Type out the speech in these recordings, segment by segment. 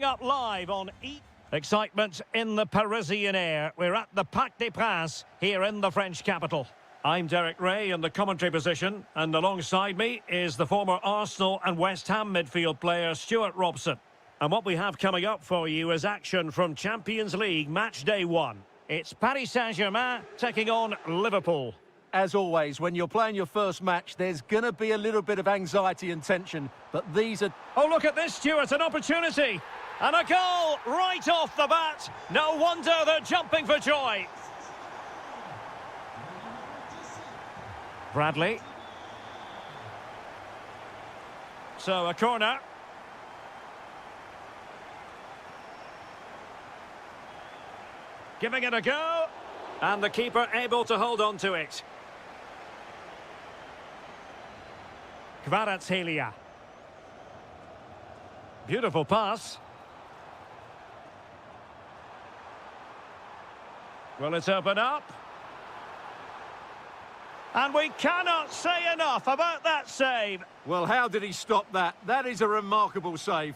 Up live on Excitement in the Parisian air. We're at the Parc des Princes here in the French capital. I'm Derek Ray in the commentary position, and alongside me is the former Arsenal and West Ham midfield player Stuart Robson. And what we have coming up for you is action from Champions League match day 1. It's Paris Saint-Germain taking on Liverpool. As always, when you're playing your first match, there's going to be a little bit of anxiety and tension, but these are... Oh, look at this, Stuart, an opportunity. And a goal right off the bat. No wonder they're jumping for joy. Bradley. So a corner. Giving it a go. And the keeper able to hold on to it. Kvaratskhelia. Beautiful pass. Will it open up? And we cannot say enough about that save. Well, how did he stop that? That is a remarkable save.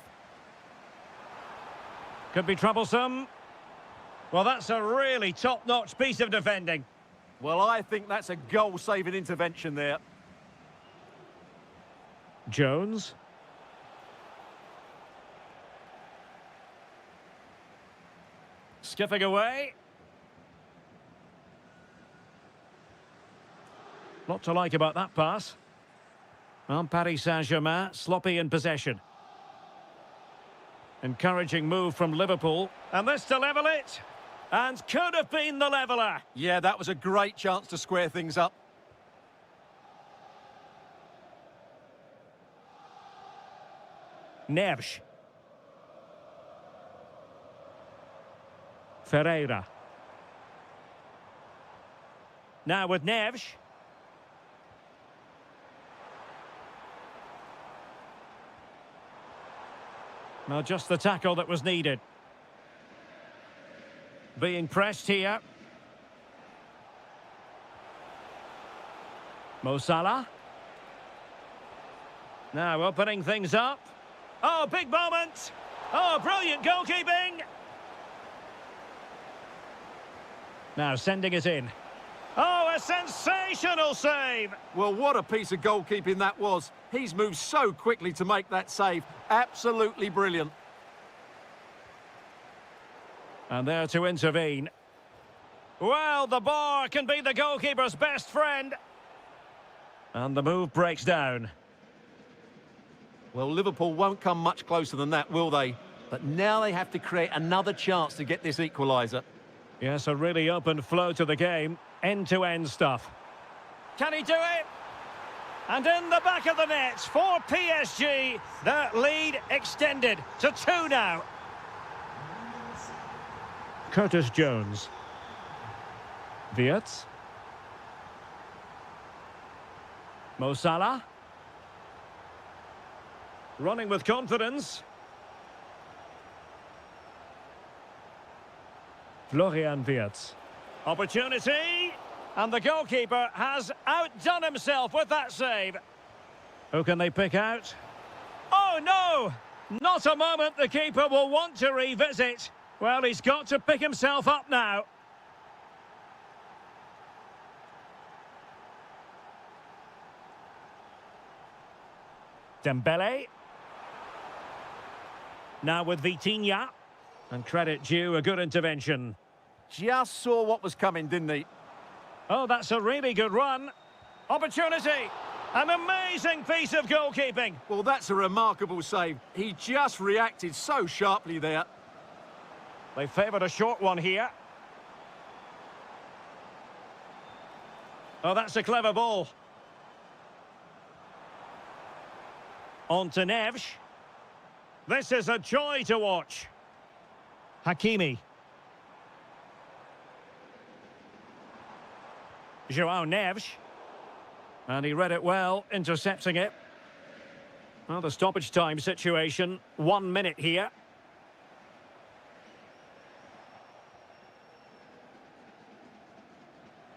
Could be troublesome. Well, that's a really top-notch piece of defending. Well, I think that's a goal-saving intervention there. Jones. Skipping away. Lot to like about that pass. Well, Paris Saint-Germain sloppy in possession. Encouraging move from Liverpool. And this to level it. And could have been the leveller. Yeah, that was a great chance to square things up. Neves. Ferreira. Now with Neves. Well, just the tackle that was needed. Being pressed here. Mo Salah. Now opening things up. Oh, big moment. Oh, brilliant goalkeeping. Now sending it in. Oh, a sensational save. Well, what a piece of goalkeeping that was. He's moved so quickly to make that save. Absolutely brilliant. And there to intervene. Well, the bar can be the goalkeeper's best friend. And the move breaks down. Well, Liverpool won't come much closer than that, will they? But now they have to create another chance to get this equaliser. Yes, a really open flow to the game. End-to-end stuff. Can he do it? And in the back of the net for PSG, the lead extended to 2 now. Curtis Jones. Wirtz. Mo Salah. Running with confidence. Florian Wirtz. Opportunity. And the goalkeeper has outdone himself with that save. Who can they pick out? Oh, no! Not a moment the keeper will want to revisit. Well, he's got to pick himself up now. Dembele. Now with Vitinha. And credit due, a good intervention. Just saw what was coming, didn't he? Oh, that's a really good run. Opportunity. An amazing piece of goalkeeping. Well, that's a remarkable save. He just reacted so sharply there. They favoured a short one here. Oh, that's a clever ball. On to Neves. This is a joy to watch. Hakimi. João Neves. And he read it well, intercepting it. Well, the stoppage time situation, 1 minute here.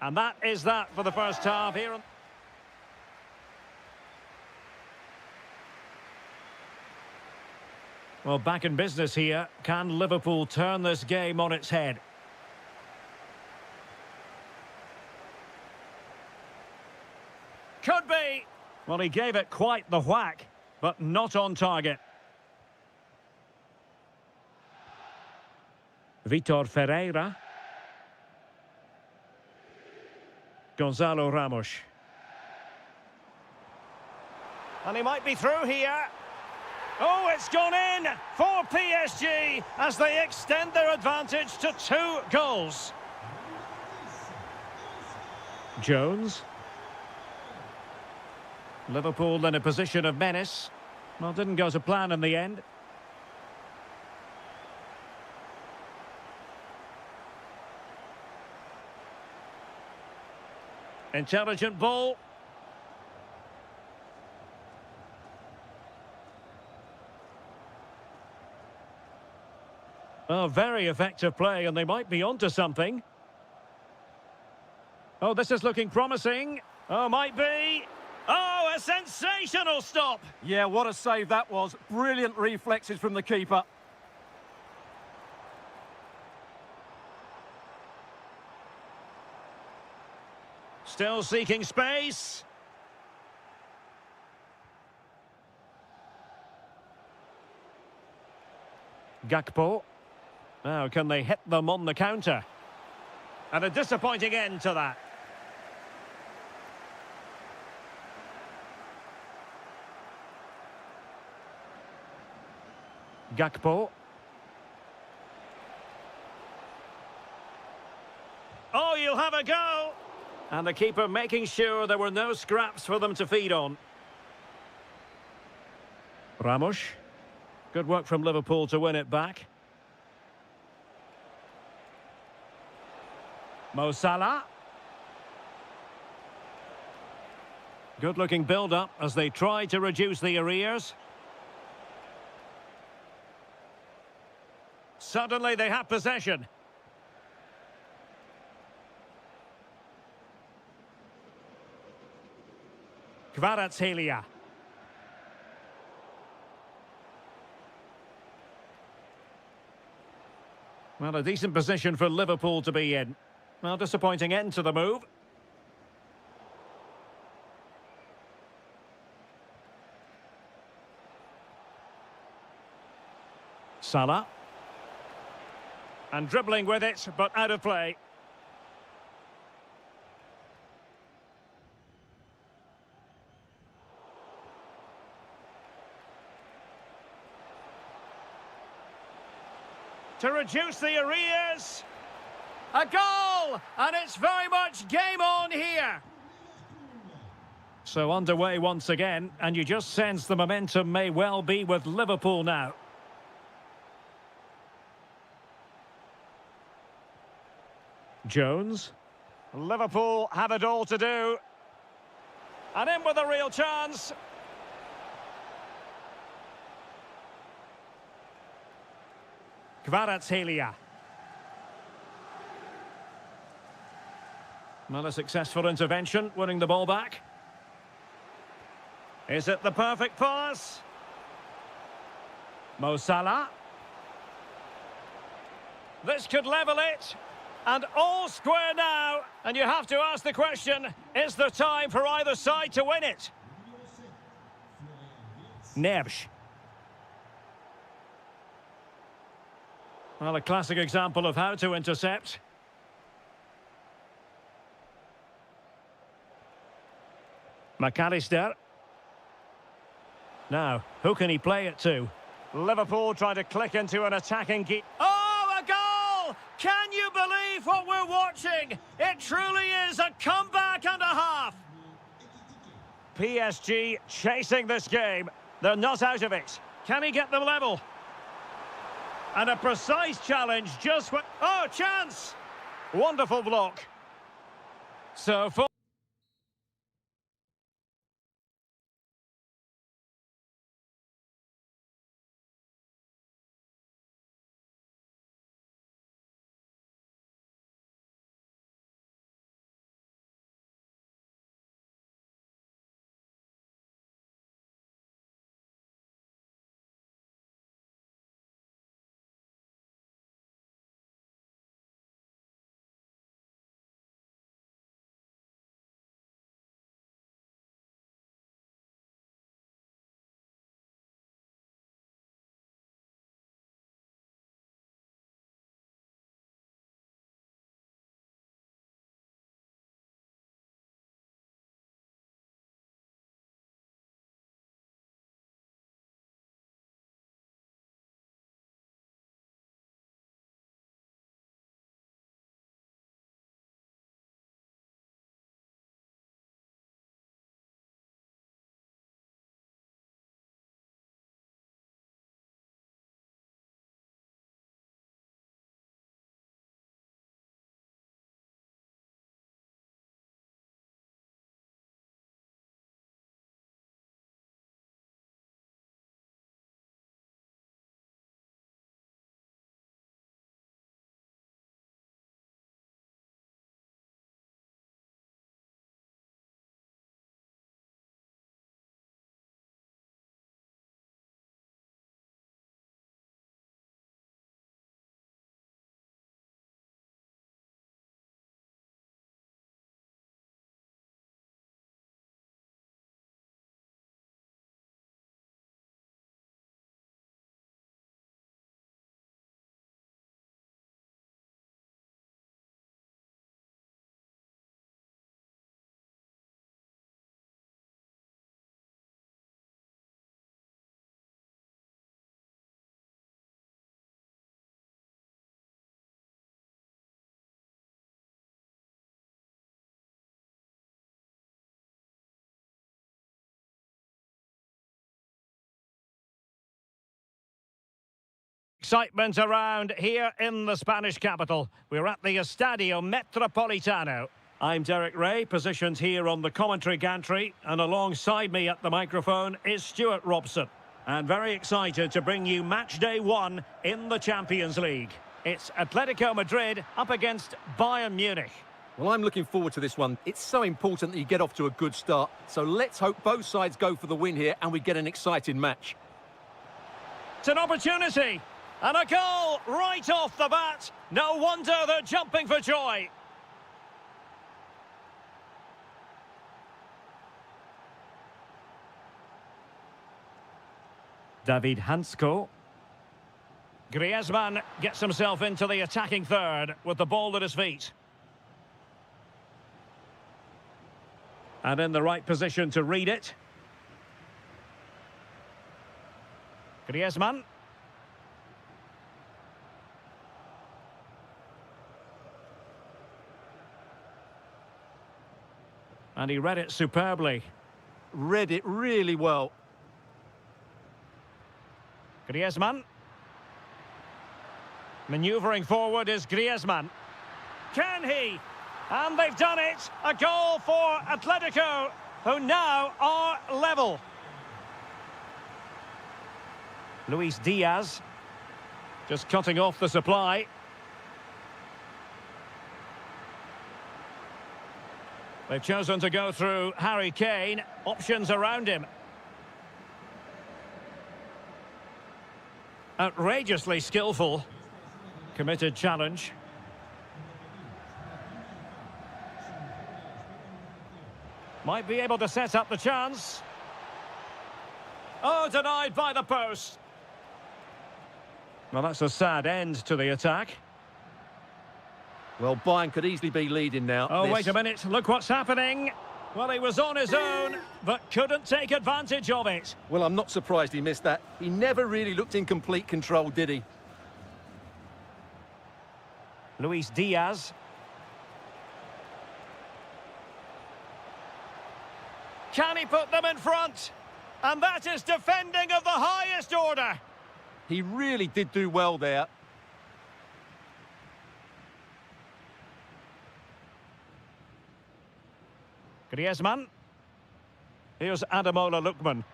And that is that for the first half here. Well, back in business here. Can Liverpool turn this game on its head? Could be. Well, he gave it quite the whack, but not on target. Vitor Ferreira. Gonzalo Ramos. And he might be through here. Oh, it's gone in for PSG as they extend their advantage to 2 goals. Jones. Liverpool in a position of menace. Well, didn't go to plan in the end. Intelligent ball. Oh, very effective play, and they might be onto something. Oh, this is looking promising. Oh, might be. Oh, a sensational stop. Yeah, what a save that was. Brilliant reflexes from the keeper. Still seeking space. Gakpo. Now, can they hit them on the counter? And a disappointing end to that. Gakpo. Oh, you'll have a go. And the keeper making sure there were no scraps for them to feed on. Ramos. Good work from Liverpool to win it back. Mo Salah. Good-looking build-up as they try to reduce the arrears. Suddenly they have possession. Kvaratskhelia. Well, a decent position for Liverpool to be in. Well, disappointing end to the move. Salah. And dribbling with it, but out of play. To reduce the arrears. A goal! And it's very much game on here. So underway once again, and you just sense the momentum may well be with Liverpool now. Jones. Liverpool have it all to do. And in with a real chance. Kvaratskhelia. Well, a successful intervention, winning the ball back. Is it the perfect pass? Mo Salah. This could level it. And all square now. And you have to ask the question, is there time for either side to win it? Neves. Well, a classic example of how to intercept. McAllister. Now, who can he play it to? Liverpool trying to click into an attacking gear. Oh, a goal! Can you believe what we're watching? It truly is a comeback and a half. PSG chasing this game. They're not out of it. Can he get them level? And a precise challenge just when... Oh, chance! Wonderful block. So, for... excitement around here in the Spanish capital. We're at the Estadio Metropolitano. I'm Derek Ray, positioned here on the commentary gantry, and alongside me at the microphone is Stuart Robson. And very excited to bring you match day 1 in the Champions League. It's Atletico Madrid up against Bayern Munich. Well, I'm looking forward to this one. It's so important that you get off to a good start. So let's hope both sides go for the win here and we get an exciting match. It's an opportunity. And a goal right off the bat. No wonder they're jumping for joy. David Hansko. Griezmann gets himself into the attacking third with the ball at his feet. And in the right position to read it. Griezmann. And he read it superbly. Read it really well. Griezmann. Manoeuvring forward is Griezmann. Can he? And they've done it. A goal for Atletico, who now are level. Luis Diaz. Just cutting off the supply. They've chosen to go through Harry Kane. Options around him. Outrageously skillful. Committed challenge. Might be able to set up the chance. Oh, denied by the post. Well, that's a sad end to the attack. Well, Bayern could easily be leading now. Oh, wait a minute. Look what's happening. Well, he was on his own, but couldn't take advantage of it. Well, I'm not surprised he missed that. He never really looked in complete control, did he? Luis Diaz. Can he put them in front? And that is defending of the highest order. He really did do well there. Griezmann. Here's Ademola Lookman.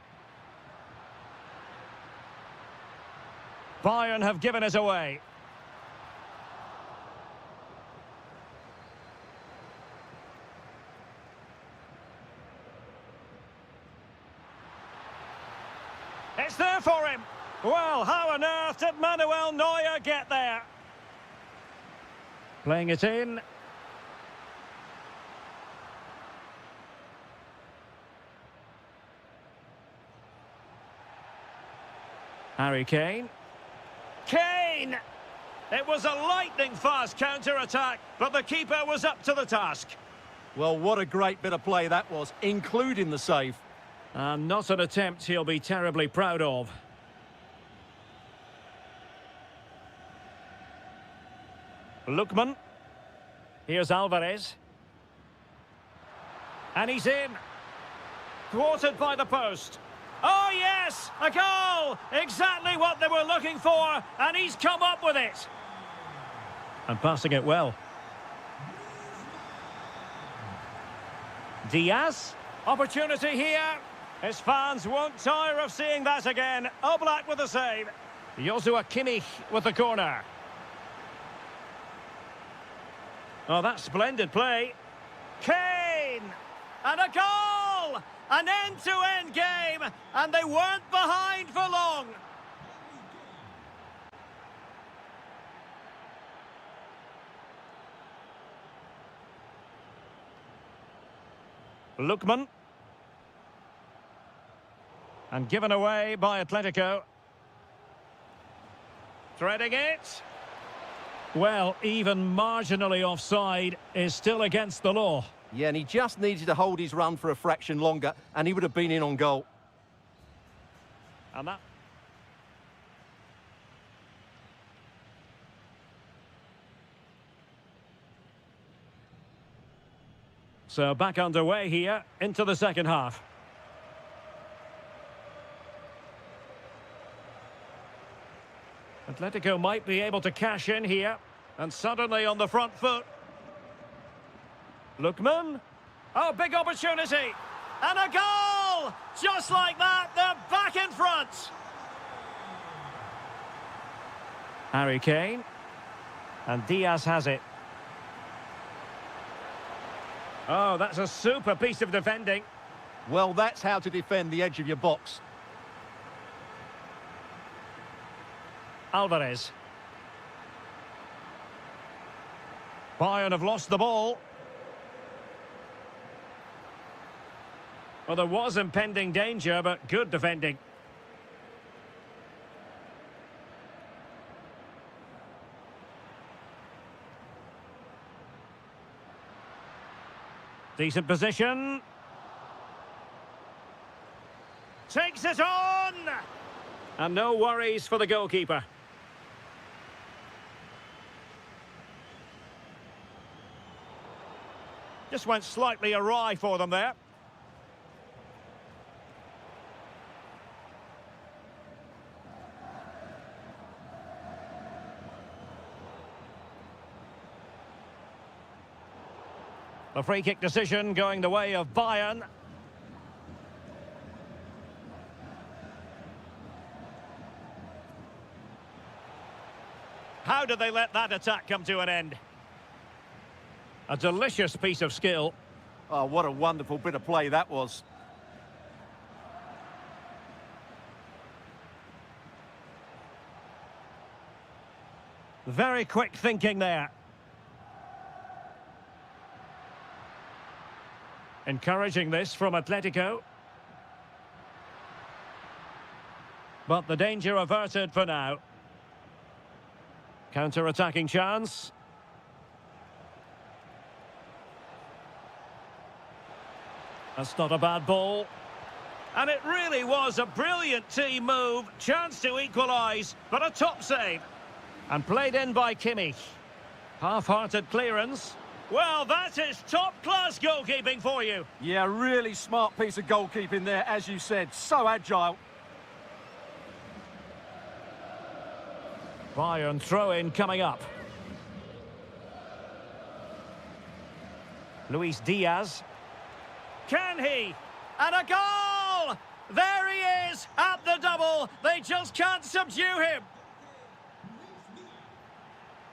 Bayern have given it away. It's there for him. Well, how on earth did Manuel Neuer get there? Playing it in. Harry Kane. Kane! It was a lightning-fast counter-attack, but the keeper was up to the task. Well, what a great bit of play that was, including the save. And not an attempt he'll be terribly proud of. Lookman. Here's Alvarez. And he's in. Thwarted by the post. Oh, yes! A goal! Exactly what they were looking for, and he's come up with it. And passing it well. Diaz. Opportunity here. His fans won't tire of seeing that again. Oblak with the save. Joshua Kimmich with the corner. Oh, that's splendid play. Kane! And a goal! An end-to-end game, and they weren't behind for long. Lookman. And given away by Atletico. Threading it. Well, even marginally offside is still against the law. Yeah, and he just needed to hold his run for a fraction longer, and he would have been in on goal. And that... So back underway here into the second half. Atletico might be able to cash in here. And suddenly on the front foot. Lookman. Oh, big opportunity. And a goal! Just like that, they're back in front. Harry Kane. And Diaz has it. Oh, that's a super piece of defending. Well, that's how to defend the edge of your box. Alvarez. Bayern have lost the ball. Well, there was impending danger, but good defending. Decent position. Takes it on! And no worries for the goalkeeper. Just went slightly awry for them there. The free kick decision going the way of Bayern. How did they let that attack come to an end? A delicious piece of skill. Oh, what a wonderful bit of play that was. Very quick thinking there. Encouraging this from Atletico. But the danger averted for now. Counter-attacking chance. That's not a bad ball. And it really was a brilliant team move. Chance to equalise, but a top save. And played in by Kimmich. Half-hearted clearance. Well, that is top-class goalkeeping for you. Yeah, really smart piece of goalkeeping there, as you said. So agile. Bayern throw-in coming up. Luis Diaz. Can he? And a goal! There he is at the double. They just can't subdue him.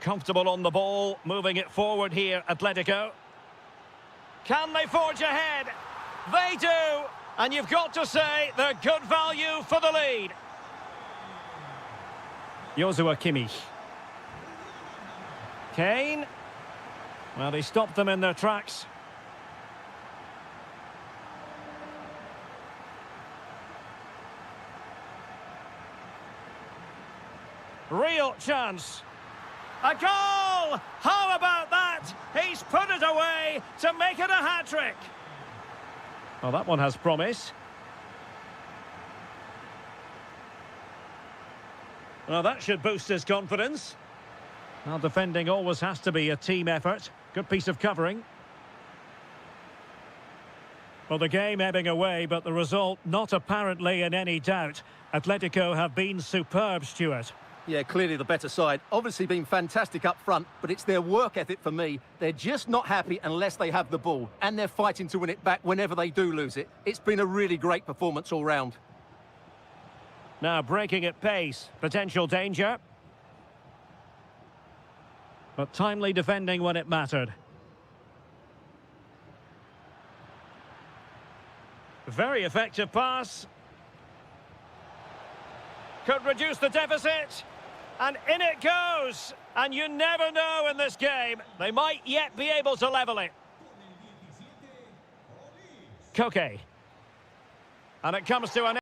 Comfortable on the ball, moving it forward here, Atletico. Can they forge ahead? They do! And you've got to say they're good value for the lead. Joshua Kimmich. Kane. Well, they stopped them in their tracks. Real chance. A goal! How about that? He's put it away to make it a hat-trick. Well, that one has promise. Well, that should boost his confidence. Well, defending always has to be a team effort. Good piece of covering. Well, the game ebbing away, but the result not apparently in any doubt. Atletico have been superb, Stuart. Yeah, clearly the better side. Obviously been fantastic up front, but it's their work ethic for me. They're just not happy unless they have the ball, and they're fighting to win it back whenever they do lose it. It's been a really great performance all round. Now breaking at pace, potential danger. But timely defending when it mattered. Very effective pass. Could reduce the deficit. And in it goes. And you never know in this game. They might yet be able to level it. Koke. And it comes to an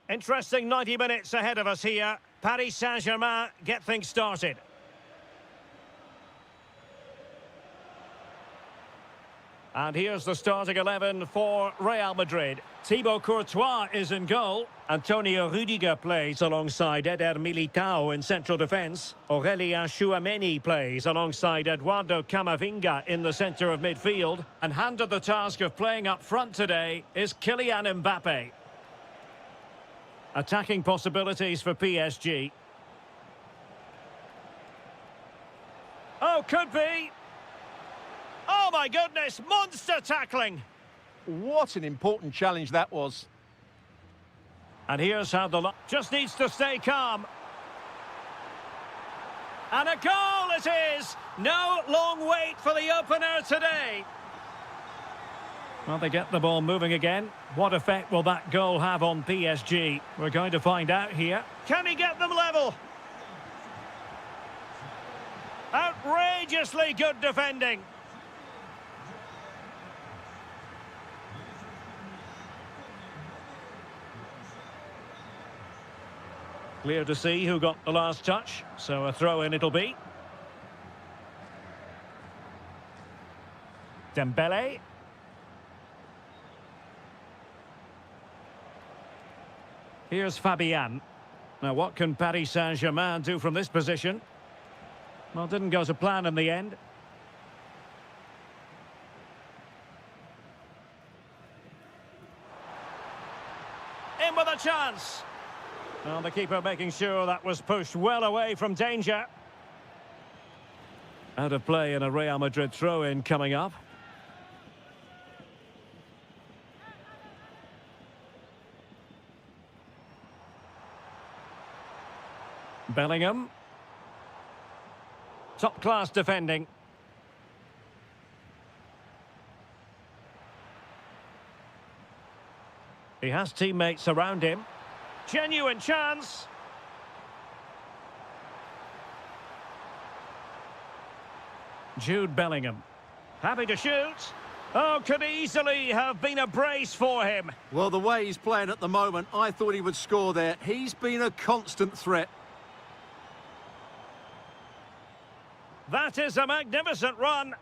Interesting 90 minutes ahead of us here. Paris Saint-Germain get things started. And here's the starting 11 for Real Madrid. Thibaut Courtois is in goal. Antonio Rudiger plays alongside Eder Militao in central defence. Aurélien Tchouameni plays alongside Eduardo Camavinga in the centre of midfield. And handed the task of playing up front today is Kylian Mbappe. Attacking possibilities for PSG. Oh, could be. Oh, my goodness, monster tackling. What an important challenge that was. And here's how the... Just needs to stay calm. And a goal it is. No long wait for the opener today. Well, they get the ball moving again. What effect will that goal have on PSG? We're going to find out here. Can he get them level? Outrageously good defending. Clear to see who got the last touch, so a throw-in it'll be. Dembele. Here's Fabian. Now, what can Paris Saint-Germain do from this position? Well, didn't go to plan in the end. In with a chance. Well, the keeper making sure that was pushed well away from danger. Out of play and a Real Madrid throw-in coming up. Bellingham. Top-class defending. He has teammates around him. Genuine chance. Jude Bellingham. Happy to shoot. Oh, could easily have been a brace for him. Well, the way he's playing at the moment, I thought he would score there. He's been a constant threat. That is a magnificent run.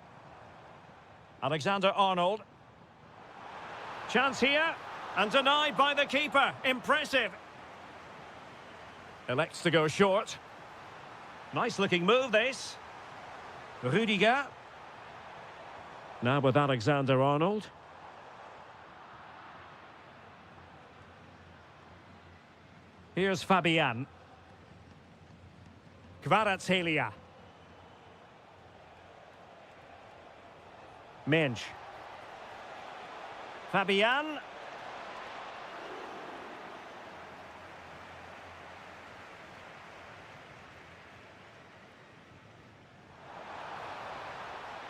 Alexander-Arnold. Chance here. And denied by the keeper. Impressive. Elects to go short. Nice looking move this. Rudiger. Now with Alexander-Arnold. Here's Fabian. Kvaratskhelia. Mensch. Fabian.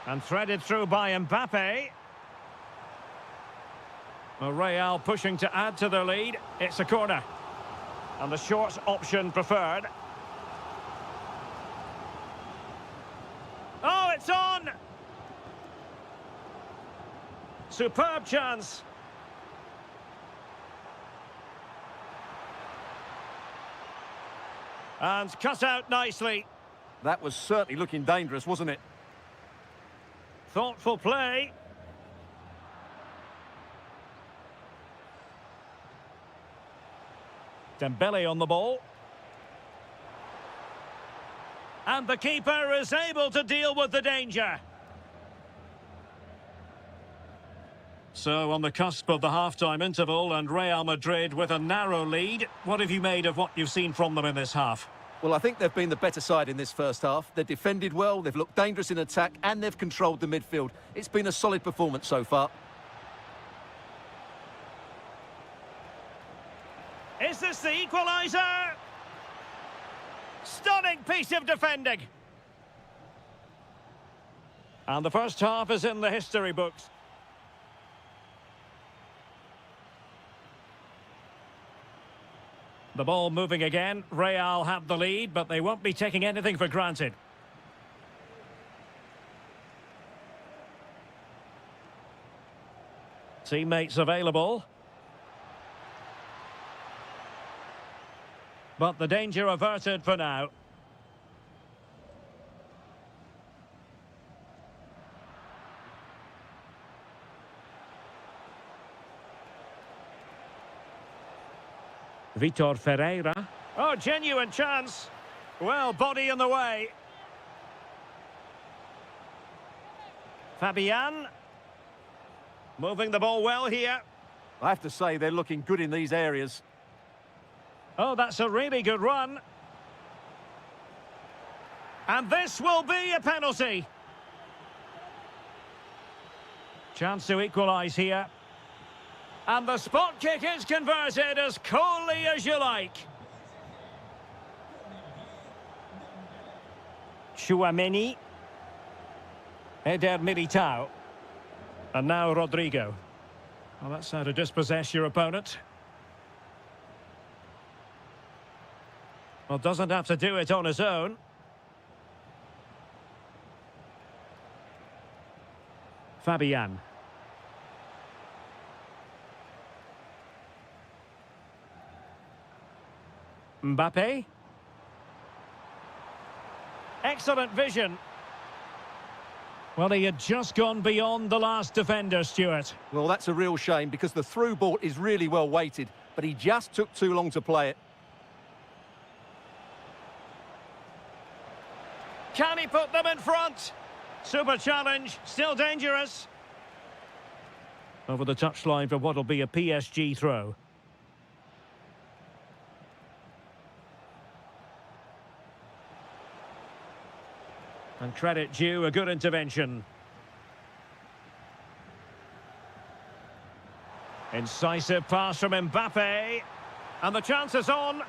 And threaded through by Mbappe. Real pushing to add to their lead. It's a corner. And the short option preferred. Oh, it's on! Superb chance. And cut out nicely. That was certainly looking dangerous, wasn't it? Thoughtful play. Dembele on the ball. And the keeper is able to deal with the danger. So on the cusp of the half-time interval and Real Madrid with a narrow lead, what have you made of what you've seen from them in this half? Well, I think they've been the better side in this first half. They've defended well, they've looked dangerous in attack, and they've controlled the midfield. It's been a solid performance so far. Is this the equaliser? Stunning piece of defending. And the first half is in the history books. The ball moving again. Real have the lead, but they won't be taking anything for granted. Teammates available. But the danger averted for now. Vitor Ferreira. Oh, genuine chance. Well, body in the way. Fabian. Moving the ball well here. I have to say they're looking good in these areas. Oh, that's a really good run. And this will be a penalty. Chance to equalise here. And the spot kick is converted as coolly as you like. Chouameni. Eder Militao. And now Rodrigo. Well, that's how to dispossess your opponent. Well, doesn't have to do it on his own. Fabian. Mbappe. Excellent vision. Well, he had just gone beyond the last defender, Stuart. Well, that's a real shame because the through ball is really well weighted, but he just took too long to play it. Can he put them in front? Super challenge, still dangerous. Over the touchline for what will be a PSG throw. And credit due, a good intervention. Incisive pass from Mbappe. And the chance is on.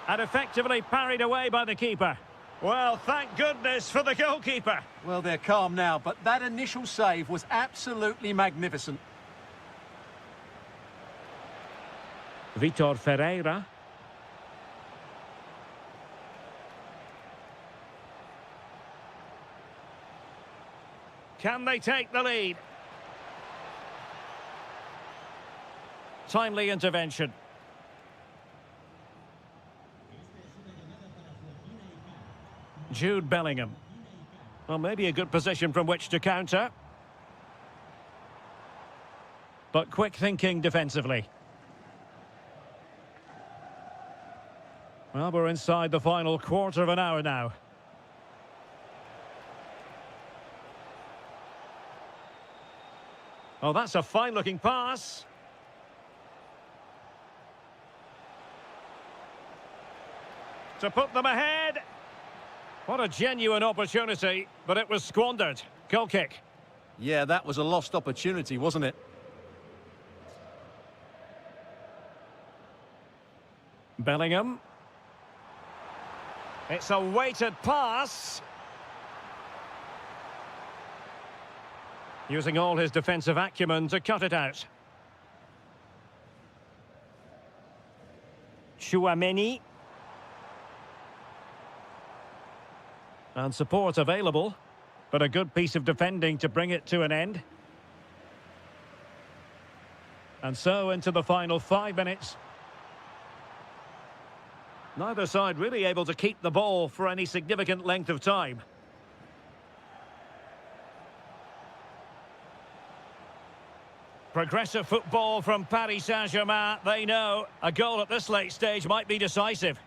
And effectively parried away by the keeper. Well, thank goodness for the goalkeeper. Well, they're calm now, but that initial save was absolutely magnificent. Vitor Ferreira. Can they take the lead? Timely intervention. Jude Bellingham. Well, maybe a good position from which to counter. But quick thinking defensively. Well, we're inside the final quarter of an hour now. Oh, that's a fine-looking pass. To put them ahead. What a genuine opportunity, but it was squandered. Goal kick. Yeah, that was a lost opportunity, wasn't it? Bellingham. It's a weighted pass. Using all his defensive acumen to cut it out. Chouameni. And support available, but a good piece of defending to bring it to an end. And so into the final 5 minutes. Neither side really able to keep the ball for any significant length of time. Progressive football from Paris Saint-Germain. They know a goal at this late stage might be decisive.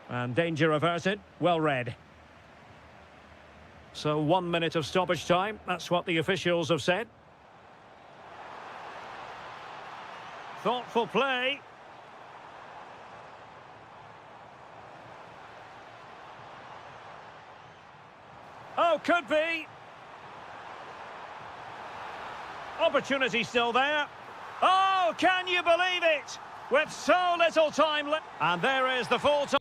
And danger averted. Well read. So 1 minute of stoppage time. That's what the officials have said. Thoughtful play. Oh, could be. Opportunity still there. Oh, can you believe it? With so little time left. And there is the full time.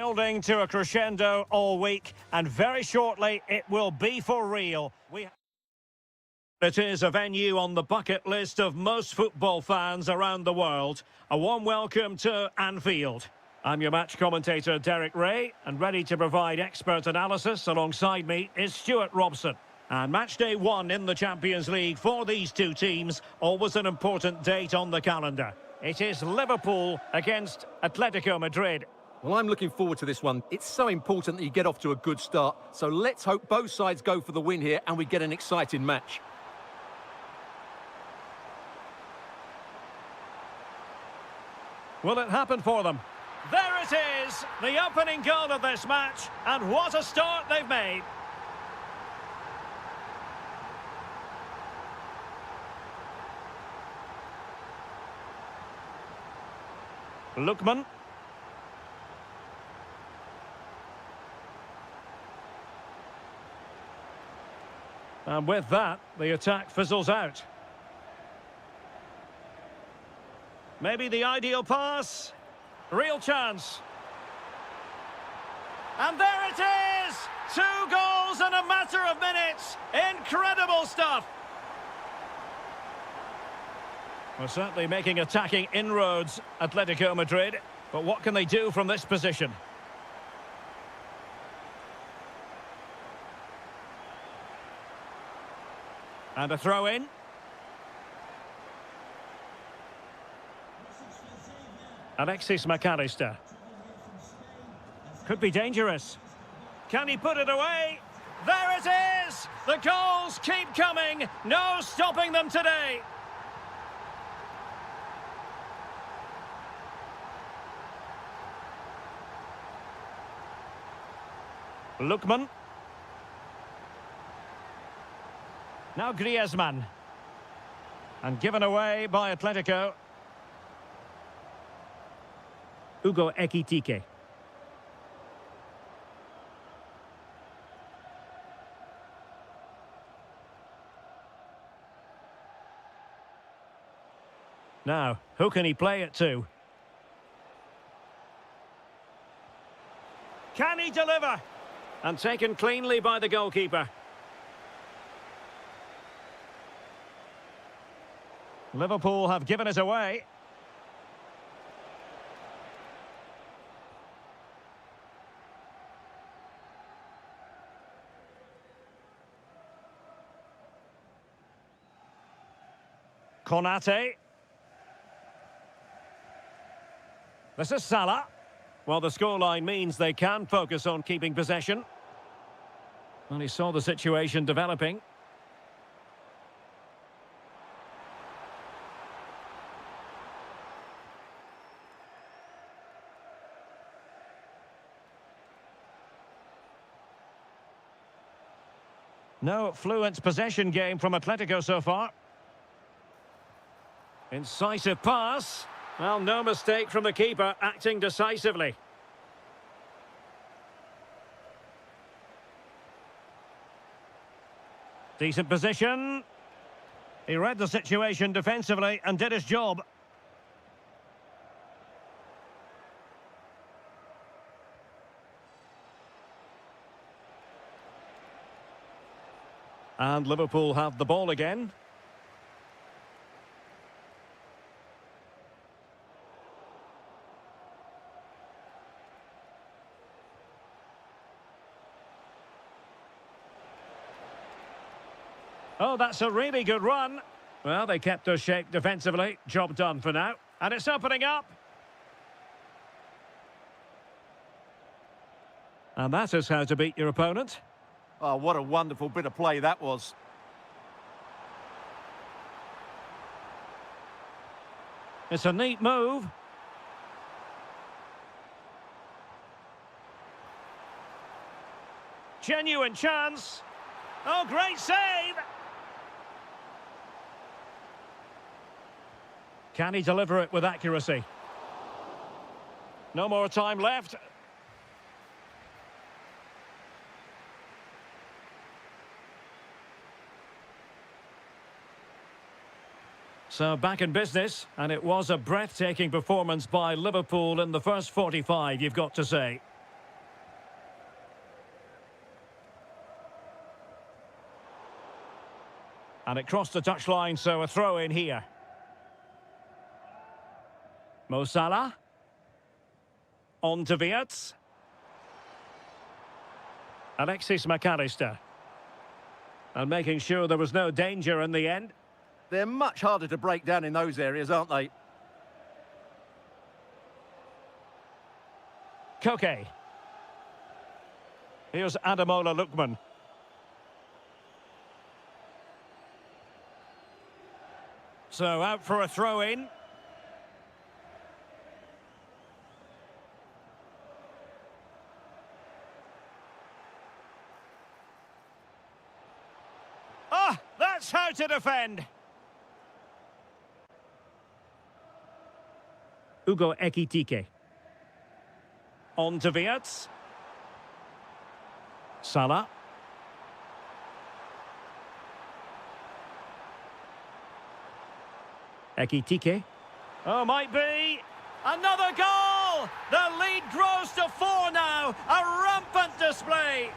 Building to a crescendo all week, and very shortly it will be for real. It is a venue on the bucket list of most football fans around the world. A warm welcome to Anfield. I'm your match commentator, Derek Ray, and ready to provide expert analysis alongside me is Stuart Robson. And match day 1 in the Champions League for these two teams, always an important date on the calendar. It is Liverpool against Atletico Madrid. Well, I'm looking forward to this one. It's so important that you get off to a good start. So let's hope both sides go for the win here and we get an exciting match. Will it happen for them? There it is, the opening goal of this match, and what a start they've made. Lookman. And with that, the attack fizzles out. Maybe the ideal pass. Real chance. And there it is! 2 goals in a matter of minutes. Incredible stuff. Well, certainly making attacking inroads, Atletico Madrid. But what can they do from this position? And a throw in. Alexis McAllister. Could be dangerous. Can he put it away? There it is! The goals keep coming. No stopping them today. Lookman. Now Griezmann. And given away by Atletico. Hugo Ekitike. Now, who can he play it to? Can he deliver? And taken cleanly by the goalkeeper. Liverpool have given it away. Konate. This is Salah. Well, the scoreline means they can focus on keeping possession. And he saw the situation developing. No fluent possession game from Atletico so far. Incisive pass. Well, no mistake from the keeper, acting decisively. Decent position. He read the situation defensively and did his job. And Liverpool have the ball again. Oh, that's a really good run. Well, they kept their shape defensively. Job done for now. And it's opening up. And that is how to beat your opponent. Oh, what a wonderful bit of play that was. It's a neat move. Genuine chance. Oh, great save. Can he deliver it with accuracy? No more time left. So back in business, and it was a breathtaking performance by Liverpool in the first 45, you've got to say. And it crossed the touchline, so a throw in here. Mo Salah. On to Wirtz. Alexis McAllister. And making sure there was no danger in the end. They're much harder to break down in those areas, aren't they? Koke. Here's Ademola Lookman. So out for a throw-in. Ah, that's how to defend. Ugo Ekitike. On to Wirtz. Salah. Ekitike. Oh, might be. Another goal! The lead grows to 4 now. A rampant display.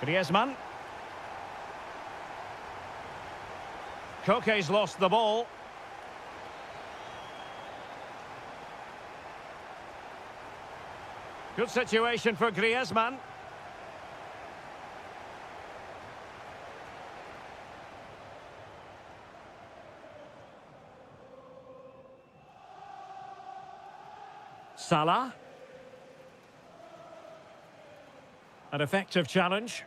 Griezmann. Koke's lost the ball. Good situation for Griezmann. Salah. An effective challenge.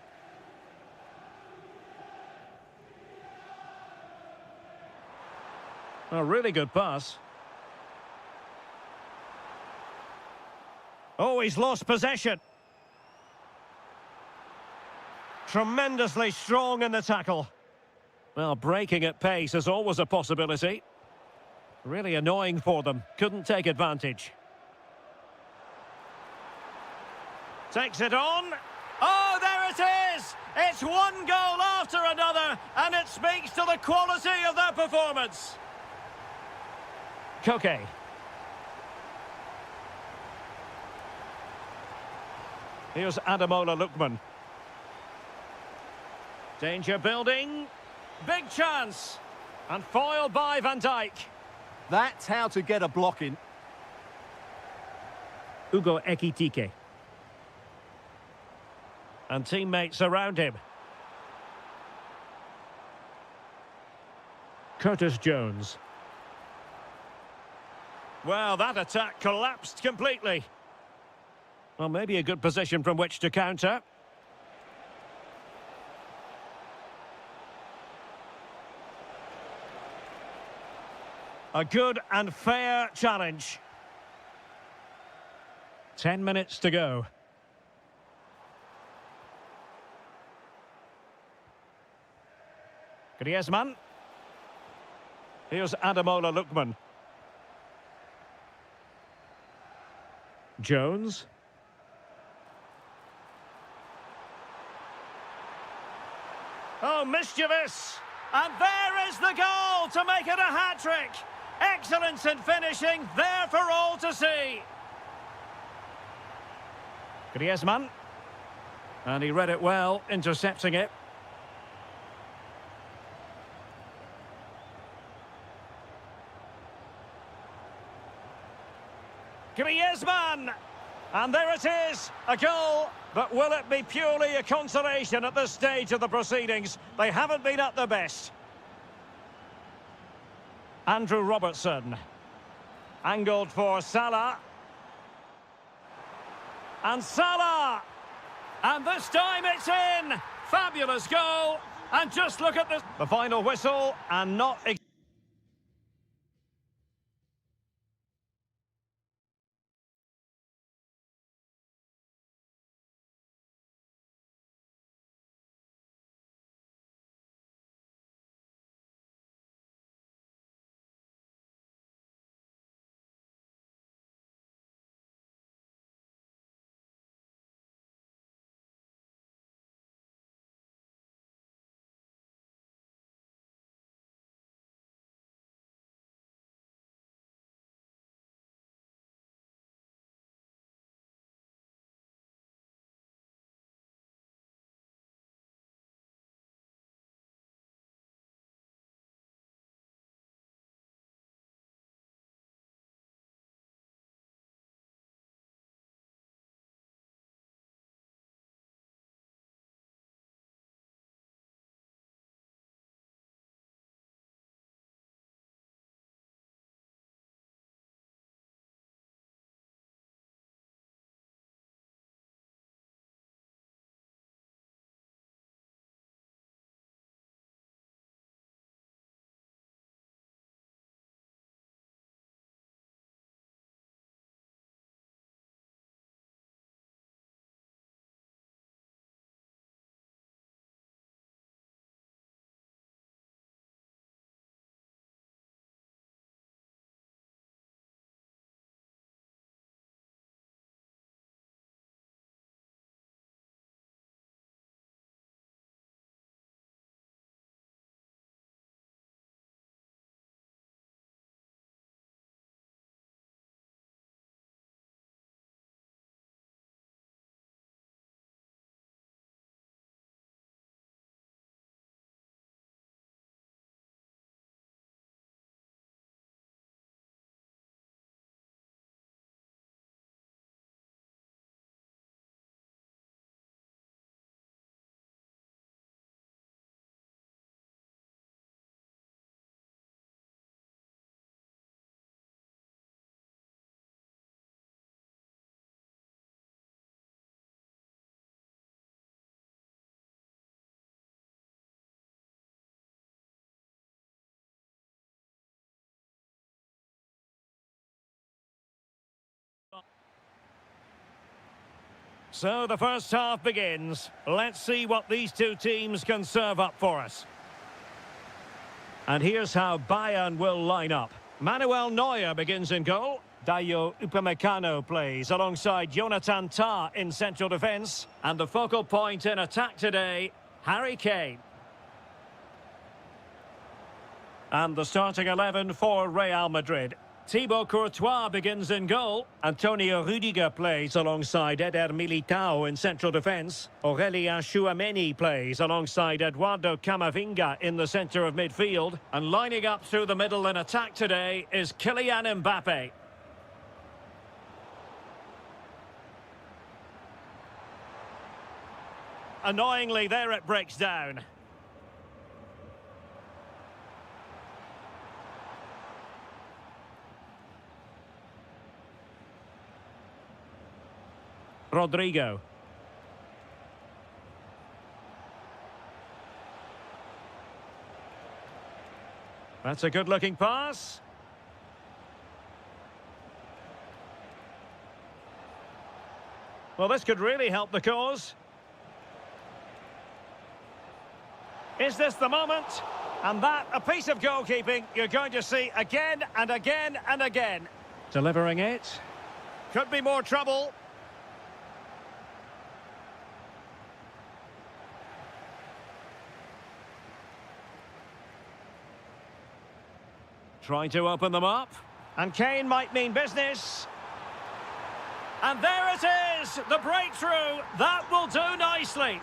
A really good pass. Oh, he's lost possession. Tremendously strong in the tackle. Well, breaking at pace is always a possibility. Really annoying for them. Couldn't take advantage. Takes it on. Oh, there it is! It's one goal after another, and it speaks to the quality of their performance. Koke. Here's Ademola Lookman. Danger building. Big chance. And foiled by Van Dijk. That's how to get a block in. Ugo Ekitike. And teammates around him. Curtis Jones. Well, that attack collapsed completely. Well, maybe a good position from which to counter. A good and fair challenge. 10 minutes to go. Griezmann. Here's Ademola Lookman. Jones. Oh, mischievous! And there is the goal to make it a hat-trick! Excellence in finishing, there for all to see! Griezmann. And he read it well, intercepting it. Griezmann! And there it is, a goal. But will it be purely a consolation at this stage of the proceedings? They haven't been at their best. Andrew Robertson. Angled for Salah. And Salah! And this time it's in! Fabulous goal! And just look at this. The final whistle, and not... So the first half begins. Let's see what these two teams can serve up for us. And here's how Bayern will line up. Manuel Neuer begins in goal. Dayo Upamecano plays alongside Jonathan Tah in central defence. And the focal point in attack today, Harry Kane. And the starting 11 for Real Madrid. Thibaut Courtois begins in goal. Antonio Rüdiger plays alongside Eder Militao in central defence. Aurélien Tchouameni plays alongside Eduardo Camavinga in the centre of midfield. And lining up through the middle in attack today is Kylian Mbappe. Annoyingly, there it breaks down. Rodrigo. That's a good-looking pass. Well, this could really help the cause. Is this the moment? And that, a piece of goalkeeping you're going to see again and again and again. Delivering it. Could be more trouble. Trying to open them up. And Kane might mean business. And there it is, the breakthrough. That will do nicely.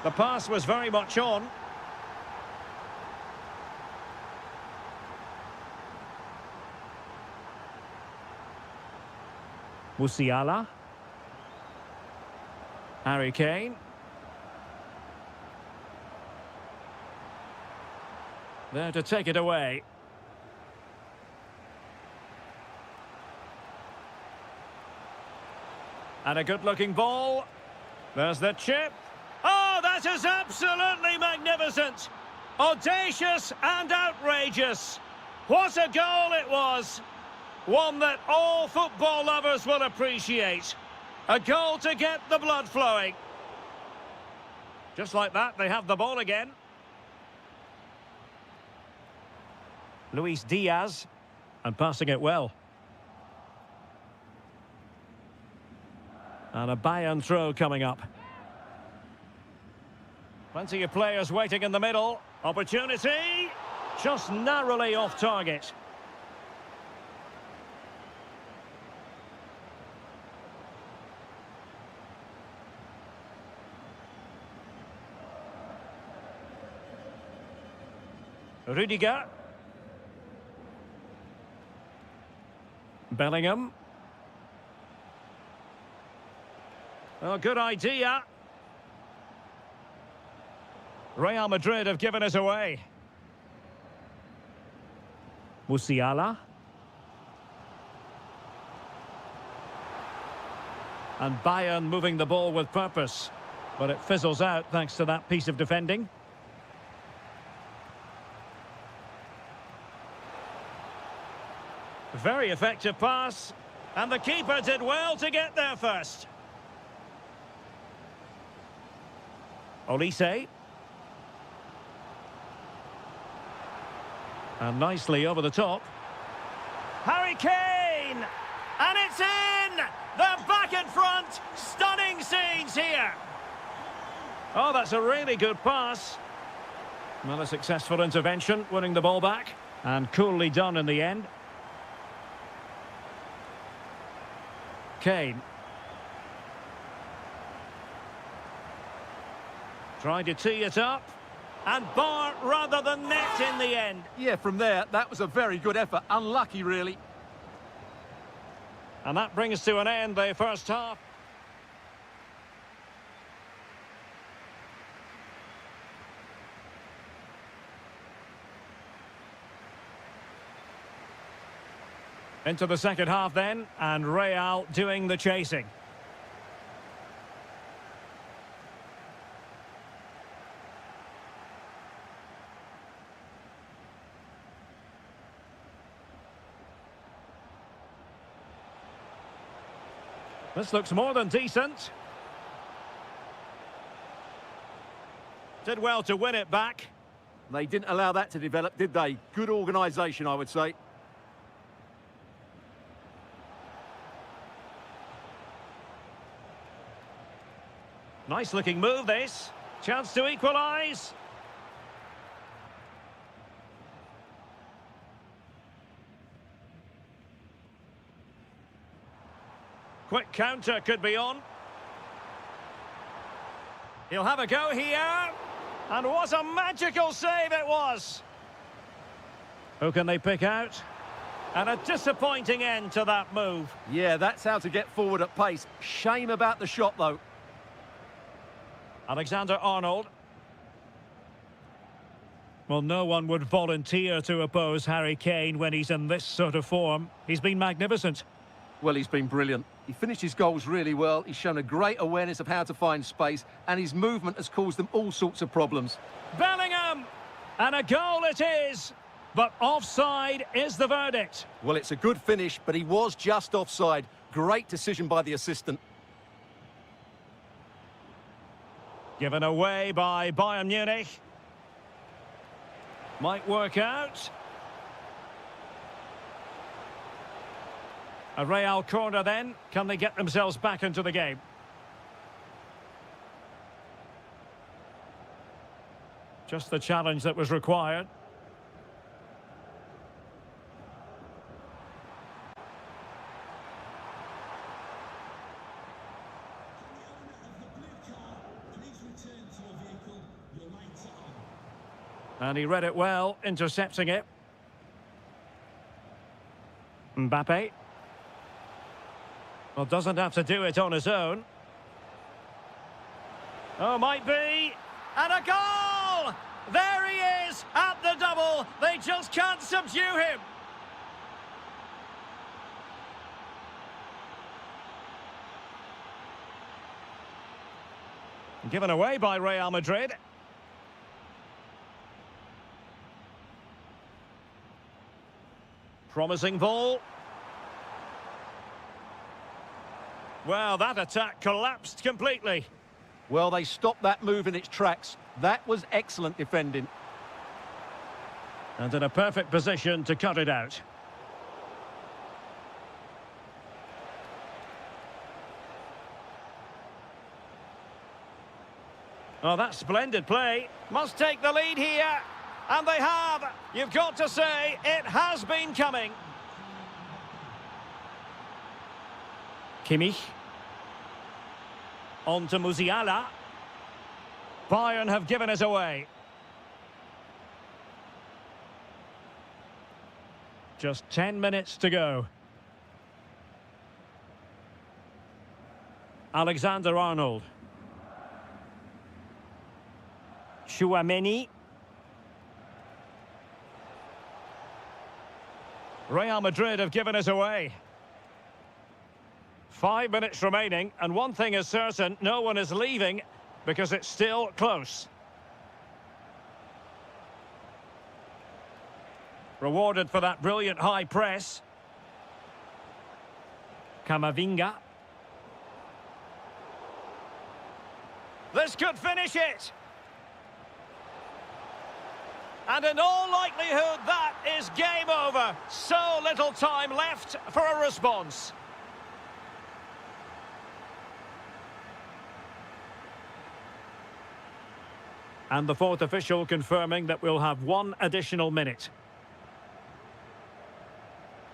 The pass was very much on. Musiala. Harry Kane. There to take it away. And a good-looking ball. There's the chip. Oh, that is absolutely magnificent. Audacious and outrageous. What a goal it was. One that all football lovers will appreciate. A goal to get the blood flowing. Just like that, they have the ball again. Luis Diaz, and passing it well. And a Bayern throw coming up. Plenty of players waiting in the middle. Opportunity, just narrowly off target. Rüdiger. Bellingham. Oh, good idea. Real Madrid have given us away. Musiala. And Bayern moving the ball with purpose. But it fizzles out thanks to that piece of defending. Very effective pass. And the keeper did well to get there first. Olise. And nicely over the top. Harry Kane! And it's in! They're back in front! Stunning scenes here! Oh, that's a really good pass. Well, a successful intervention, winning the ball back. And coolly done in the end. Kane. Trying to tee it up. And bar rather than net in the end. Yeah, from there, that was a very good effort. Unlucky, really. And that brings to an end the first half. Into the second half then, and Real doing the chasing. This looks more than decent. Did well to win it back. They didn't allow that to develop, did they? Good organisation, I would say. Nice looking move, this. Chance to equalise. Quick counter could be on. He'll have a go here. And what a magical save it was. Who can they pick out? And a disappointing end to that move. Yeah, that's how to get forward at pace. Shame about the shot, though. Alexander-Arnold. Well, no one would volunteer to oppose Harry Kane when he's in this sort of form. He's been magnificent. Well, he's been brilliant. He finished his goals really well. He's shown a great awareness of how to find space, and his movement has caused them all sorts of problems. Bellingham! And a goal it is, but offside is the verdict. Well, it's a good finish, but he was just offside. Great decision by the assistant. Given away by Bayern Munich. Might work out. A Real corner then. Can they get themselves back into the game? Just the challenge that was required. And he read it well, intercepting it. Mbappe. Well, doesn't have to do it on his own. Oh, might be. And a goal! There he is at the double. They just can't subdue him. Given away by Real Madrid. Promising ball. Well, that attack collapsed completely. Well, they stopped that move in its tracks. That was excellent defending. And in a perfect position to cut it out. Oh, that's splendid play. Must take the lead here. And they have. You've got to say, it has been coming. Kimmich. On to Musiala. Bayern have given it away. Just 10 minutes to go. Alexander-Arnold. Chouameni. Real Madrid have given it away. 5 minutes remaining, and one thing is certain, no one is leaving because it's still close. Rewarded for that brilliant high press. Camavinga. This could finish it. And in all likelihood, that is game over. So little time left for a response. And the fourth official confirming that we'll have one additional minute.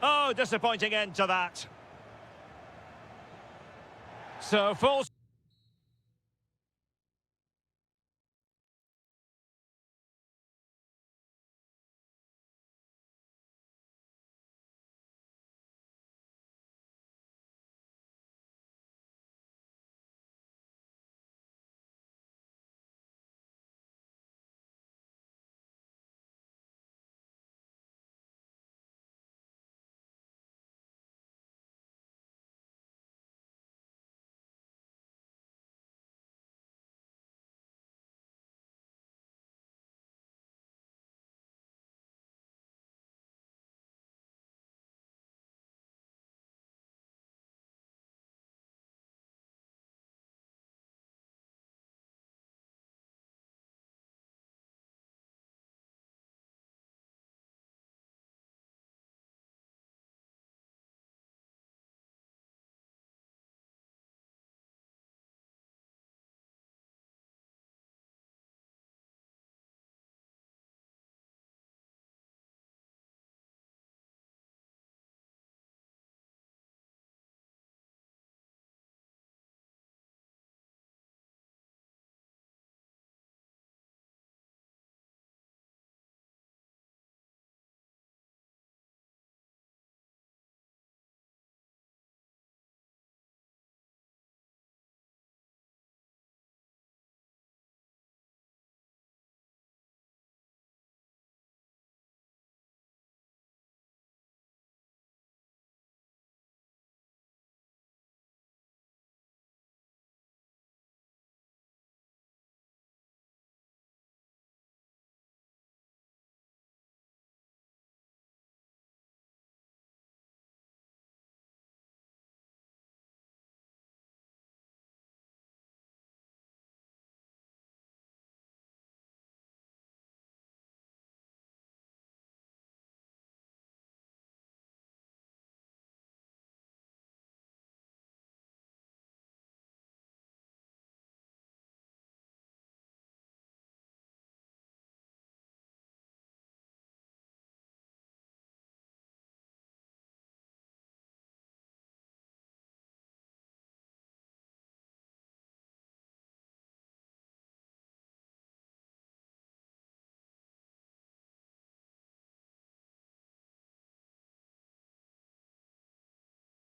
Oh, disappointing end to that. So full...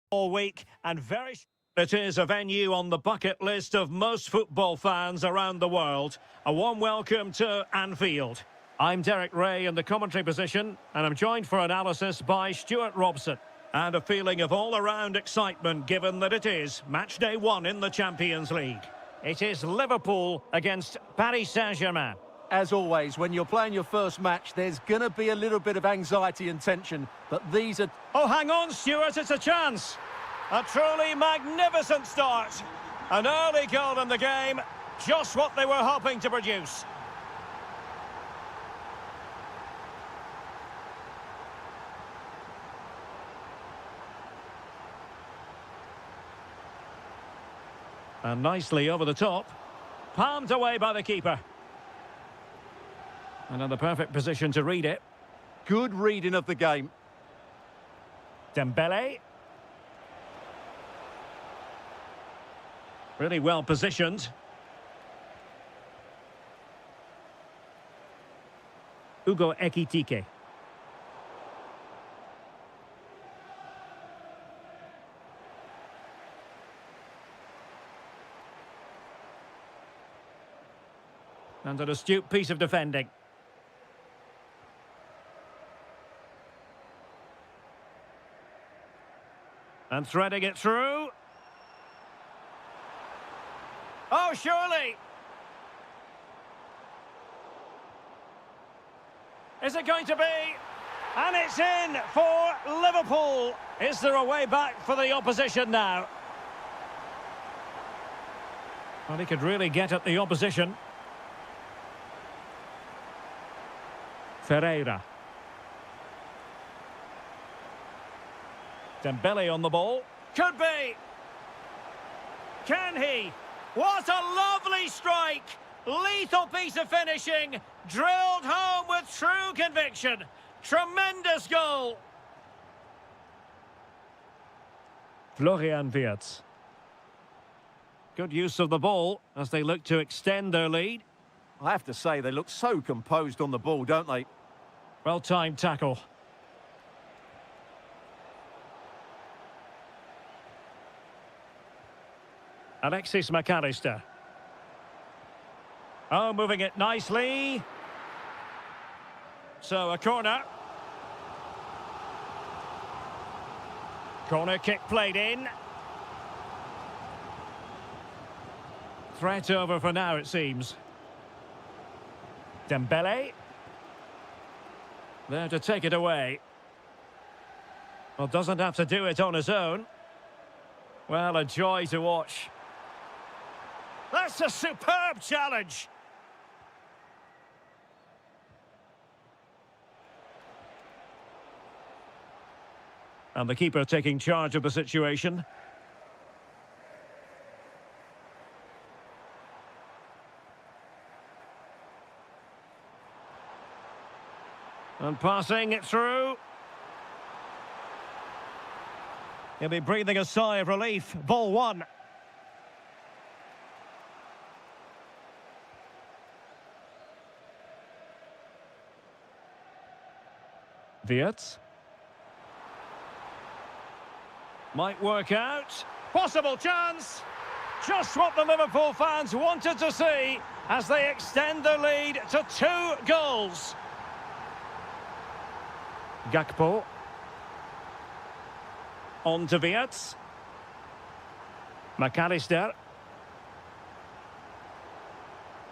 all week and very... It is a venue on the bucket list of most football fans around the world. A warm welcome to Anfield. I'm Derek Ray in the commentary position, and I'm joined for analysis by Stuart Robson. And a feeling of all-around excitement given that it is match day 1 in the Champions League. It is Liverpool against Paris Saint-Germain. As always, when you're playing your first match, there's going to be a little bit of anxiety and tension, but these are... Oh, hang on, Stuart, it's a chance. A truly magnificent start. An early goal in the game, just what they were hoping to produce. And nicely over the top. Palmed away by the keeper. And in the perfect position to read it. Good reading of the game. Dembele. Really well positioned. Ugo Ekitike. And an astute piece of defending. And threading it through. Oh, surely! Is it going to be? And it's in for Liverpool. Is there a way back for the opposition now? Well, he could really get at the opposition. Ferreira. Dembele on the ball. Could be! Can he? What a lovely strike! Lethal piece of finishing, drilled home with true conviction. Tremendous goal. Florian Wirtz. Good use of the ball as they look to extend their lead. I have to say, they look so composed on the ball, don't they? Well-timed tackle. Alexis McAllister. Oh, moving it nicely. So, a corner. Corner kick played in. Threat over for now, it seems. Dembele. There to take it away. Well, doesn't have to do it on his own. Well, a joy to watch. That's a superb challenge. And the keeper taking charge of the situation. And passing it through. He'll be breathing a sigh of relief. Ball one. Wirtz. Might work out. Possible chance. Just what the Liverpool fans wanted to see as they extend their lead to 2 goals. Gakpo. On to Wirtz. McAllister.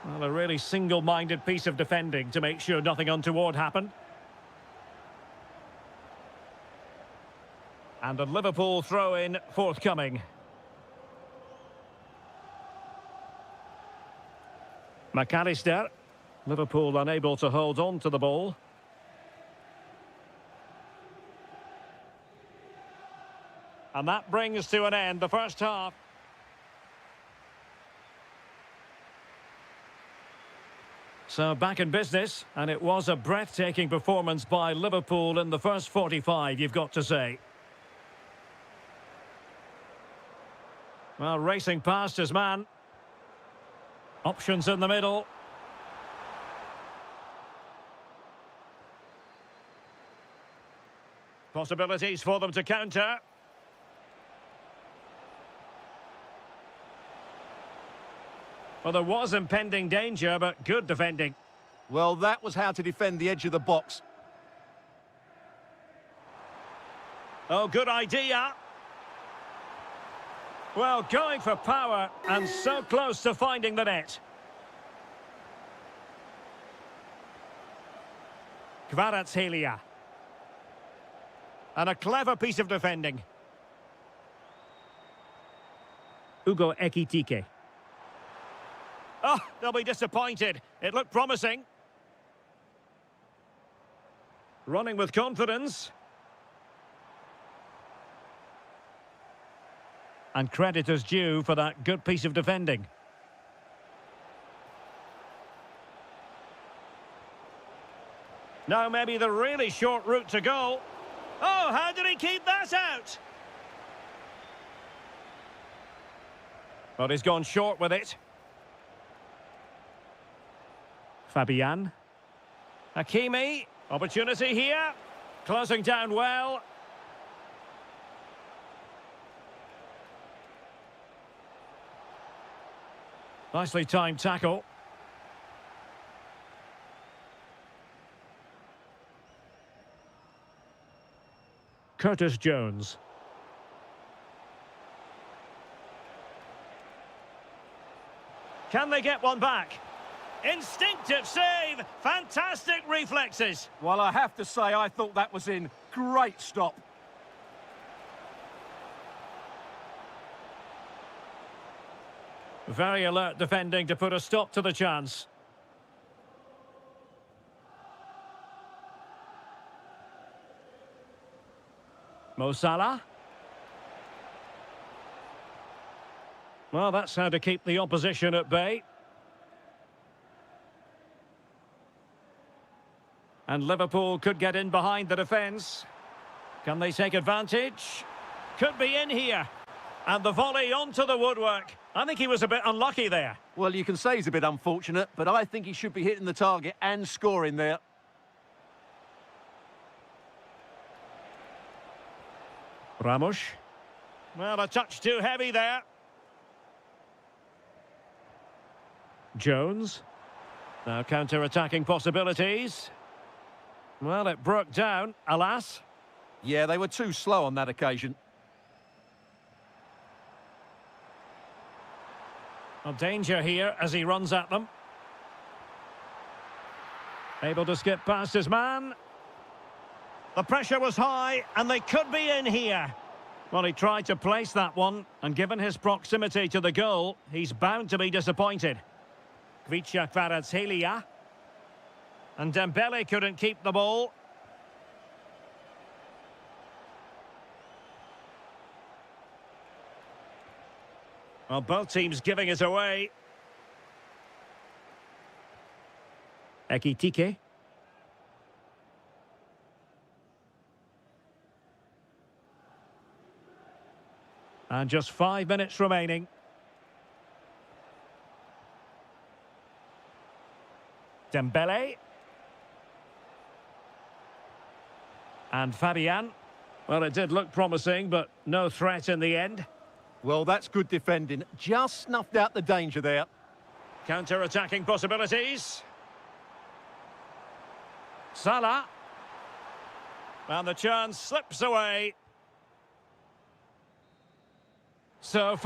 Well, a really single-minded piece of defending to make sure nothing untoward happened. And a Liverpool throw-in forthcoming. McAllister. Liverpool unable to hold on to the ball. And that brings to an end the first half. So back in business, and it was a breathtaking performance by Liverpool in the first 45, you've got to say. Well, racing past his man. Options in the middle. Possibilities for them to counter. Well, there was impending danger, but good defending. Well, that was how to defend the edge of the box. Oh, good idea. Well, going for power and so close to finding the net. Kvaratskhelia. And a clever piece of defending. Ugo Ekitike. Oh, they'll be disappointed. It looked promising. Running with confidence. And credit is due for that good piece of defending. Now maybe the really short route to goal. Oh, how did he keep that out? But he's gone short with it. Fabian. Hakimi. Opportunity here. Closing down well. Nicely timed tackle. Curtis Jones. Can they get one back? Instinctive save! Fantastic reflexes! Well, I have to say, I thought that was in. Great stop. Very alert defending to put a stop to the chance. Mo Salah. Well, that's how to keep the opposition at bay. And Liverpool could get in behind the defence. Can they take advantage? Could be in here. And the volley onto the woodwork. I think he was a bit unlucky there. Well, you can say he's a bit unfortunate, but I think he should be hitting the target and scoring there. Ramos. Well, a touch too heavy there. Jones. Now counter-attacking possibilities. Well, it broke down, alas. Yeah, they were too slow on that occasion. Well, danger here as he runs at them. Able to skip past his man. The pressure was high, and they could be in here. Well, he tried to place that one, and given his proximity to the goal, he's bound to be disappointed. Kvaratskhelia. And Dembele couldn't keep the ball. Well, both teams giving it away. Ekitike. And just 5 minutes remaining. Dembele. And Fabian. Well, it did look promising, but no threat in the end. Well, that's good defending. Just snuffed out the danger there. Counter-attacking possibilities. Salah. And the chance slips away. So...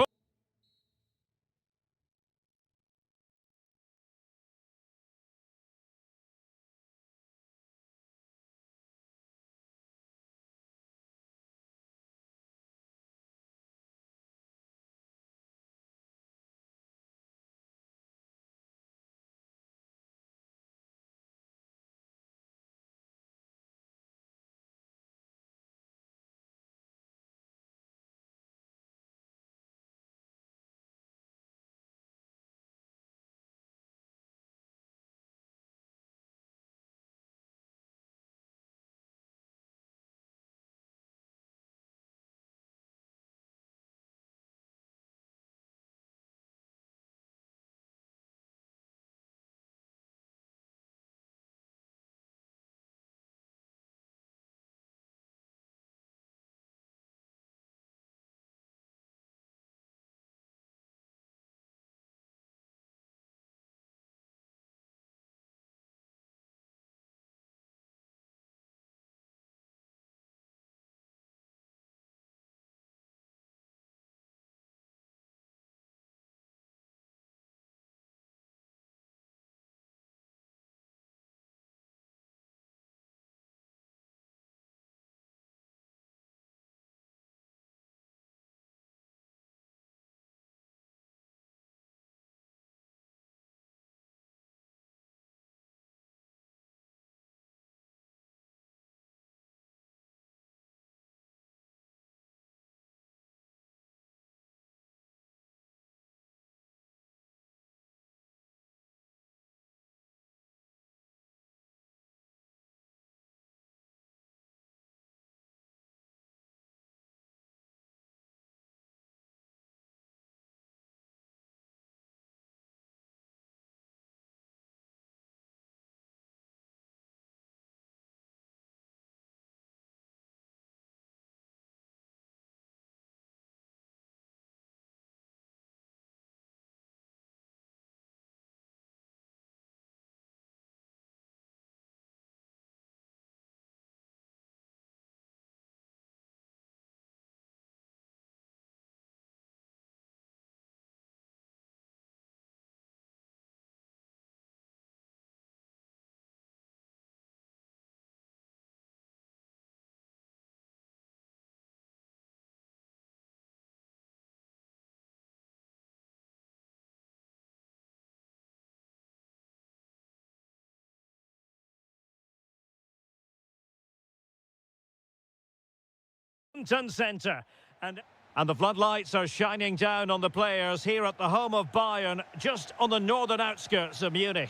and centre. And the floodlights are shining down on the players here at the home of Bayern, just on the northern outskirts of Munich.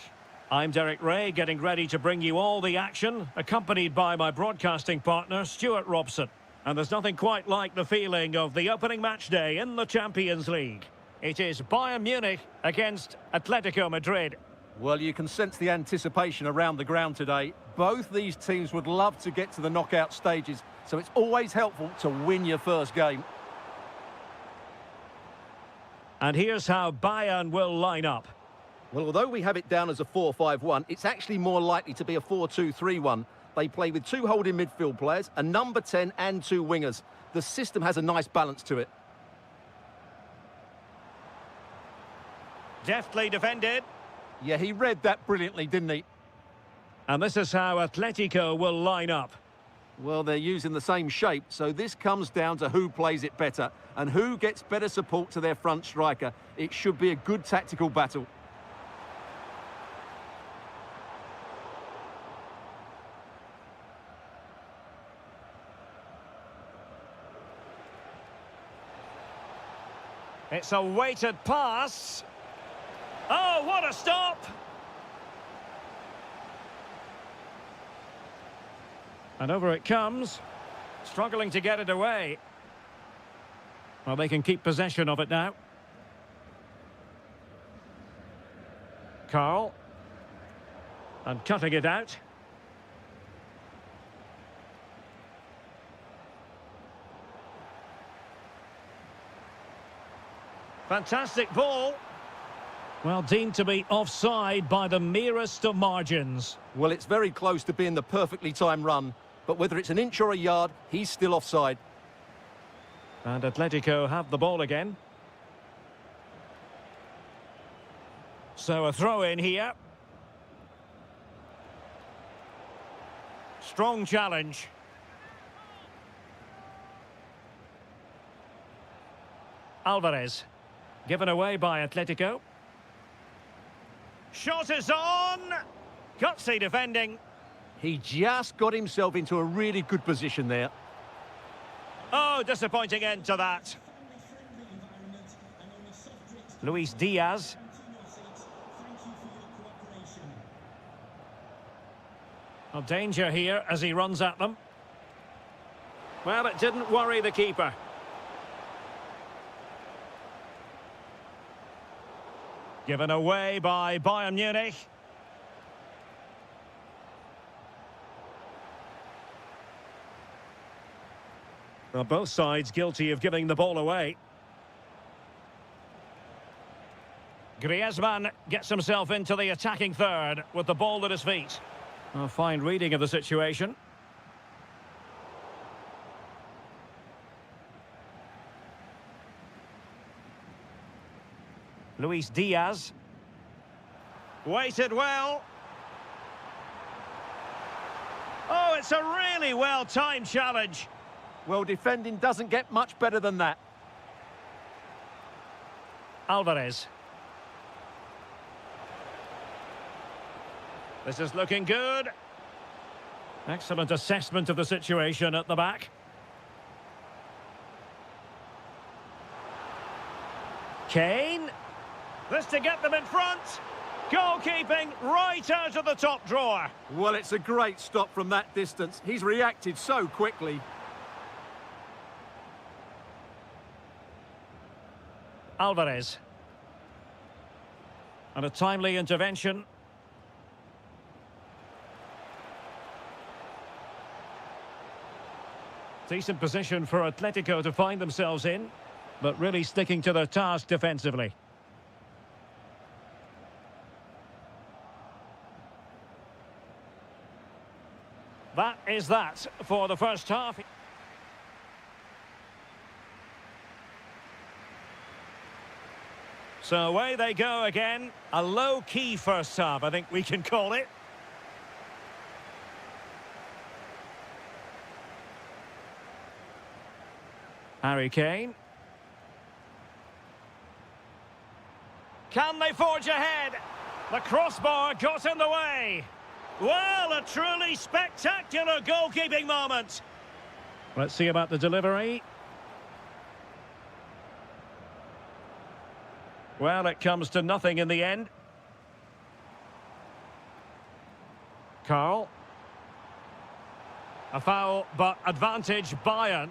I'm Derek Ray, getting ready to bring you all the action, accompanied by my broadcasting partner, Stuart Robson. And there's nothing quite like the feeling of the opening match day in the Champions League. It is Bayern Munich against Atletico Madrid. Well, you can sense the anticipation around the ground today. Both these teams would love to get to the knockout stages, so it's always helpful to win your first game. And here's how Bayern will line up. Well, although we have it down as a 4-5-1, it's actually more likely to be a 4-2-3-1. They play with two holding midfield players, a number 10 and two wingers. The system has a nice balance to it. Deftly defended. Yeah, he read that brilliantly, didn't he? And this is how Atletico will line up. Well, they're using the same shape, so this comes down to who plays it better and who gets better support to their front striker. It should be a good tactical battle. It's a weighted pass. Oh, what a stop! And over it comes. Struggling to get it away. Well, they can keep possession of it now. Carl. And cutting it out. Fantastic ball. Well, deemed to be offside by the merest of margins. Well, it's very close to being the perfectly timed run, but whether it's an inch or a yard, he's still offside. And Atletico have the ball again. So a throw in here. Strong challenge. Alvarez. Given away by Atletico. Shot is on! Gutsy defending. He just got himself into a really good position there. Oh, disappointing end to that. Luis Diaz. A danger here as he runs at them. Well, it didn't worry the keeper. Given away by Bayern Munich. Well, both sides guilty of giving the ball away. Griezmann gets himself into the attacking third with the ball at his feet. A fine reading of the situation. Luis Diaz. Waited well. Oh, it's a really well-timed challenge. Well, defending doesn't get much better than that. Alvarez. This is looking good. Excellent assessment of the situation at the back. Kane. This to get them in front. Goalkeeping right out of the top drawer. Well, it's a great stop from that distance. He's reacted so quickly. Alvarez. And a timely intervention. Decent position for Atletico to find themselves in, but really sticking to their task defensively. That is that for the first half. So away they go again. A low-key first half, I think we can call it. Harry Kane. Can they forge ahead? The crossbar got in the way. Well, a truly spectacular goalkeeping moment. Let's see about the delivery. Well, it comes to nothing in the end. Carl. A foul, but advantage Bayern.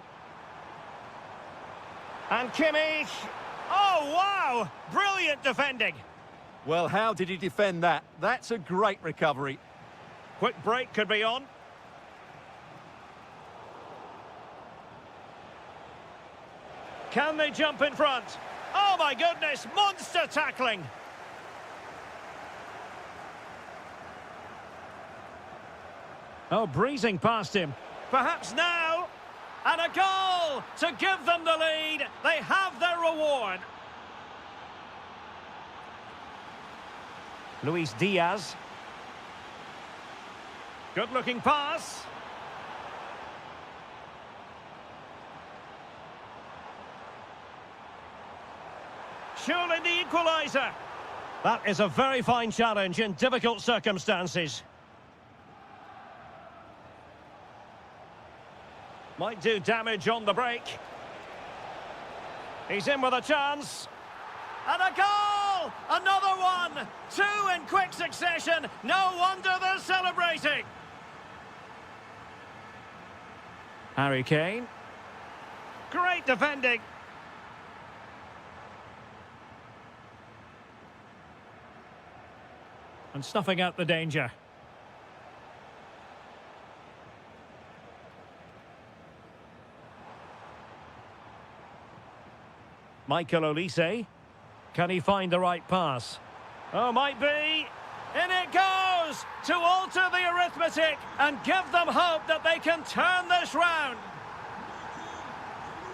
And Kimmich. Oh, wow! Brilliant defending. Well, how did he defend that? That's a great recovery. Quick break could be on. Can they jump in front? Oh, my goodness! Monster tackling! Oh, breezing past him. Perhaps now. And a goal to give them the lead. They have their reward. Luis Diaz. Good-looking pass. Surely the equaliser. That is a very fine challenge in difficult circumstances. Might do damage on the break. He's in with a chance. And a goal! Another one! Two in quick succession. No wonder they're celebrating. Harry Kane. Great defending. And snuffing out the danger. Michael Olise. Can he find the right pass? Oh, might be. In it goes to alter the arithmetic and give them hope that they can turn this round.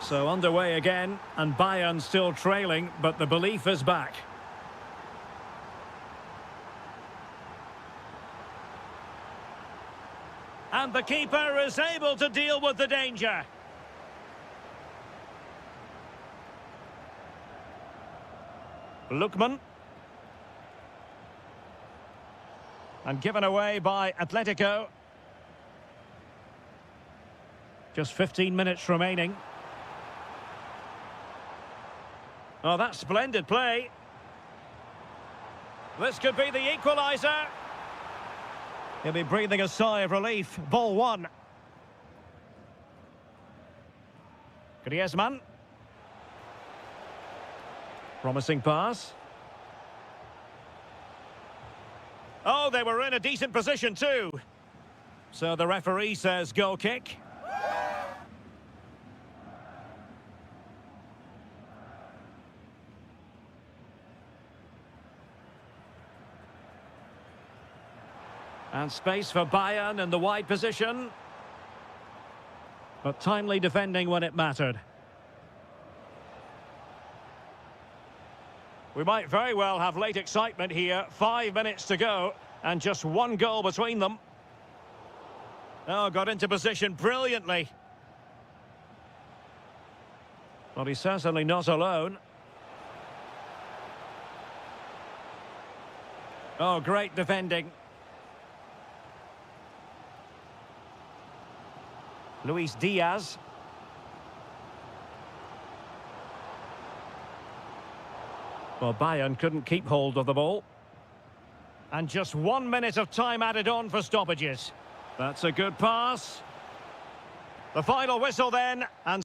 So underway again, and Bayern still trailing, but the belief is back. And the keeper is able to deal with the danger. Lookman. And given away by Atletico. Just 15 minutes remaining. Oh, that's splendid play. This could be the equaliser. He'll be breathing a sigh of relief. Ball one. Griezmann. Promising pass. Oh, they were in a decent position too. So the referee says goal kick. And space for Bayern in the wide position. But timely defending when it mattered. We might very well have late excitement here. 5 minutes to go, and just one goal between them. Oh, got into position brilliantly. Well, he's certainly not alone. Oh, great defending. Luis Diaz. Well, Bayern couldn't keep hold of the ball. And just 1 minute of time added on for stoppages. That's a good pass. The final whistle then, and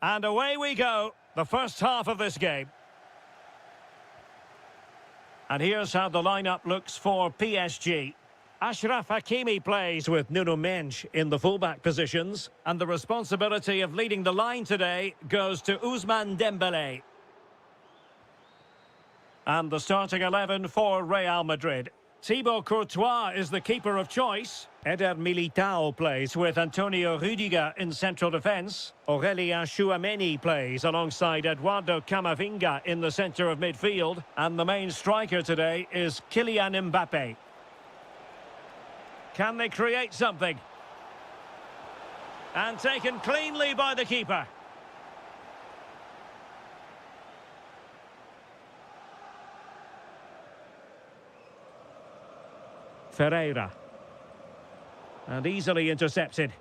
And away we go, the first half of this game. And here's how the lineup looks for PSG. Achraf Hakimi plays with Nuno Mendes in the fullback positions. And the responsibility of leading the line today goes to Ousmane Dembélé. And the starting 11 for Real Madrid. Thibaut Courtois is the keeper of choice. Eder Militao plays with Antonio Rüdiger in central defence. Aurélien Tchouameni plays alongside Eduardo Camavinga in the centre of midfield. And the main striker today is Kylian Mbappé. Can they create something? And taken cleanly by the keeper. Ferreira. And easily intercepted.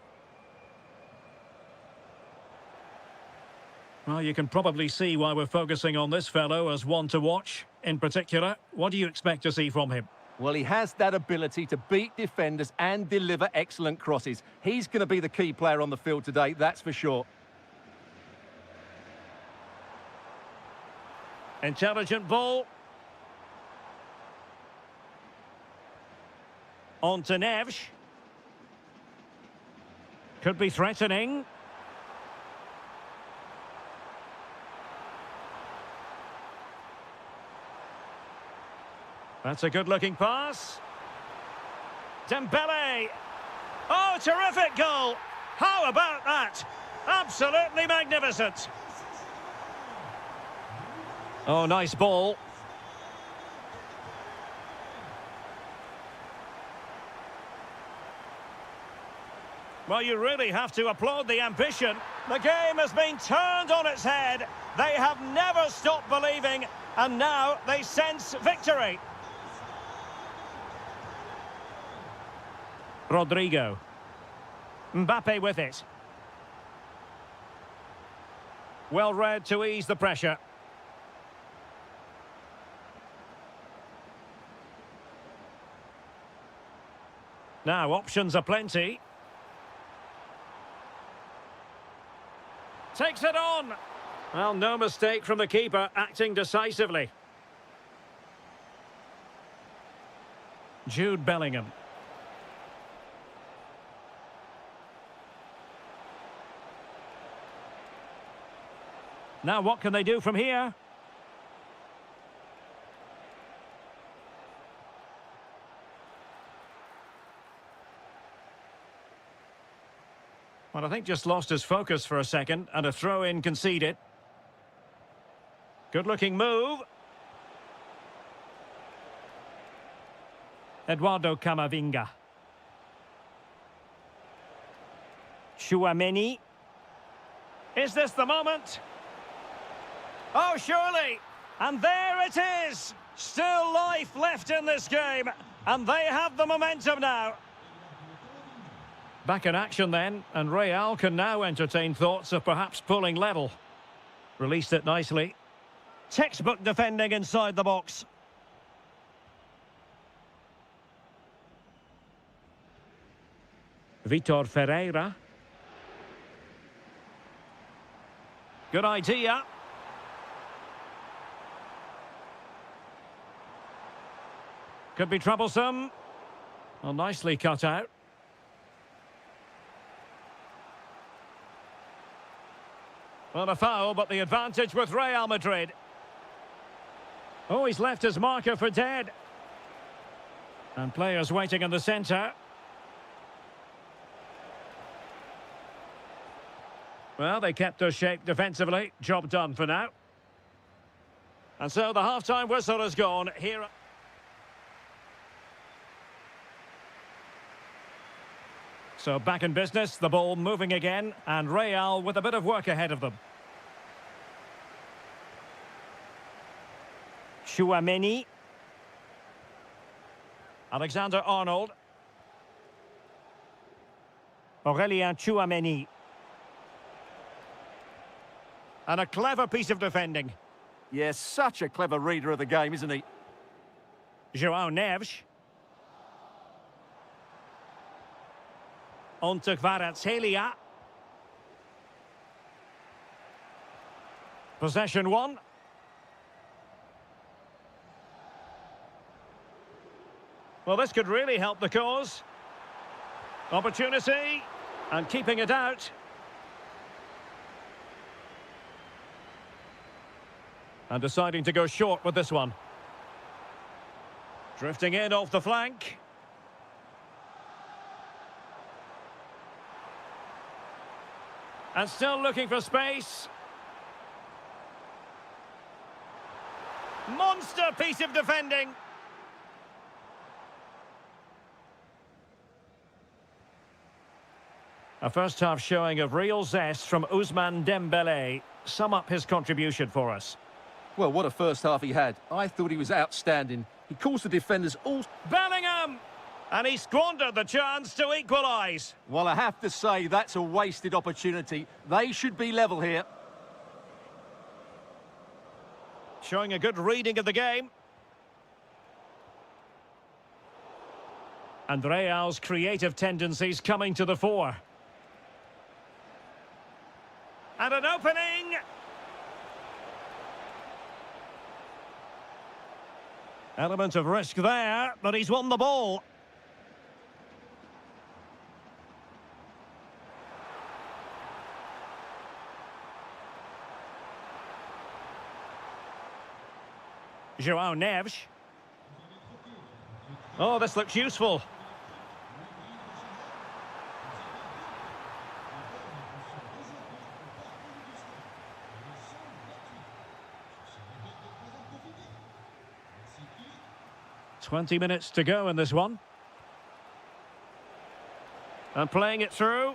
Well, you can probably see why we're focusing on this fellow as one to watch. In particular, what do you expect to see from him? Well, he has that ability to beat defenders and deliver excellent crosses. He's going to be the key player on the field today, that's for sure. Intelligent ball. On to Neves. Could be threatening. That's a good-looking pass. Dembele. Oh, terrific goal. How about that? Absolutely magnificent. Oh, nice ball. Well, you really have to applaud the ambition. The game has been turned on its head. They have never stopped believing, and now they sense victory. Rodrigo. Mbappe with it. Well read to ease the pressure. Now, options are plenty. Takes it on. Well, no mistake from the keeper, acting decisively. Jude Bellingham. Now, what can they do from here? Well, I think just lost his focus for a second, and a throw-in conceded. Good-looking move. Eduardo Camavinga. Tchouameni. Is this the moment? Oh, surely. And there it is. Still life left in this game, and they have the momentum now. Back in action then, and Real can now entertain thoughts of perhaps pulling level. Released it nicely. Textbook defending inside the box. Vitor Ferreira. Good idea. Could be troublesome. Well, nicely cut out. Well, a foul, but the advantage with Real Madrid. Oh, he's left his marker for dead. And players waiting in the centre. Well, they kept their shape defensively. Job done for now. And so the half-time whistle has gone. Here. So back in business, the ball moving again, and Real with a bit of work ahead of them. Tchouameni. Alexander-Arnold. Aurélien Tchouameni. And a clever piece of defending. Yes, such a clever reader of the game, isn't he? João Neves. On to Kvaratskhelia. Possession one. Well, this could really help the cause. Opportunity. And keeping it out. And deciding to go short with this one. Drifting in off the flank. And still looking for space. Monster piece of defending. A first-half showing of real zest from Ousmane Dembélé. Sum up his contribution for us. Well, what a first half he had. I thought he was outstanding. He caused the defenders all... Bellingham! And he squandered the chance to equalise. Well, I have to say, that's a wasted opportunity. They should be level here. Showing a good reading of the game. And Real's creative tendencies coming to the fore. And an opening. Element of risk there, but he's won the ball. João Neves. Oh, this looks useful. "20 minutes to go in this one. And playing it through.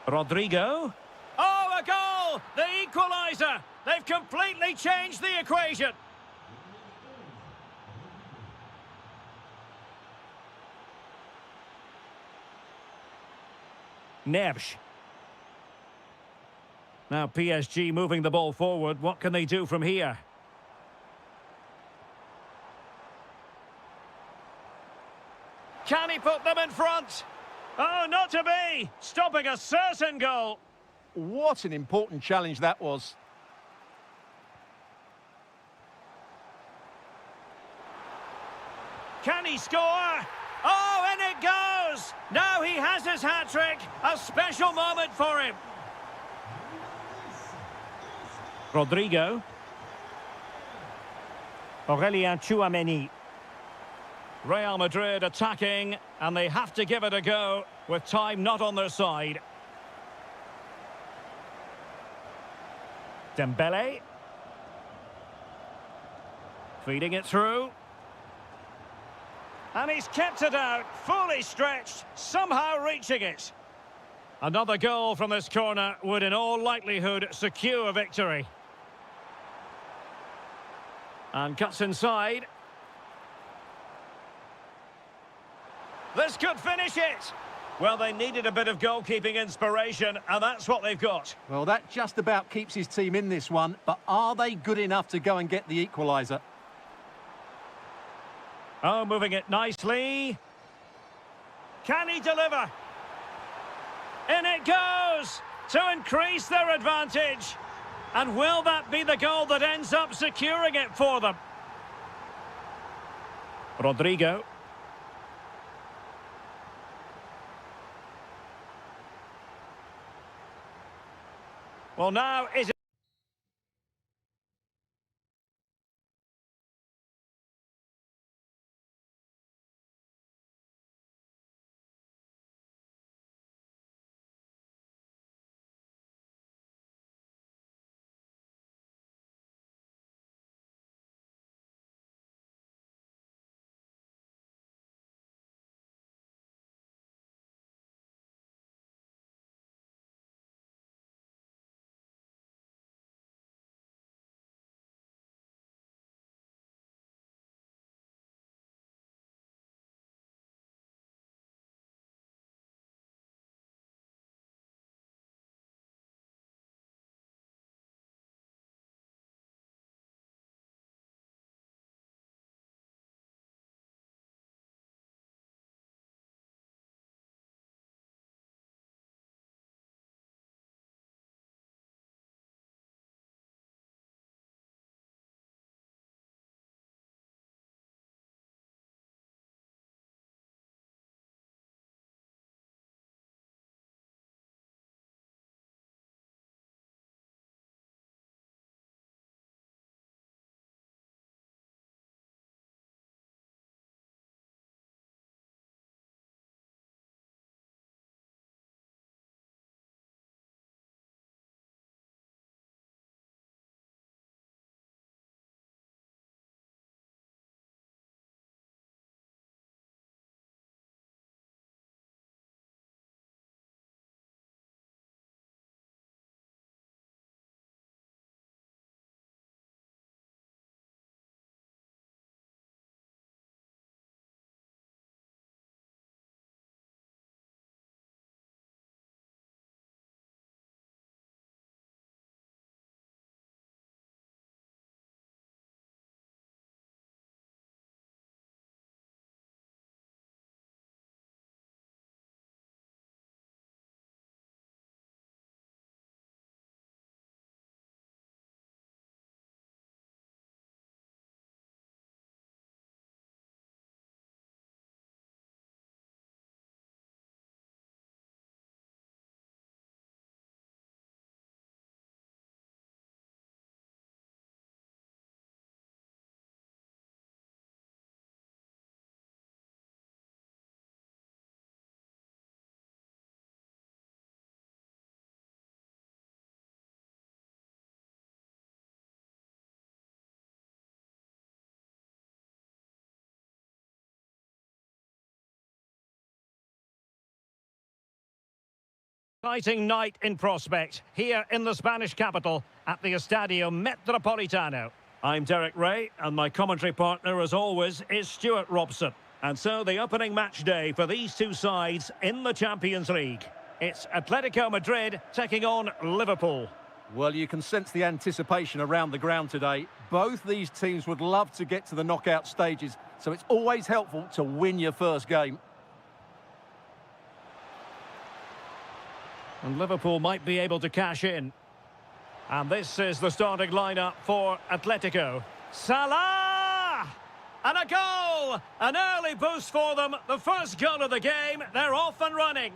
Rodrigo. Oh, a goal! The equaliser! They've completely changed the equation. Neves. Now PSG moving the ball forward. What can they do from here? Can he put them in front? Oh, not to be! Stopping a certain goal. What an important challenge that was. Can he score? Oh, and it goes! Now he has his hat-trick. A special moment for him. Rodrigo. Aurélien Tchouameni. Real Madrid attacking, and they have to give it a go with time not on their side. Dembélé. Feeding it through. And he's kept it out, fully stretched, somehow reaching it. Another goal from this corner would in all likelihood secure a victory. And cuts inside. This could finish it. Well, they needed a bit of goalkeeping inspiration, and that's what they've got. Well, that just about keeps his team in this one, but are they good enough to go and get the equaliser? Oh, moving it nicely. Can he deliver? In it goes to increase their advantage. And will that be the goal that ends up securing it for them? Rodrigo. Well, now is it? Exciting night in prospect here in the Spanish capital at the Estadio Metropolitano. I'm Derek Ray, and my commentary partner, as always, is Stuart Robson. And so the opening match day for these two sides in the Champions League. It's Atletico Madrid taking on Liverpool. Well, you can sense the anticipation around the ground today. Both these teams would love to get to the knockout stages, so it's always helpful to win your first game. And Liverpool might be able to cash in. And this is the starting lineup for Atletico. Salah! And a goal! An early boost for them. The first goal of the game. They're off and running.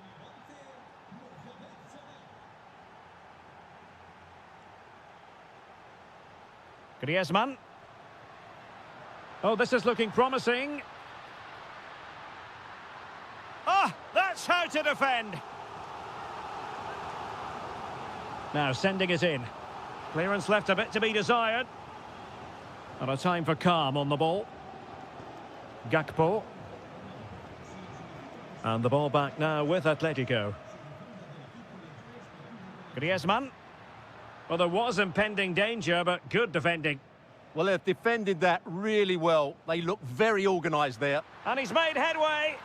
Griezmann. Oh, this is looking promising. Ah, that's how to defend. Now sending it in. Clearance left a bit to be desired. And a time for calm on the ball. Gakpo. And the ball back now with Atletico. Griezmann. Well, there was impending danger, but good defending. Well, they've defended that really well. They look very organised there. And he's made headway.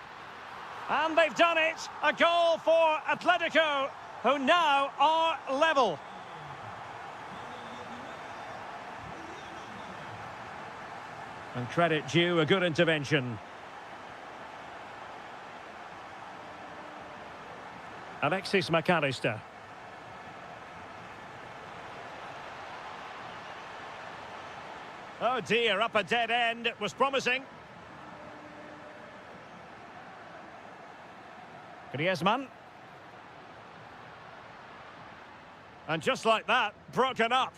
And they've done it. A goal for Atletico, who now are level. And credit due, a good intervention. Alexis McAllister. Oh dear, up a dead end. It was promising. Griezmann. And just like that, broken up.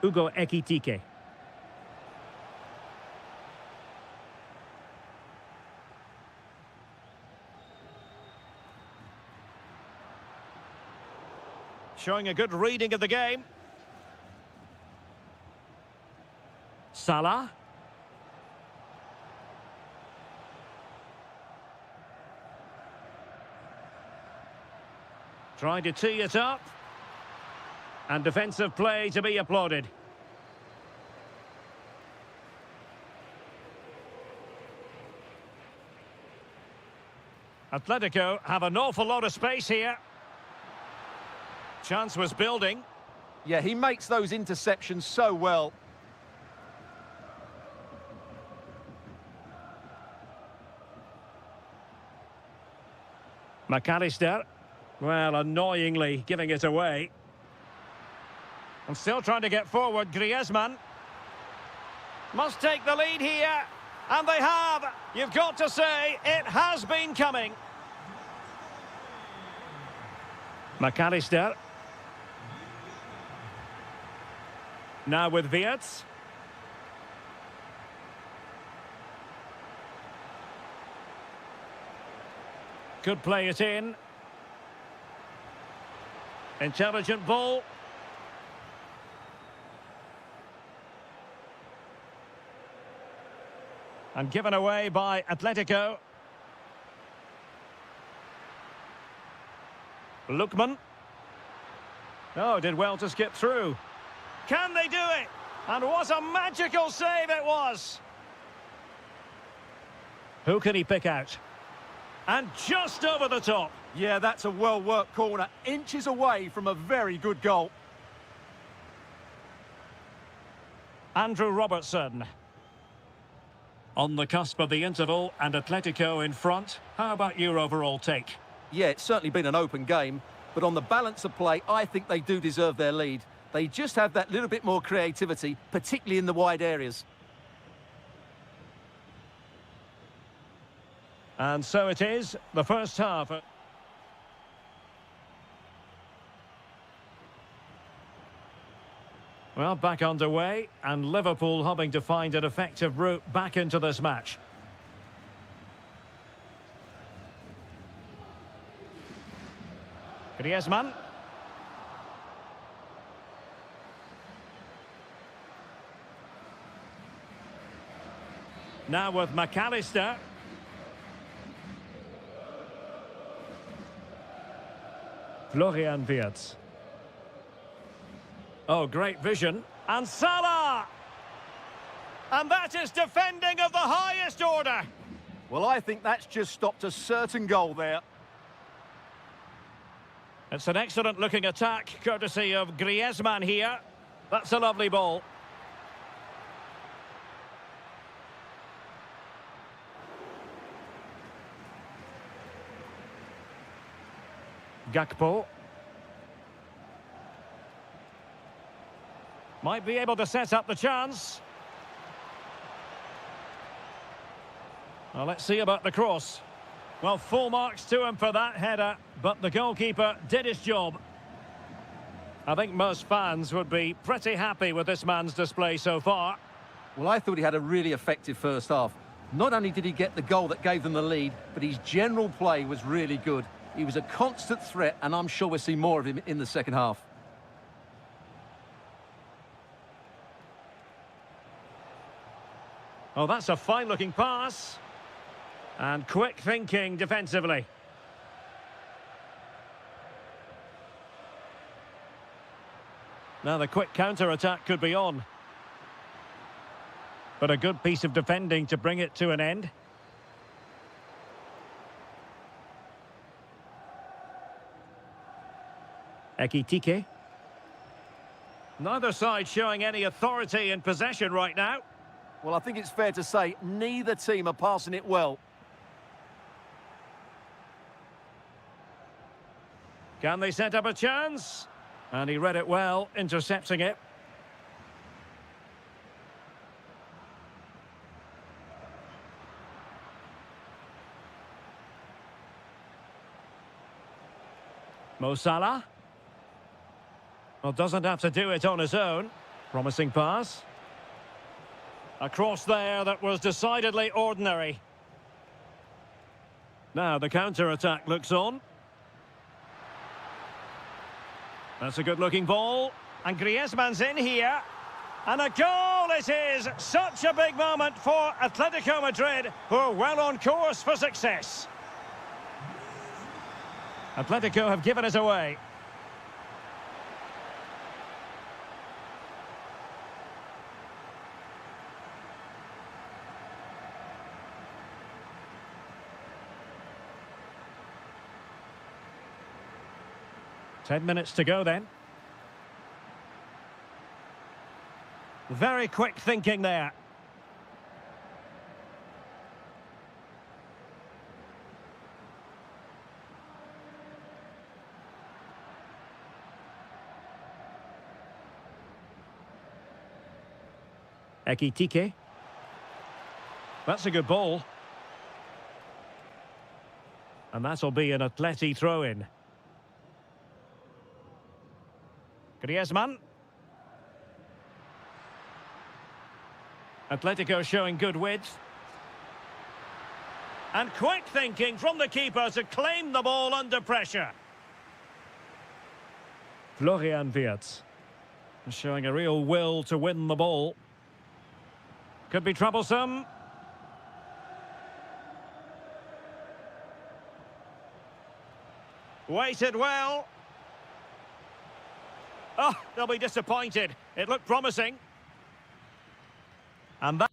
Hugo Ekitike. Showing a good reading of the game. Salah. Trying to tee it up. And defensive play to be applauded. Atletico have an awful lot of space here. Chance was building. Yeah, he makes those interceptions so well. McAllister. Well, annoyingly giving it away. And still trying to get forward, Griezmann. Must take the lead here. And they have. You've got to say, it has been coming. McAllister. Now with Wirtz. Could play it in. Intelligent ball. And given away by Atletico. Lookman. Oh, did well to skip through. Can they do it? And what a magical save it was. Who can he pick out? And just over the top. Yeah, that's a well-worked corner. Inches away from a very good goal. Andrew Robertson. On the cusp of the interval and Atletico in front. How about your overall take? Yeah, it's certainly been an open game, but on the balance of play, I think they do deserve their lead. They just have that little bit more creativity, particularly in the wide areas. And so it is, the first half. Well, back underway, and Liverpool hoping to find an effective route back into this match. Griezmann. Now with McAllister. Florian Wirtz. Oh, great vision. And Salah! And that is defending of the highest order. Well, I think that's just stopped a certain goal there. It's an excellent-looking attack, courtesy of Griezmann here. That's a lovely ball. Gakpo. Might be able to set up the chance. Well, let's see about the cross. Well, full marks to him for that header, but the goalkeeper did his job. I think most fans would be pretty happy with this man's display so far. Well, I thought he had a really effective first half. Not only did he get the goal that gave them the lead, but his general play was really good. He was a constant threat, and I'm sure we'll see more of him in the second half. Oh, that's a fine-looking pass. And quick thinking defensively. Now the quick counter-attack could be on. But a good piece of defending to bring it to an end. Ekitike. Neither side showing any authority in possession right now. Well, I think it's fair to say neither team are passing it well. Can they set up a chance? And he read it well, intercepting it. Mo Salah. Well, doesn't have to do it on his own. Promising pass. A cross there that was decidedly ordinary. Now the counter-attack looks on. That's a good-looking ball. And Griezmann's in here. And a goal it is! Such a big moment for Atletico Madrid, who are well on course for success. Atletico have given it away. Ten minutes to go then. Very quick thinking there. Ekitike. That's a good ball. And that'll be an Atleti throw-in. Griezmann. Atletico showing good width. And quick thinking from the keeper to claim the ball under pressure. Florian Wirtz. Showing a real will to win the ball. Could be troublesome. Waited well. Oh, they'll be disappointed. It looked promising. And that...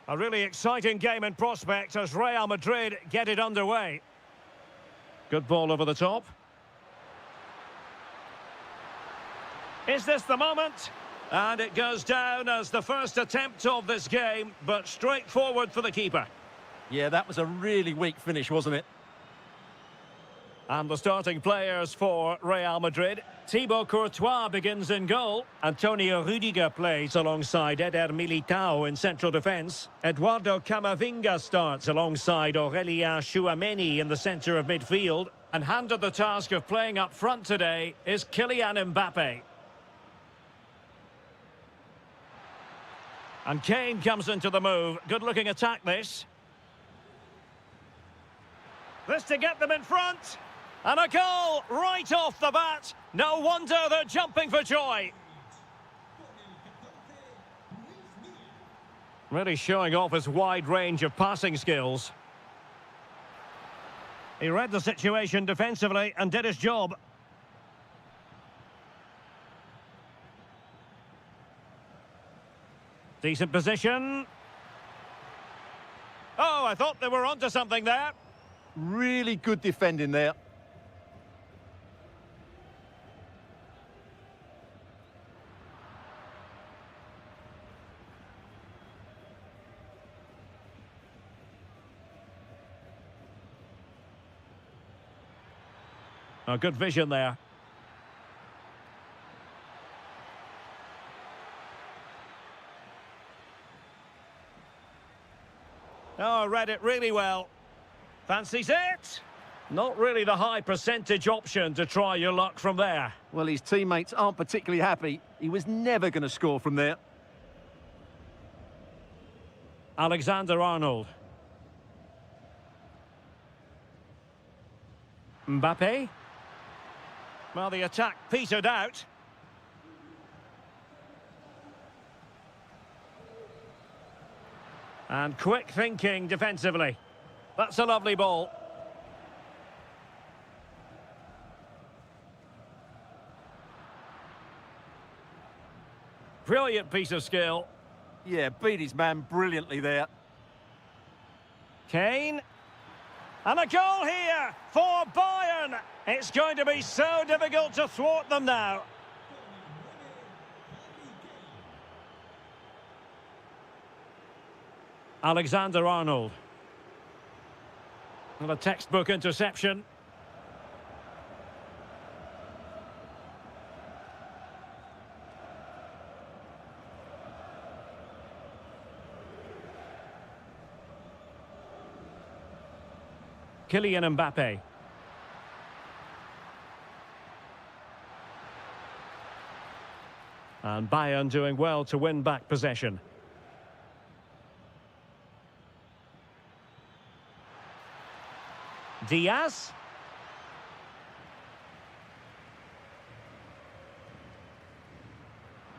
A really exciting game in prospect as Real Madrid get it underway. Good ball over the top. Is this the moment? And it goes down as the first attempt of this game, but straightforward for the keeper. Yeah, that was a really weak finish, wasn't it? And the starting players for Real Madrid. Thibaut Courtois begins in goal. Antonio Rudiger plays alongside Eder Militao in central defence. Eduardo Camavinga starts alongside Aurélien Tchouameni in the centre of midfield. And handed the task of playing up front today is Kylian Mbappe. And Kane comes into the move. Good-looking attack, this. This to get them in front. And a goal right off the bat. No wonder they're jumping for joy. Really showing off his wide range of passing skills. He read the situation defensively and did his job. Decent position. Oh, I thought they were onto something there. Really good defending there. Oh, good vision there. Oh, read it really well. Fancies it? Not really the high percentage option to try your luck from there. Well, his teammates aren't particularly happy. He was never going to score from there. Alexander-Arnold. Mbappe. Well, the attack petered out. And quick thinking defensively. That's a lovely ball. Brilliant piece of skill. Yeah, beat his man brilliantly there. Kane. And a goal here for Bayern. It's going to be so difficult to thwart them now. Alexander-Arnold. Well, a textbook interception. Kylian Mbappe. And Bayern doing well to win back possession. Diaz.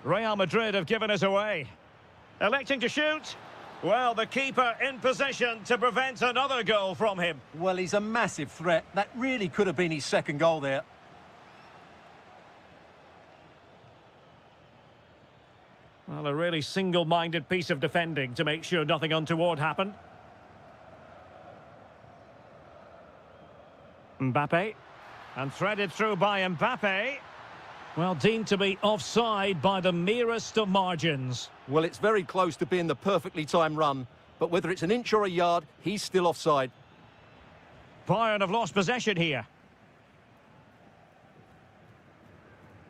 Real Madrid have given us away. Electing to shoot. Well, the keeper in position to prevent another goal from him. Well, he's a massive threat. That really could have been his second goal there. Well, a really single-minded piece of defending to make sure nothing untoward happened. Mbappe. And threaded through by Mbappe. Well, deemed to be offside by the merest of margins. Well, it's very close to being the perfectly timed run, but whether it's an inch or a yard, he's still offside. Bayern have lost possession here.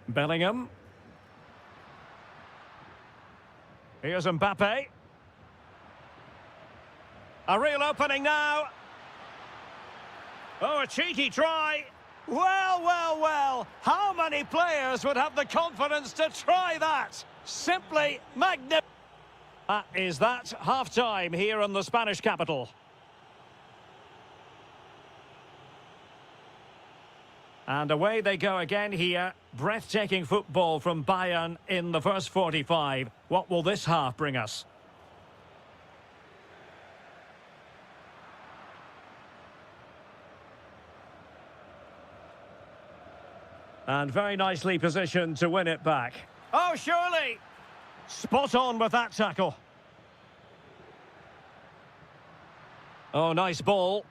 Bellingham. Here's Mbappe. A real opening now. Oh, a cheeky try. Well, well, well. How many players would have the confidence to try that? Simply magnificent. That is that. Half-time here in the Spanish capital. And away they go again here. Breathtaking football from Bayern in the first 45. What will this half bring us? And very nicely positioned to win it back. Oh, surely! Spot on with that tackle. Oh, nice ball.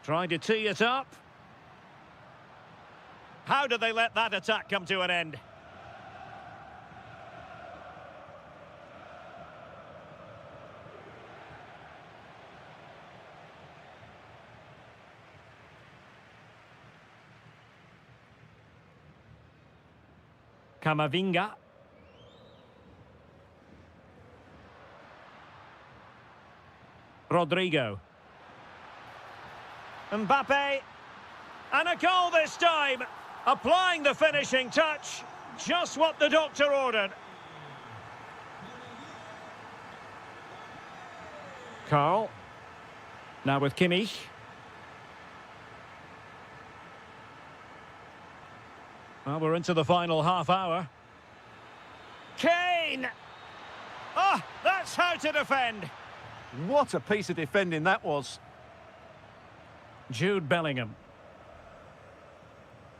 Trying to tee it up. How did they let that attack come to an end? Camavinga. Rodrigo. Mbappe. And a goal this time. Applying the finishing touch. Just what the doctor ordered. Carl. Now with Kimmich. Well, we're into the final half hour. Kane! Oh, that's how to defend. What a piece of defending that was. Jude Bellingham.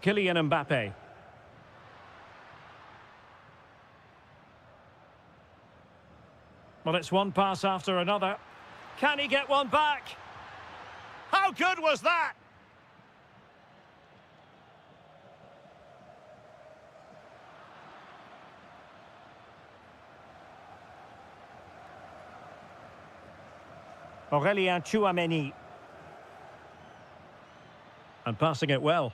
Kylian Mbappe. Well, it's one pass after another. Can he get one back? How good was that? Aurélien Tchouameni. And passing it well.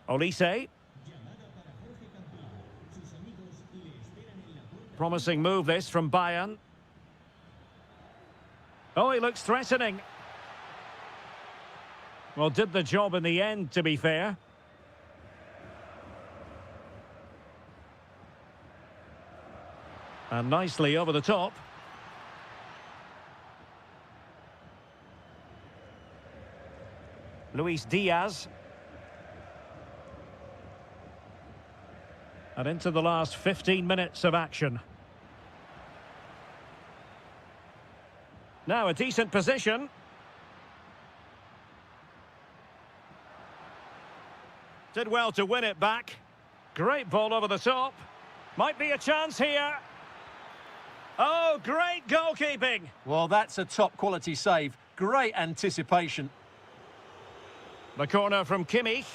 Olise. Promising move this from Bayern. Oh, he looks threatening. Well, did the job in the end, to be fair. And nicely over the top. Luis Diaz. And into the last 15 minutes of action. Now a decent position. Did well to win it back. Great ball over the top. Might be a chance here. Oh, great goalkeeping. Well, that's a top quality save. Great anticipation. The corner from Kimmich.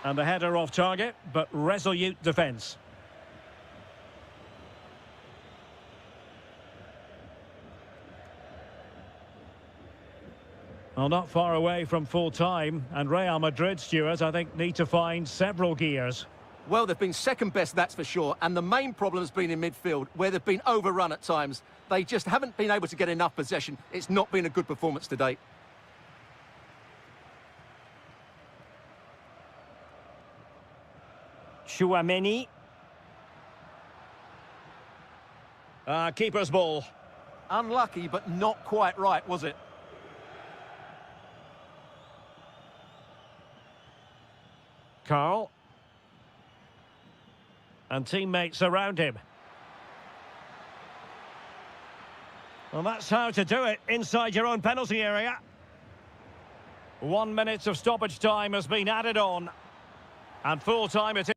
And the header off target, but resolute defence. Well, not far away from full time, and Real Madrid, Stuart, I think, need to find several gears. Well, they've been second best, that's for sure, and the main problem has been in midfield, where they've been overrun at times. They just haven't been able to get enough possession. It's not been a good performance to date. Tchouameni. Keeper's ball. Unlucky, but not quite right, was it? Carl. And teammates around him. Well, that's how to do it inside your own penalty area. 1 minute of stoppage time has been added on. And full time it is.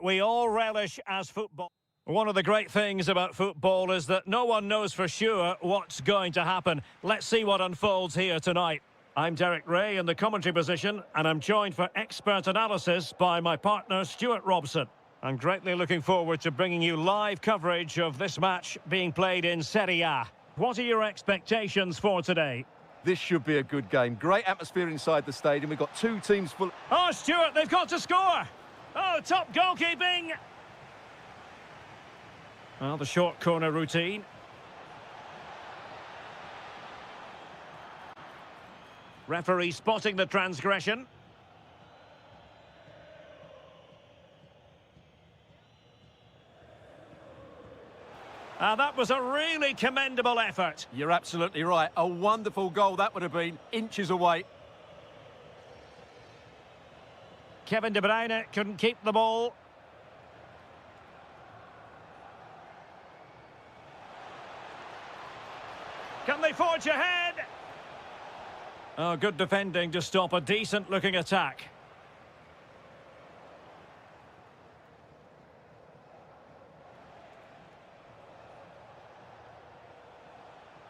we all relish as football. One of the great things about football is that no one knows for sure what's going to happen. Let's see what unfolds here tonight. I'm Derek Ray in the commentary position, and I'm joined for expert analysis by my partner, Stuart Robson. I'm greatly looking forward to bringing you live coverage of this match being played in Serie A. What are your expectations for today? This should be a good game. Great atmosphere inside the stadium. We've got two teams full... Oh, Stuart, they've got to score! Oh, top goalkeeping! Well, the short corner routine. Referee spotting the transgression. That was a really commendable effort. You're absolutely right. A wonderful goal that would have been, inches away. Kevin De Bruyne couldn't keep the ball. Can they forge ahead? Oh, good defending to stop a decent-looking attack.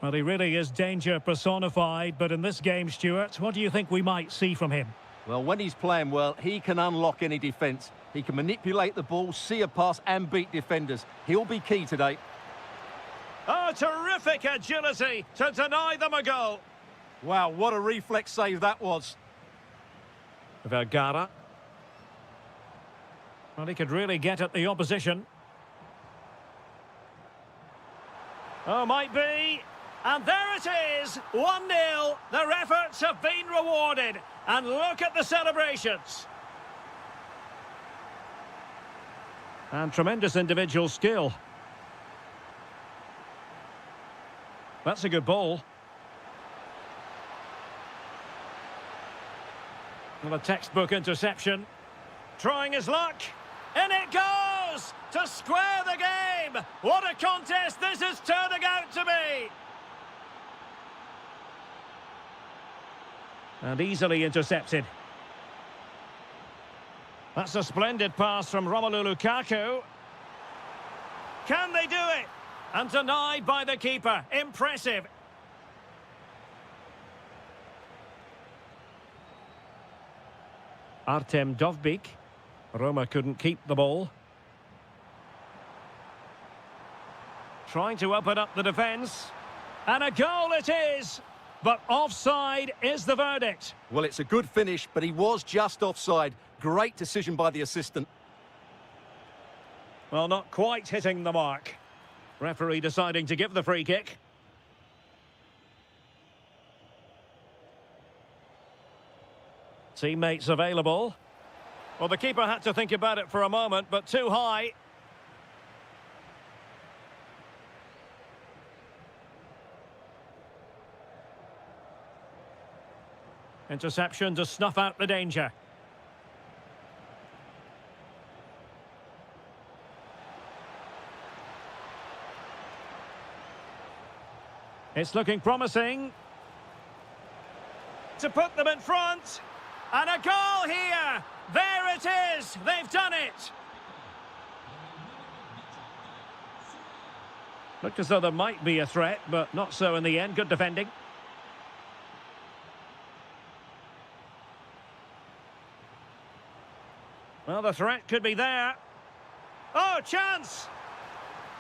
Well, he really is danger personified, but in this game, Stuart, what do you think we might see from him? Well, when he's playing well, he can unlock any defence. He can manipulate the ball, see a pass and beat defenders. He'll be key today. Oh, terrific agility to deny them a goal. Wow, what a reflex save that was. Vergara. Well, he could really get at the opposition. Oh, might be. And there it is, 1-0. Their efforts have been rewarded. And look at the celebrations. And tremendous individual skill. That's a good ball. Well, a textbook interception. Trying his luck. In it goes! To square the game! What a contest this is turning out to be! And easily intercepted. That's a splendid pass from Romelu Lukaku. Can they do it? And denied by the keeper. Impressive. Artem Dovbyk. Roma couldn't keep the ball. Trying to open up the defence. And a goal it is! But offside is the verdict. Well, it's a good finish, but he was just offside. Great decision by the assistant. Well, not quite hitting the mark. Referee deciding to give the free kick. Teammates available. Well, the keeper had to think about it for a moment, but too high. Interception to snuff out the danger. It's looking promising. To put them in front. And a goal here. There it is. They've done it. Looked as though there might be a threat, but not so in the end. Good defending. Well, the threat could be there. Oh, chance!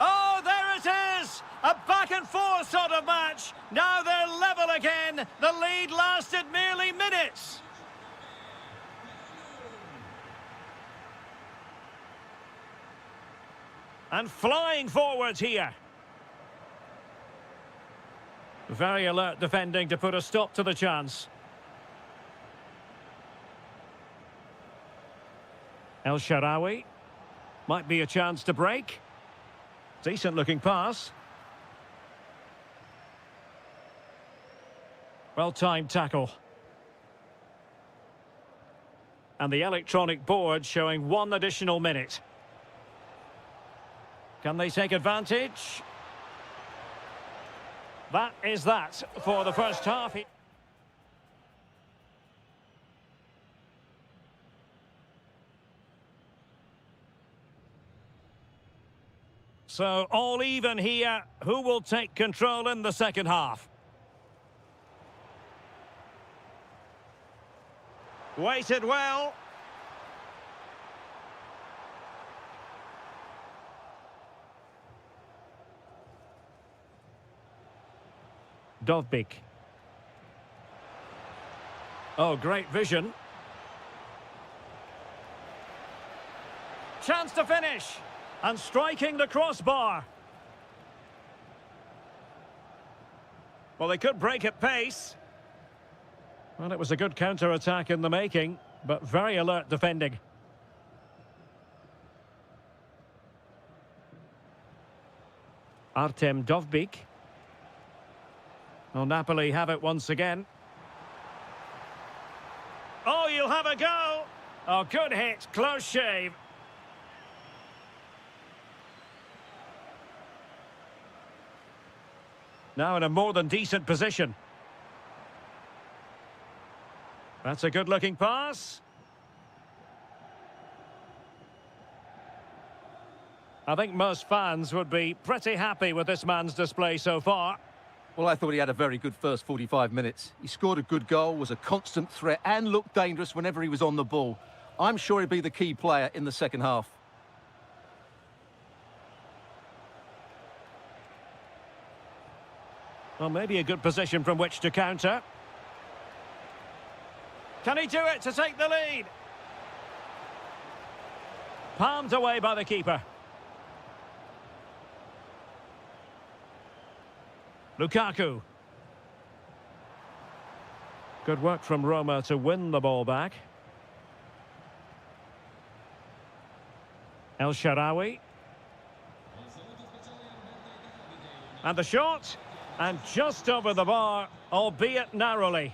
Oh, there it is! A back-and-forth sort of match. Now they're level again. The lead lasted merely minutes. And flying forwards here. Very alert defending to put a stop to the chance. El Shaarawy. Might be a chance to break. Decent looking pass. Well-timed tackle. And the electronic board showing 1 additional minute. Can they take advantage? That is that for the first half. So all even here. Who will take control in the second half? Waited well. Dovbik. Oh, great vision. Chance to finish. And striking the crossbar. Well, they could break at pace. Well, it was a good counter-attack in the making, but very alert defending. Artem Dovbik. Well, Napoli have it once again. Oh, you'll have a go. Oh, good hit. Close shave. Now in a more than decent position. That's a good-looking pass. I think most fans would be pretty happy with this man's display so far. Well, I thought he had a very good first 45 minutes. He scored a good goal, was a constant threat, and looked dangerous whenever he was on the ball. I'm sure he'll be the key player in the second half. Well, maybe a good position from which to counter. Can he do it to take the lead? Palmed away by the keeper. Lukaku. Good work from Roma to win the ball back. El Shaarawy. And the shot. And just over the bar, albeit narrowly.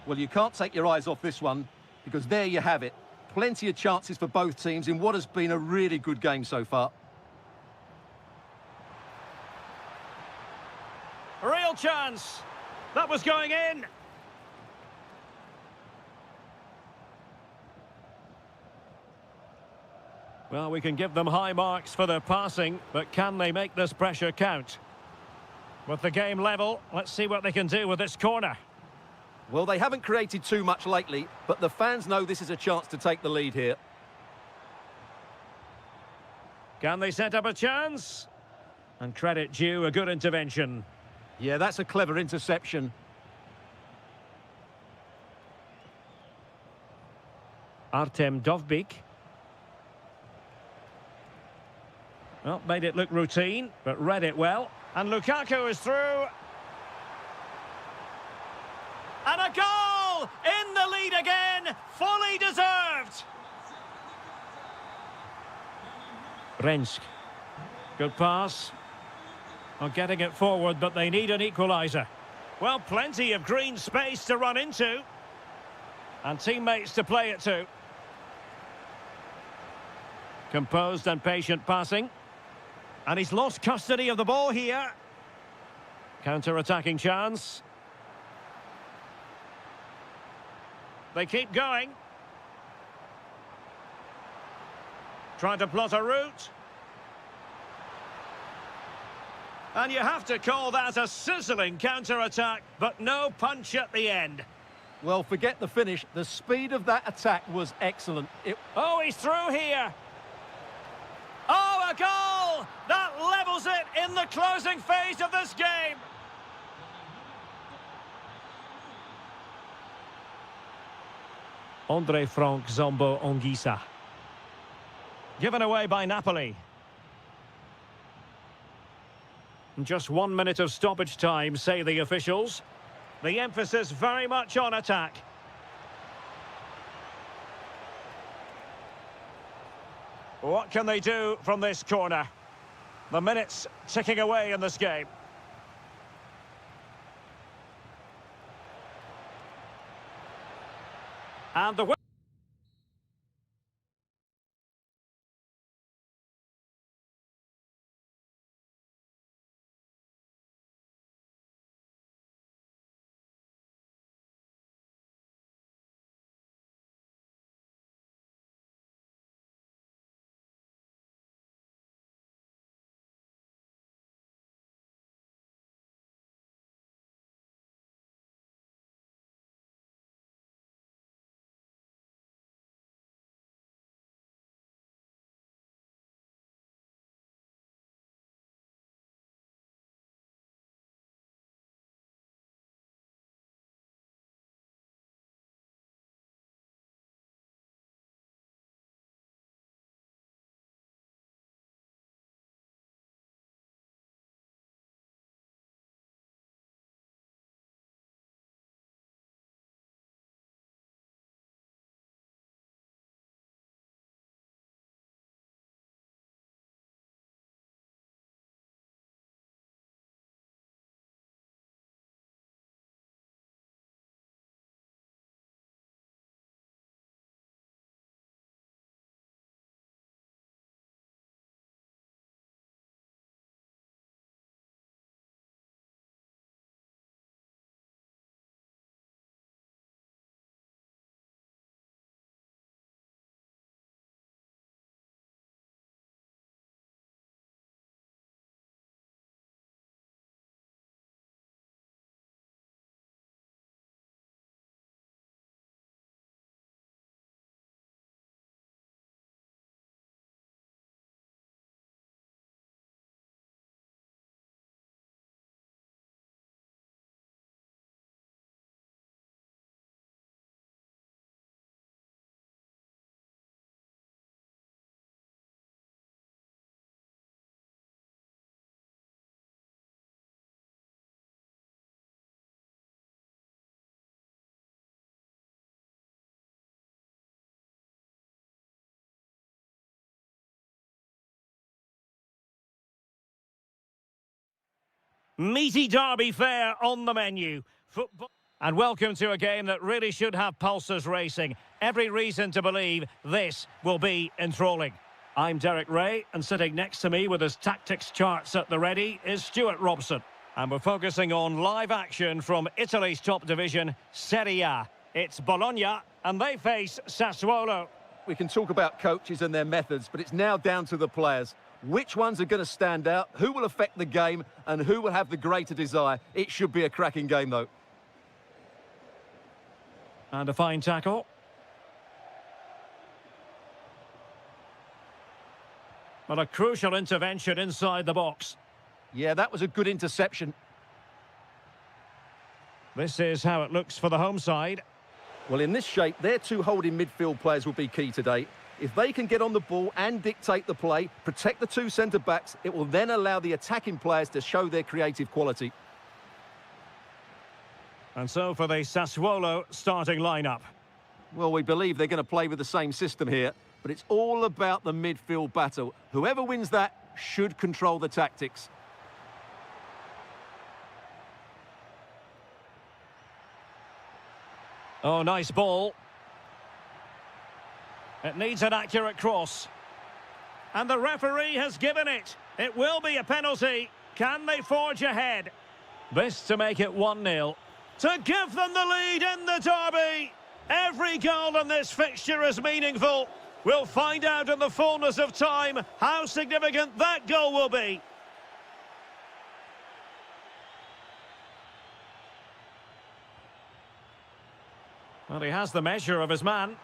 Well, you can't take your eyes off this one, because there you have it. Plenty of chances for both teams in what has been a really good game so far. Real chance. That was going in. Well, we can give them high marks for their passing, but can they make this pressure count? With the game level, let's see what they can do with this corner. Well, they haven't created too much lately, but the fans know this is a chance to take the lead here. Can they set up a chance? And credit due, a good intervention. Yeah, that's a clever interception. Artem Dovbik. Well, made it look routine, but read it well. And Lukaku is through. And a goal! In the lead again! Fully deserved! Rensk. Good pass. Well, getting it forward, but they need an equaliser. Well, plenty of green space to run into. And teammates to play it to. Composed and patient passing. And he's lost custody of the ball here. Counter-attacking chance. They keep going. Trying to plot a route. And you have to call that a sizzling counter-attack, but no punch at the end. Well, forget the finish. The speed of that attack was excellent. Oh, he's through here. Oh, a goal! That levels it in the closing phase of this game. Andre Frank Zombo Ongisa. Given away by Napoli. Just 1 minute of stoppage time, say the officials. The emphasis very much on attack. What can they do from this corner? The minutes ticking away in this game. And the Meaty derby fare on the menu. Football. And welcome to a game that really should have pulses racing. Every reason to believe this will be enthralling. I'm Derek Ray, and sitting next to me with his tactics charts at the ready is Stuart Robson. And we're focusing on live action from Italy's top division, Serie A. It's Bologna, and they face Sassuolo. We can talk about coaches and their methods, but it's now down to the players. Which ones are going to stand out, who will affect the game, and who will have the greater desire? It should be a cracking game, though. And a fine tackle. But a crucial intervention inside the box. Yeah, that was a good interception. This is how it looks for the home side. Well, in this shape, their two holding midfield players will be key today. If they can get on the ball and dictate the play, protect the two centre-backs, it will then allow the attacking players to show their creative quality. And so for the Sassuolo starting lineup. Well, we believe they're going to play with the same system here, but it's all about the midfield battle. Whoever wins that should control the tactics. Oh, nice ball. It needs an accurate cross. And the referee has given it. It will be a penalty. Can they forge ahead? This to make it 1-0. To give them the lead in the derby. Every goal in this fixture is meaningful. We'll find out in the fullness of time how significant that goal will be. Well, he has the measure of his man.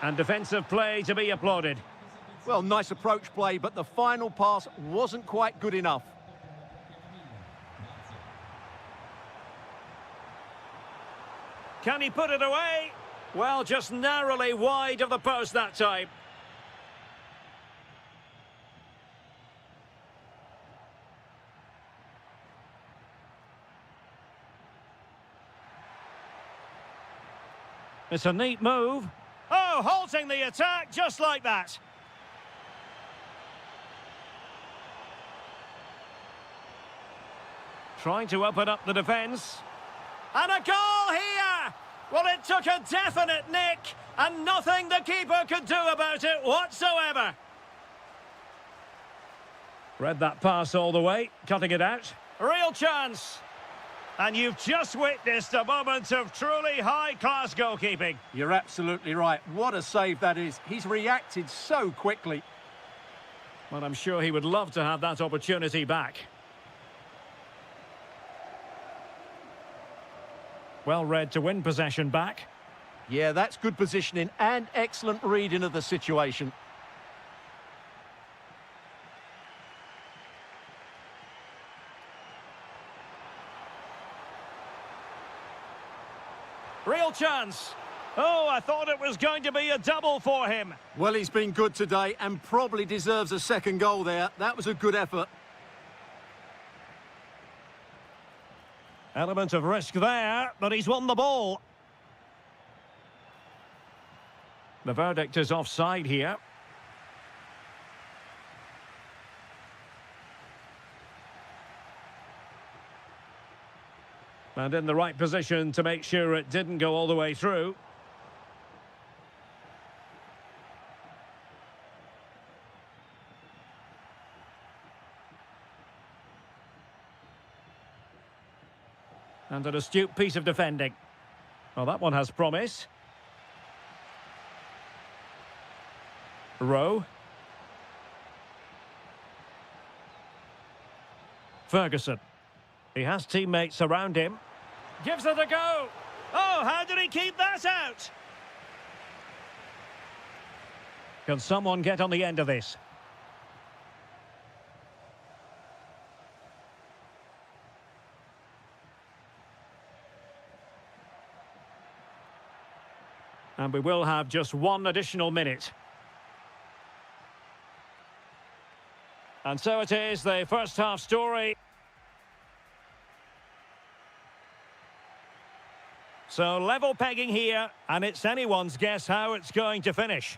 And defensive play to be applauded. Well, nice approach play, but the final pass wasn't quite good enough. Can he put it away? Well, just narrowly wide of the post that time. It's a neat move. Oh, halting the attack just like that. Trying to open up the defence. And a goal here! Well, it took a definite nick, and nothing the keeper could do about it whatsoever. Read that pass all the way, cutting it out. Real chance. And you've just witnessed a moment of truly high-class goalkeeping. You're absolutely right. What a save that is. He's reacted so quickly. Well, I'm sure he would love to have that opportunity back. Well read to win possession back. Yeah, that's good positioning and excellent reading of the situation. Real chance. Oh, I thought it was going to be a double for him. Well, he's been good today and probably deserves a second goal there. That was a good effort. Element of risk there, but he's won the ball. The verdict is offside here. And in the right position to make sure it didn't go all the way through. And an astute piece of defending. Well, that one has promise. Rowe. Ferguson. He has teammates around him. Gives it a go. Oh, how did he keep that out? Can someone get on the end of this? And we will have just one additional minute. And so it is, the first half story. So level pegging here, and it's anyone's guess how it's going to finish.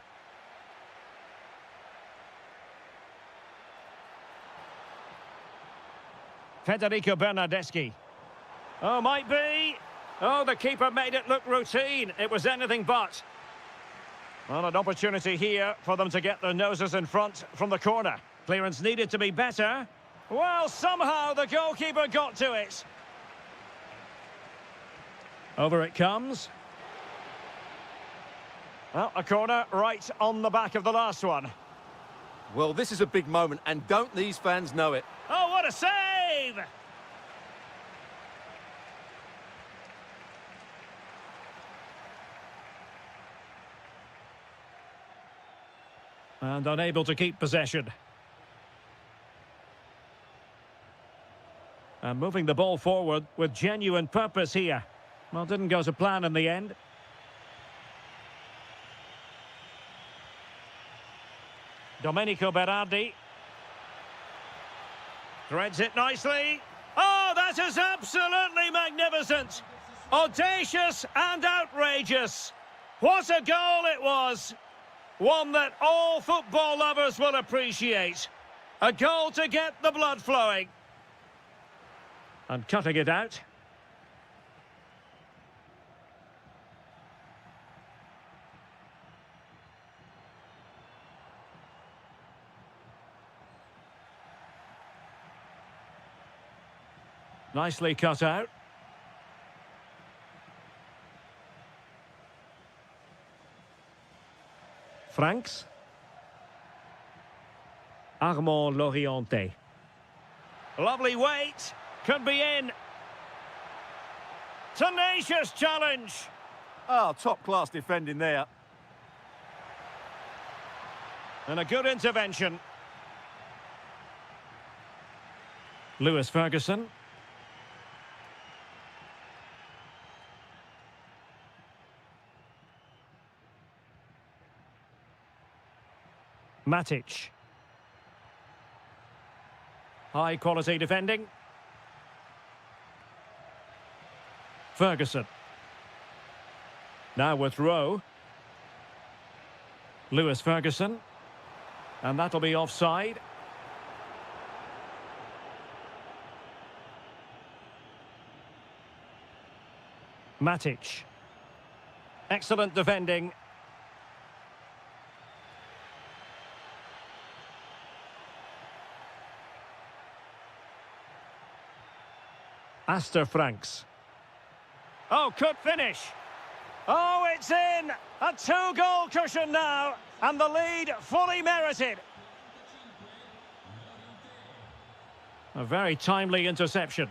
Federico Bernardeschi. Oh, might be. Oh, the keeper made it look routine. It was anything but. Well, an opportunity here for them to get their noses in front from the corner. Clearance needed to be better. Well, somehow the goalkeeper got to it. Over it comes. Well, a corner right on the back of the last one. Well, this is a big moment, and don't these fans know it? Oh, what a save! And unable to keep possession. And moving the ball forward with genuine purpose here. Well, didn't go to plan in the end. Domenico Berardi. Threads it nicely. Oh, that is absolutely magnificent. Audacious and outrageous. What a goal it was. One that all football lovers will appreciate. A goal to get the blood flowing. And cutting it out. Nicely cut out. Franks. Armand Loriente. Lovely weight. Could be in. Tenacious challenge. Oh, top-class defending there. And a good intervention. Lewis Ferguson. Matic. High quality defending. Ferguson. Now with Rowe. Lewis Ferguson. And that'll be offside. Matic. Excellent defending. Astor Franks. Oh, could finish. Oh, it's in. A two-goal cushion now. And the lead fully merited. A very timely interception.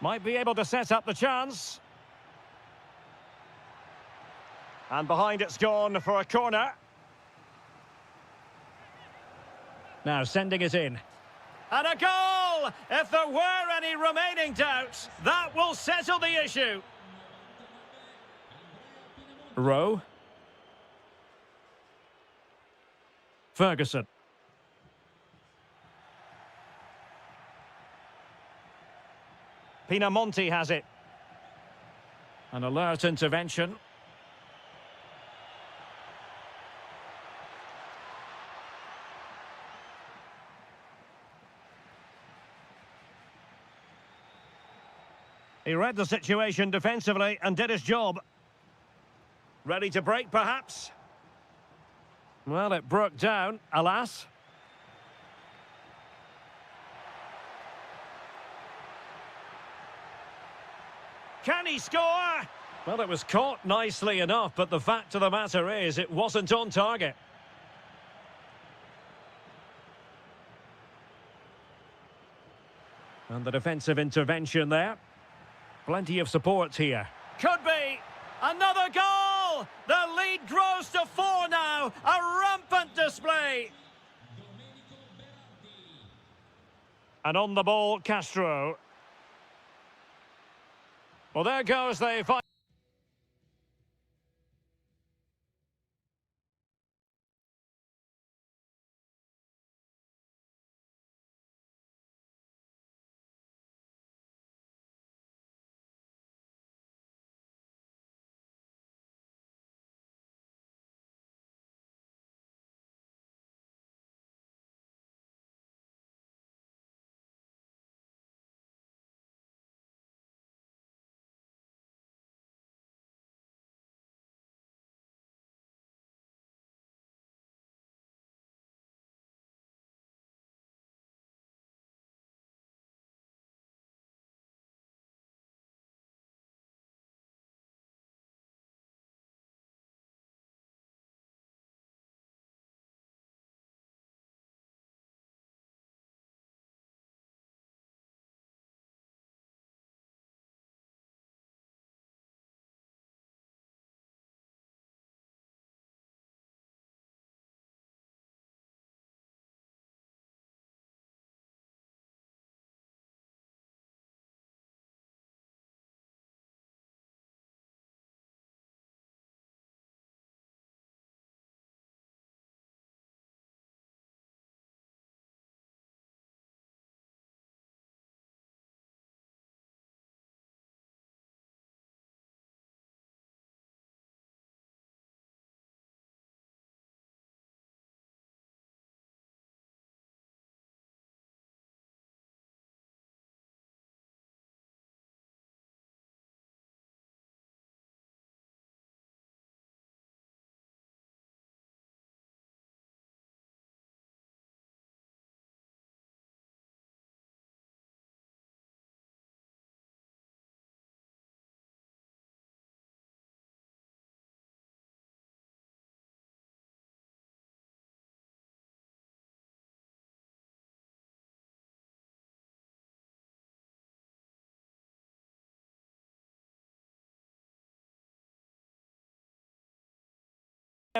Might be able to set up the chance. And behind it's gone for a corner. Now sending it in. And a goal! If there were any remaining doubts, that will settle the issue. Rowe. Ferguson. Pinamonti has it. An alert intervention. He read the situation defensively and did his job. Ready to break, perhaps? Well, it broke down, alas. Can he score? Well, it was caught nicely enough, but the fact of the matter is it wasn't on target. And the defensive intervention there. Plenty of support here. Could be. Another goal! The lead grows to 4 now. A rampant display. And on the ball, Castro. Well, there goes the...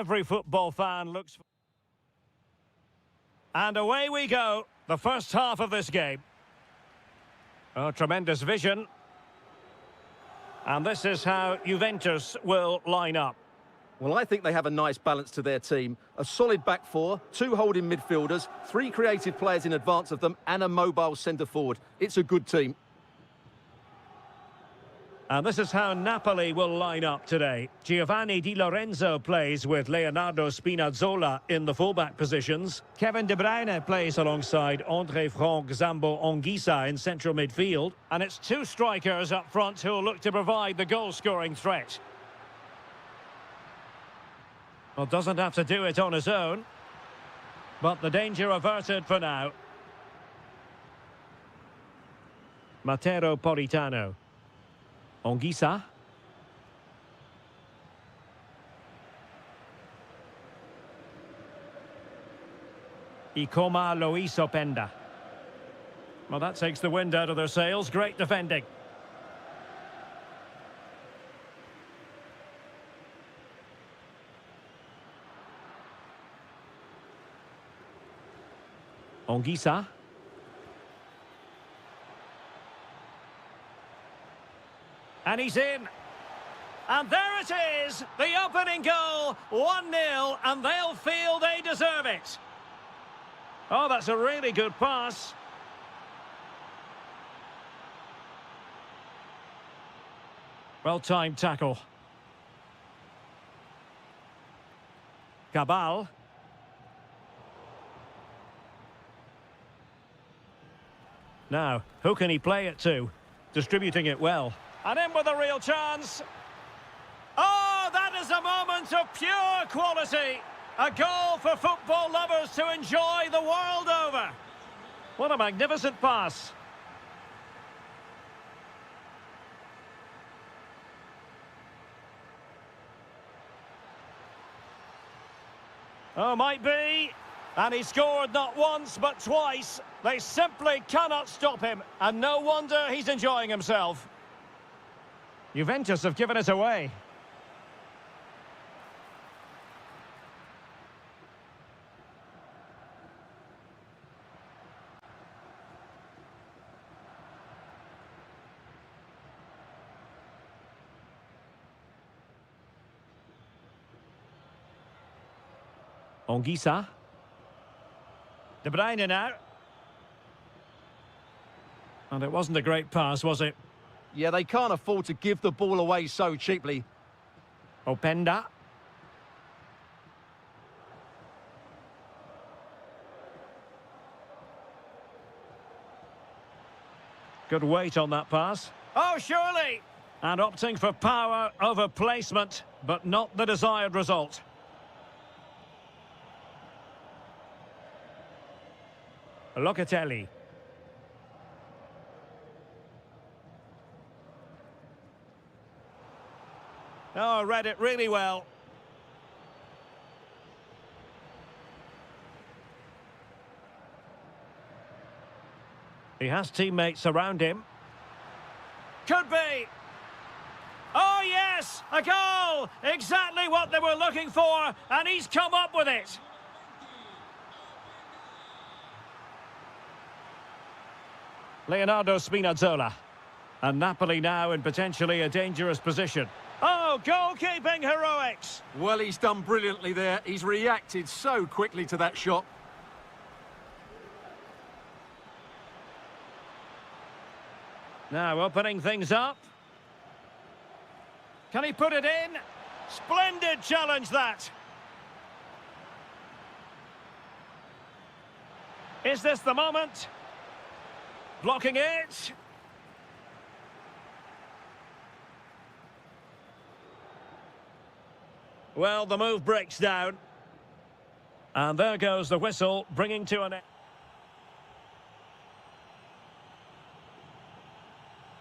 Every football fan looks for... And away we go. The first half of this game. Oh, tremendous vision. And this is how Juventus will line up. Well, I think they have a nice balance to their team. A solid back four, two holding midfielders, three creative players in advance of them, and a mobile centre-forward. It's a good team. And this is how Napoli will line up today. Giovanni Di Lorenzo plays with Leonardo Spinazzola in the fullback positions. Kevin De Bruyne plays alongside André Franck Zambo Anguissa in central midfield. And it's two strikers up front who will look to provide the goal-scoring threat. Well, doesn't have to do it on his own. But the danger averted for now. Matteo Politano. Anguissa. Ikoma Lois Openda. Well, that takes the wind out of their sails. Great defending. Anguissa. And he's in. And there it is, the opening goal, 1-0, and they'll feel they deserve it. Oh, that's a really good pass. Well-timed tackle. Cabal. Now, who can he play it to? Distributing it well. And in with a real chance. Oh, that is a moment of pure quality. A goal for football lovers to enjoy the world over. What a magnificent pass. Oh, might be. And he scored not once, but twice. They simply cannot stop him. And no wonder he's enjoying himself. Juventus have given it away. Anguissa. De Bruyne now. And it wasn't a great pass, was it? Yeah, they can't afford to give the ball away so cheaply. Openda. Good weight on that pass. Oh, surely! And opting for power over placement, but not the desired result. Locatelli. Oh, read it really well. He has teammates around him. Could be. Oh, yes! A goal! Exactly what they were looking for, and he's come up with it. Leonardo Spinazzola. And Napoli now in potentially a dangerous position. Oh, goalkeeping heroics! Well, he's done brilliantly there. He's reacted so quickly to that shot. Now opening things up. Can he put it in? Splendid challenge, that. Is this the moment? Blocking it. Well, the move breaks down. And there goes the whistle, bringing to an end.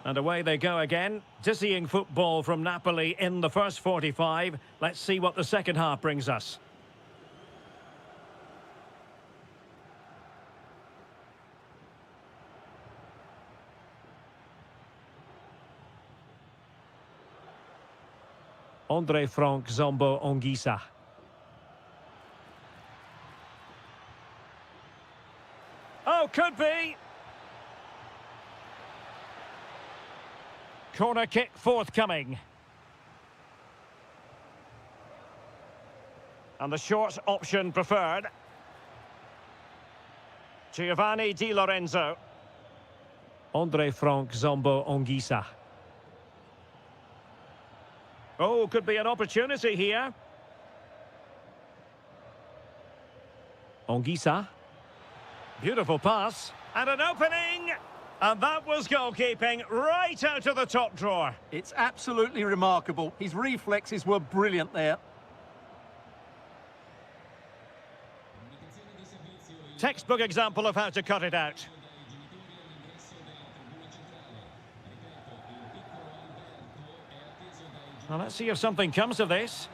And away they go again. Dizzying football from Napoli in the first 45. Let's see what the second half brings us. André Franck Zambo Anguissa. Oh, could be. Corner kick forthcoming. And the short option preferred. Giovanni Di Lorenzo. Andre Frank Zombo Anguissa. Oh, could be an opportunity here. Anguissa. Beautiful pass. And an opening. And that was goalkeeping right out of the top drawer. It's absolutely remarkable. His reflexes were brilliant there. Textbook example of how to cut it out. Well, let's see if something comes of this.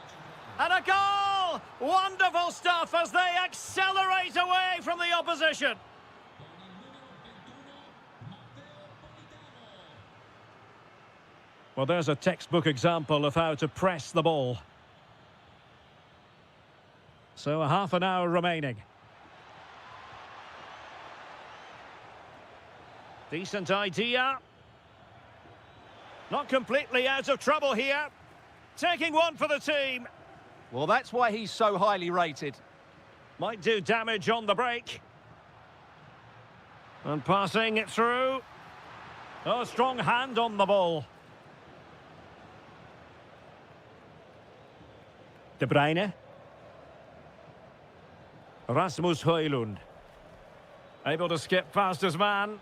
And a goal! Wonderful stuff as they accelerate away from the opposition. Well, there's a textbook example of how to press the ball. So a half an hour remaining. Decent idea. Not completely out of trouble here. Taking one for the team. Well, that's why he's so highly rated. Might do damage on the break. And passing it through. Oh, strong hand on the ball. De Bruyne. Rasmus Højlund. Able to skip past his man.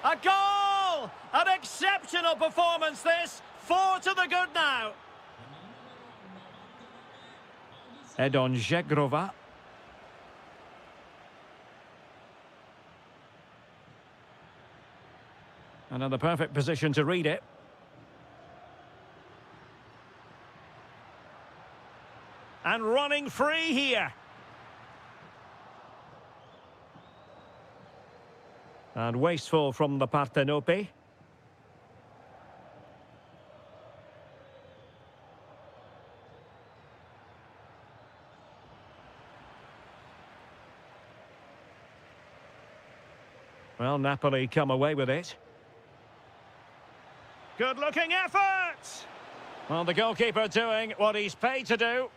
A goal! An exceptional performance this. 4 to the good now. Edon Žegrova. Another perfect position to read it. And running free here. And wasteful from the Partenope. Well, Napoli come away with it. Good-looking effort! Well, the goalkeeper doing what he's paid to do.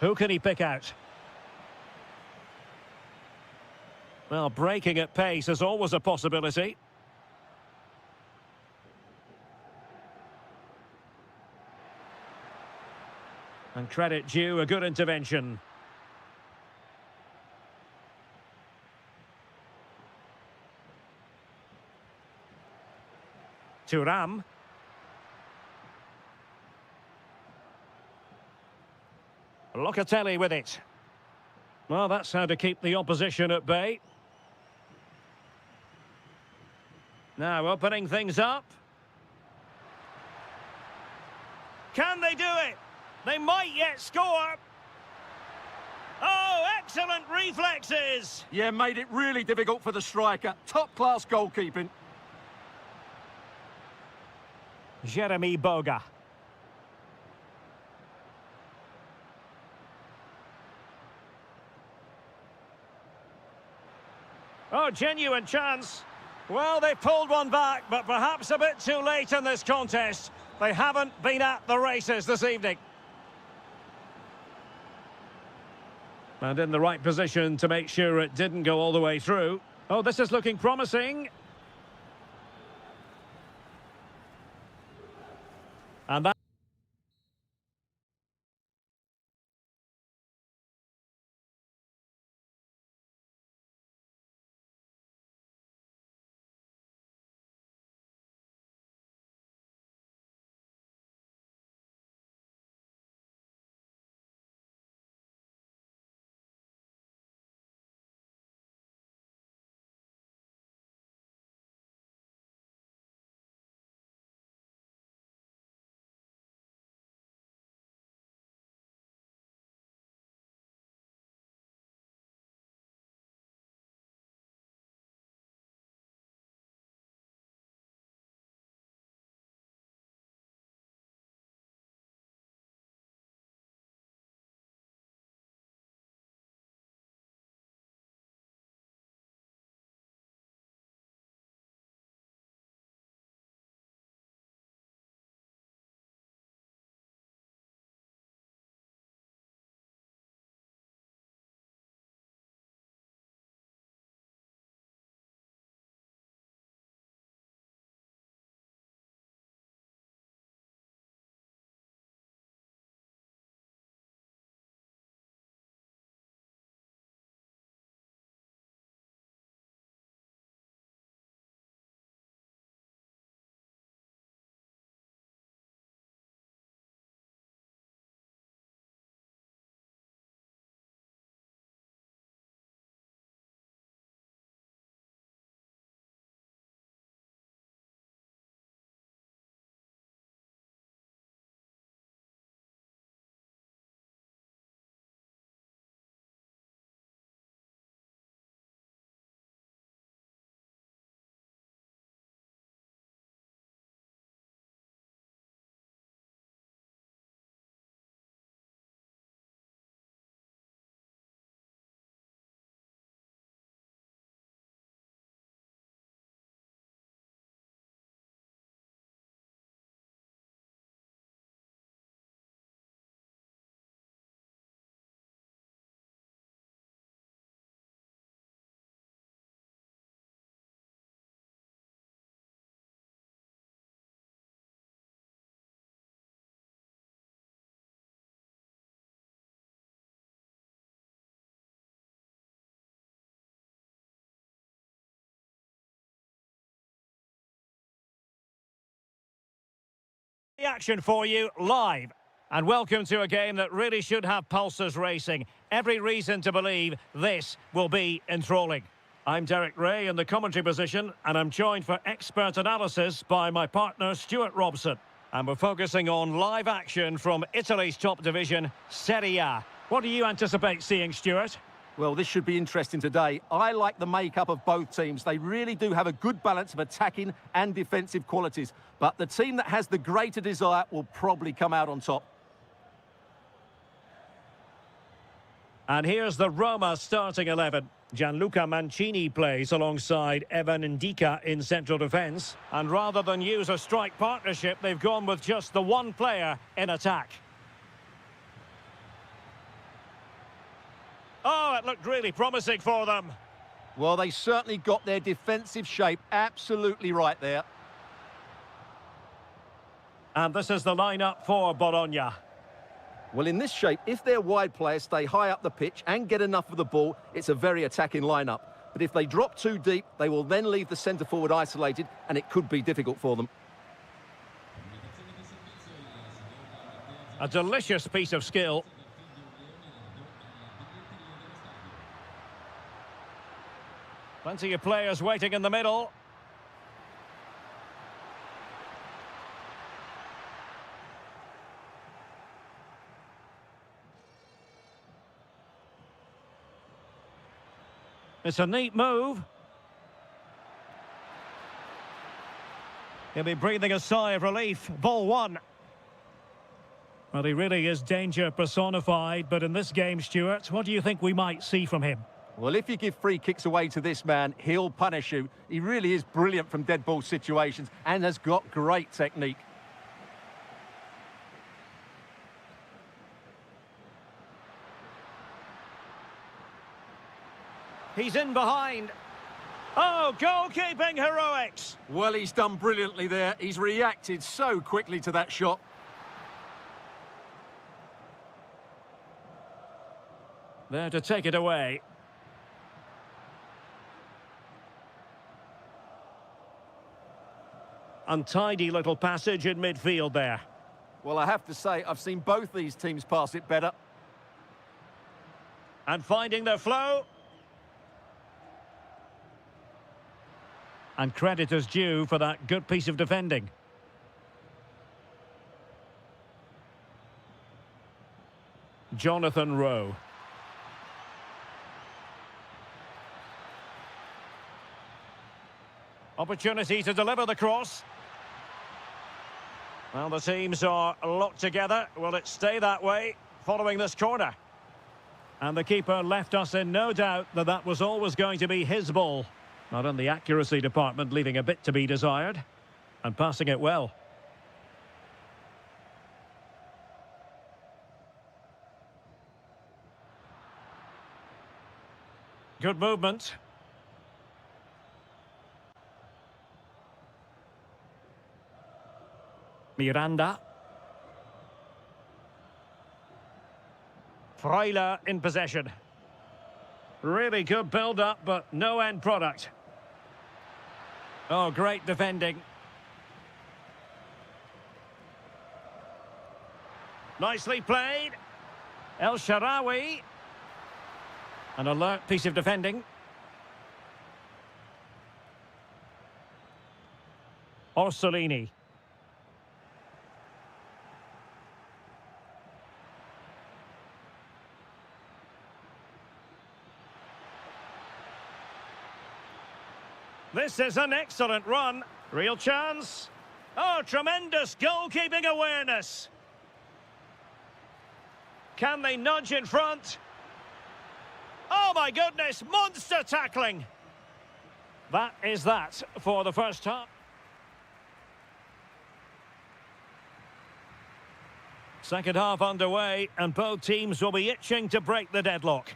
Who can he pick out? Well, breaking at pace is always a possibility. And credit due, a good intervention. Thuram. Locatelli with it. Well, that's how to keep the opposition at bay. Now opening things up. Can they do it? They might yet score. Oh, excellent reflexes. Yeah, made it really difficult for the striker. Top-class goalkeeping. Jeremy Boga. Oh, genuine chance. Well, they pulled one back, but perhaps a bit too late in this contest. They haven't been at the races this evening. And in the right position to make sure it didn't go all the way through. Oh, this is looking promising. And that The action for you live. And welcome to a game that really should have pulses racing. Every reason to believe this will be enthralling. I'm Derek Ray in the commentary position, and I'm joined for expert analysis by my partner Stuart Robson. And we're focusing on live action from Italy's top division, Serie A. What do you anticipate seeing, Stuart? Well, this should be interesting today. I like the makeup of both teams. They really do have a good balance of attacking and defensive qualities. But the team that has the greater desire will probably come out on top. And here's the Roma starting 11. Gianluca Mancini plays alongside Evan Ndika in central defence. And rather than use a strike partnership, they've gone with just the one player in attack. Oh, it looked really promising for them. Well, they certainly got their defensive shape absolutely right there. And this is the lineup for Bologna. Well, in this shape, if their wide players stay high up the pitch and get enough of the ball, it's a very attacking lineup. But if they drop too deep, they will then leave the centre-forward isolated, and it could be difficult for them. A delicious piece of skill. Plenty of players waiting in the middle. It's a neat move. He'll be breathing a sigh of relief. Ball one. Well, he really is danger personified, but in this game, Stuart, what do you think we might see from him? Well, if you give free kicks away to this man, he'll punish you. He really is brilliant from dead ball situations and has got great technique. He's in behind. Oh, goalkeeping heroics. Well, he's done brilliantly there. He's reacted so quickly to that shot. There to take it away. Untidy little passage in midfield there. Well, I have to say, I've seen both these teams pass it better. And finding their flow. And credit is due for that good piece of defending. Jonathan Rowe. Opportunity to deliver the cross. Well, the teams are locked together. Will it stay that way following this corner? And the keeper left us in no doubt that that was always going to be his ball. Not in the accuracy department, leaving a bit to be desired. And passing it well. Good movement. Miranda. Freuler in possession. Really good build-up, but no end product. Oh, great defending. Nicely played. El Shaarawy. An alert piece of defending. Orsolini. This is an excellent run. Real chance. Oh, tremendous goalkeeping awareness. Can they nudge in front? Oh, my goodness, monster tackling. That is that for the first half. Second half underway, and both teams will be itching to break the deadlock.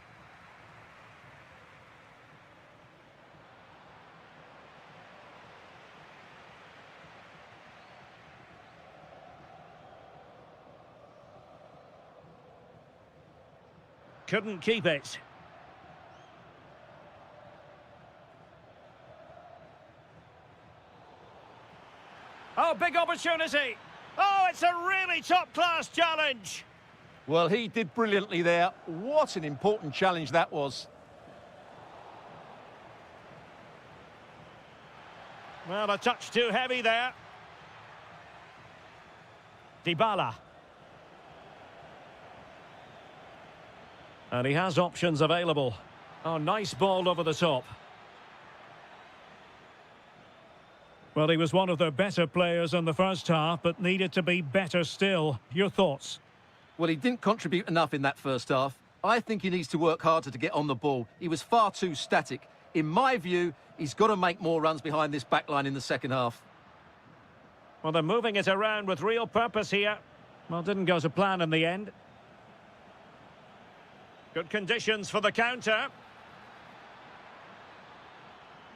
Couldn't keep it. Oh, big opportunity. Oh, it's a really top-class challenge. Well, he did brilliantly there. What an important challenge that was. Well, a touch too heavy there. Dybala. And he has options available. Oh, nice ball over the top. Well, he was one of their better players in the first half, but needed to be better still. Your thoughts? Well, he didn't contribute enough in that first half. I think he needs to work harder to get on the ball. He was far too static. In my view, he's got to make more runs behind this backline in the second half. Well, they're moving it around with real purpose here. Well, didn't go to plan in the end. Good conditions for the counter.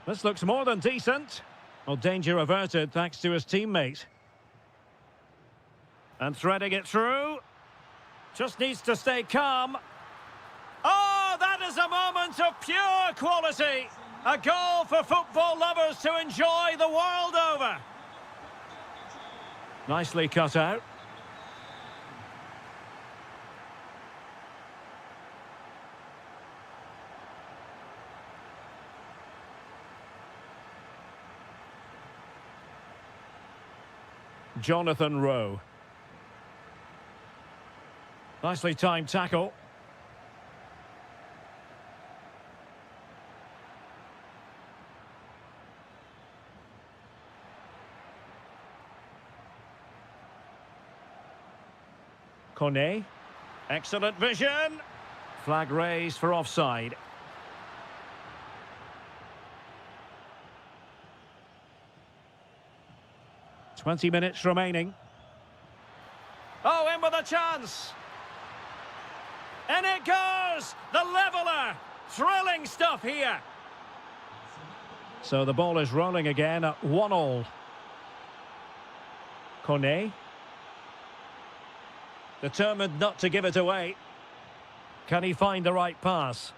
This looks more than decent. Well, danger averted thanks to his teammate. And threading it through. Just needs to stay calm. Oh, that is a moment of pure quality. A goal for football lovers to enjoy the world over. Nicely cut out. Jonathan Rowe. Nicely timed tackle. Cornet. Excellent vision. Flag raised for offside. "20 minutes remaining. Oh, in with a chance. And it goes! The leveller! Thrilling stuff here. So the ball is rolling again at 1-1. Cornet. Determined not to give it away. Can he find the right pass?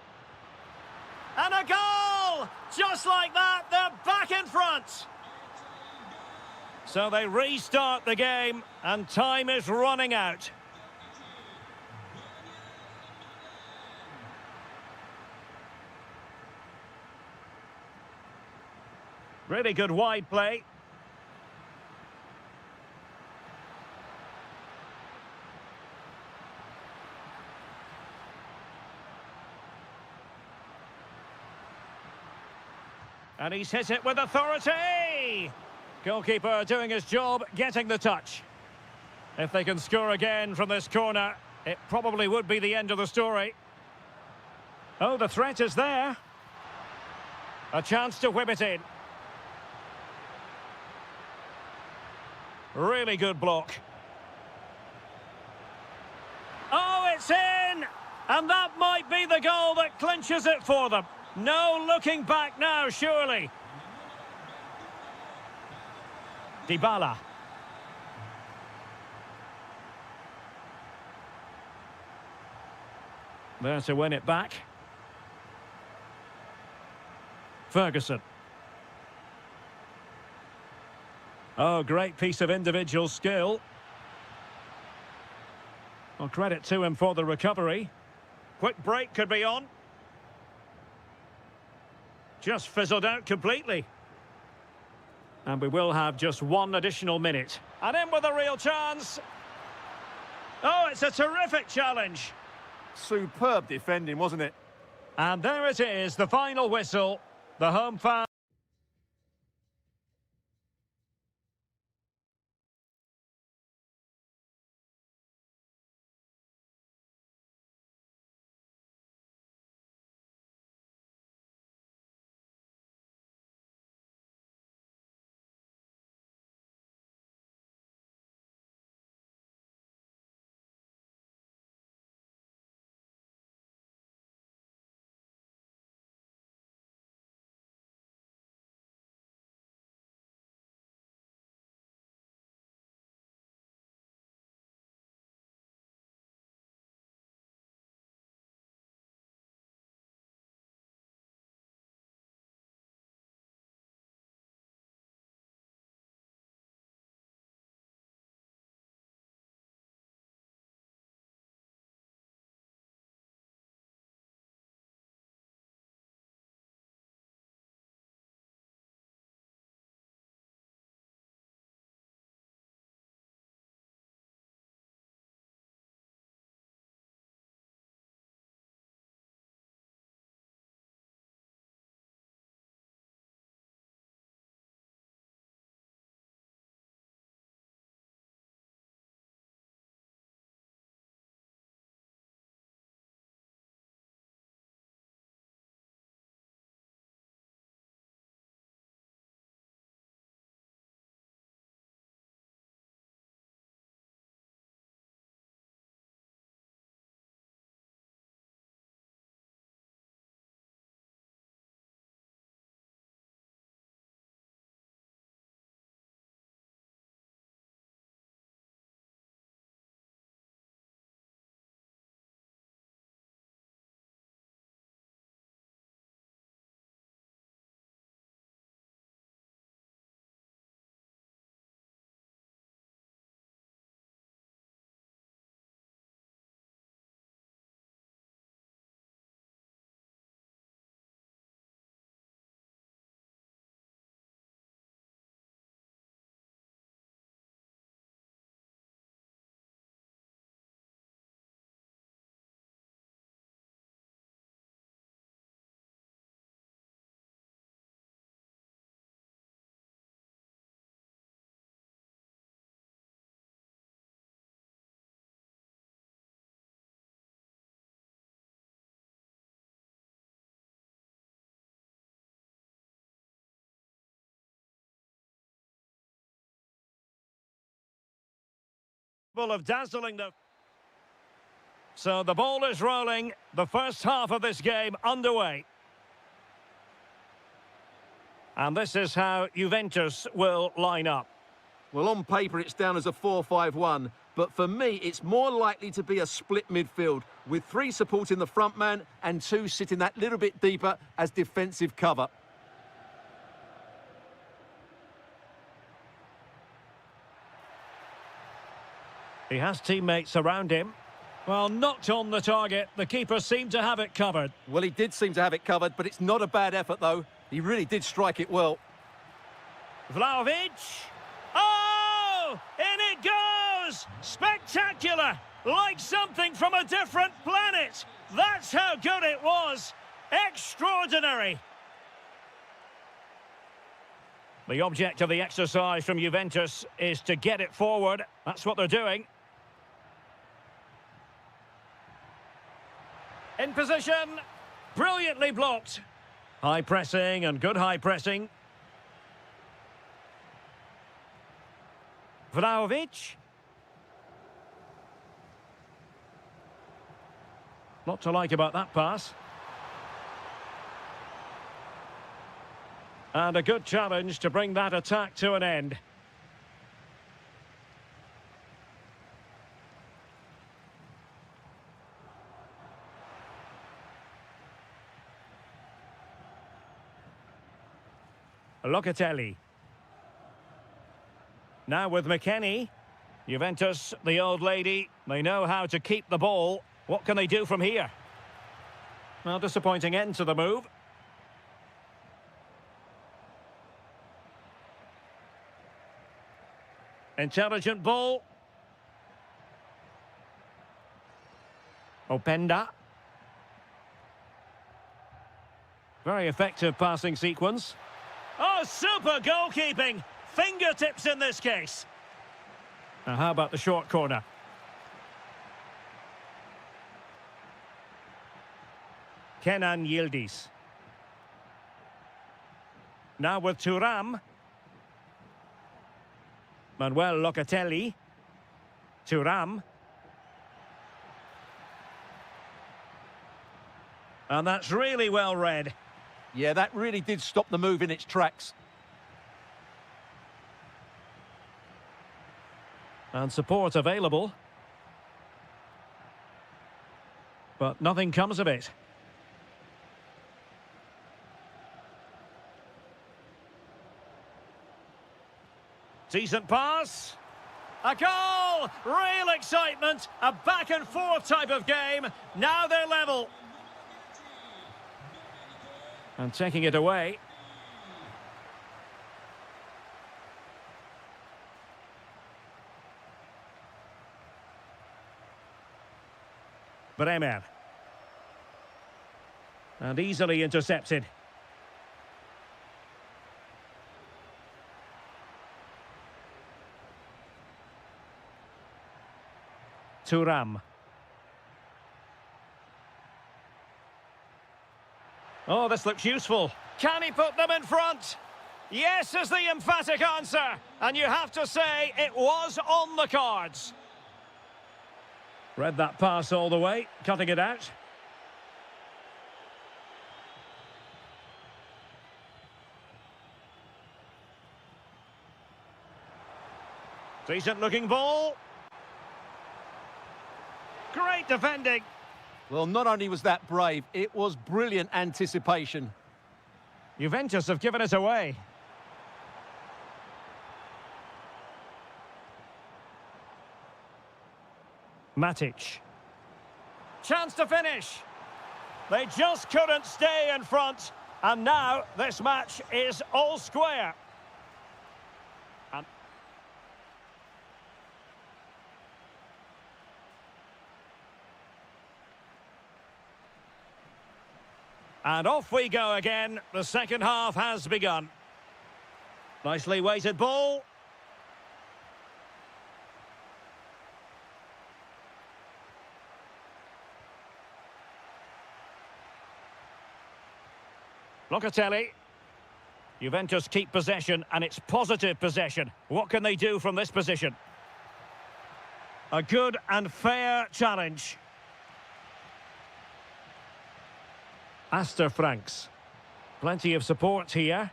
And a goal! Just like that, they're back in front. So they restart the game, and time is running out. Really good wide play. And he's hit it with authority! Goalkeeper doing his job, getting the touch. If they can score again from this corner, it probably would be the end of the story. Oh, the threat is there. A chance to whip it in. Really good block. Oh, it's in! And that might be the goal that clinches it for them. No looking back now, surely. Dybala. There to win it back. Ferguson. Oh, great piece of individual skill. Well, credit to him for the recovery. Quick break could be on. Just fizzled out completely. And we will have just one additional minute. And in with a real chance. Oh, it's a terrific challenge. Superb defending, wasn't it? And there it is, the final whistle. The home fans. Full of dazzling the... So the ball is rolling. The first half of this game underway. And this is how Juventus will line up. Well, on paper, it's down as a 4-5-1. But for me, it's more likely to be a split midfield, with 3 supporting the front man and 2 sitting that little bit deeper as defensive cover. He has teammates around him. Well, knocked on the target. The keeper seemed to have it covered. Well, he did seem to have it covered, but it's not a bad effort, though. He really did strike it well. Vlahovic. Oh! In it goes! Spectacular! Like something from a different planet. That's how good it was. Extraordinary. The object of the exercise from Juventus is to get it forward. That's what they're doing. In position. Brilliantly blocked. High pressing and good high pressing. Vlahovic. Not to like about that pass. And a good challenge to bring that attack to an end. Locatelli. Now with McKennie. Juventus, the old lady, they know how to keep the ball. What can they do from here? Well, disappointing end to the move. Intelligent ball. Openda. Very effective passing sequence. Oh, super goalkeeping! Fingertips in this case. Now, how about the short corner? Kenan Yildiz. Now with Thuram. Manuel Locatelli. Thuram. And that's really well read. Yeah, that really did stop the move in its tracks. And support available. But nothing comes of it. Decent pass. A goal! Real excitement. A back and forth type of game. Now they're level. And taking it away. Bremer. And easily intercepted. Thuram. Oh, this looks useful. Can he put them in front? Yes is the emphatic answer. And you have to say it was on the cards. Read that pass all the way, cutting it out. Decent looking ball. Great defending. Well, not only was that brave, it was brilliant anticipation. Juventus have given it away. Matic. Chance to finish. They just couldn't stay in front. And now this match is all square. And off we go again. The second half has begun. Nicely weighted ball. Locatelli. Juventus keep possession, and it's positive possession. What can they do from this position? A good and fair challenge. Aster Franks. Plenty of support here.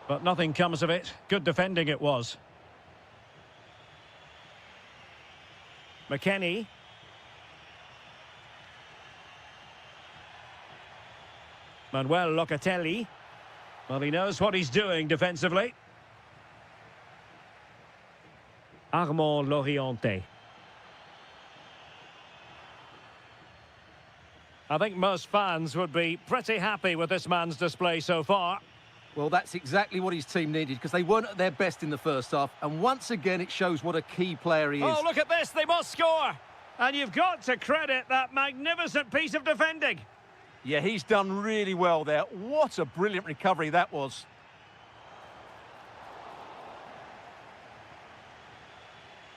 But nothing comes of it. Good defending it was. McKennie. Manuel Locatelli. Well, he knows what he's doing defensively. Armand Loriente. I think most fans would be pretty happy with this man's display so far. Well, that's exactly what his team needed, because they weren't at their best in the first half. And once again, it shows what a key player he is. Oh, look at this. They must score. And you've got to credit that magnificent piece of defending. Yeah, he's done really well there. What a brilliant recovery that was.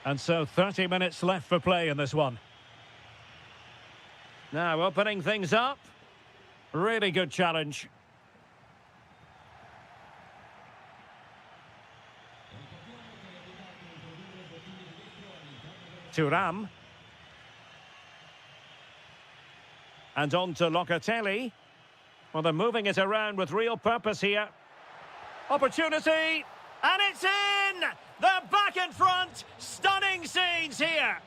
And so 30 minutes left for play in this one. Now opening things up. Really good challenge. Thuram. And on to Locatelli. Well, they're moving it around with real purpose here. Opportunity! And it's in! They're back in front! Stunning scenes here!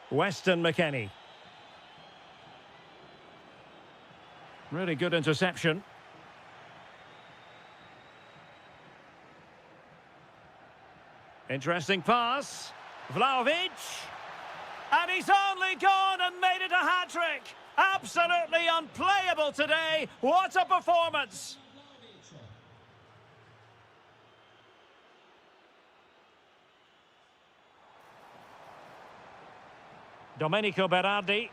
Weston McKennie. Really good interception. Interesting pass. Vlahovic. And he's only gone and made it a hat-trick. Absolutely unplayable today. What a performance. Domenico Berardi.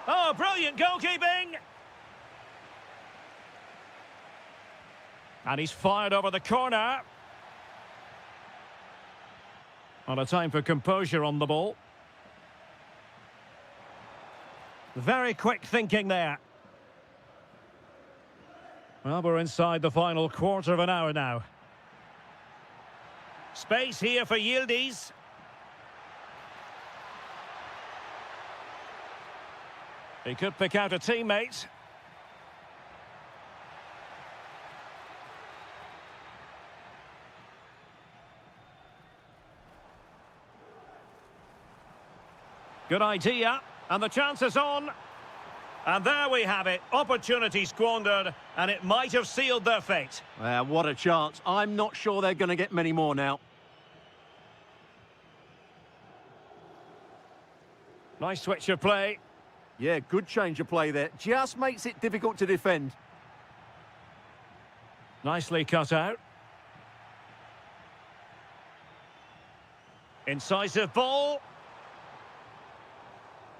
Oh, brilliant goalkeeping. And he's fired over the corner. On a time for composure on the ball. Very quick thinking there. Well, we're inside the final quarter of an hour now. Space here for Yildiz. He could pick out a teammate. Good idea, and the chance is on. And there we have it, opportunity squandered, and it might have sealed their fate. What a chance. I'm not sure they're going to get many more now. Nice switch of play. Yeah, good change of play there. Just makes it difficult to defend. Nicely cut out. Incisive ball.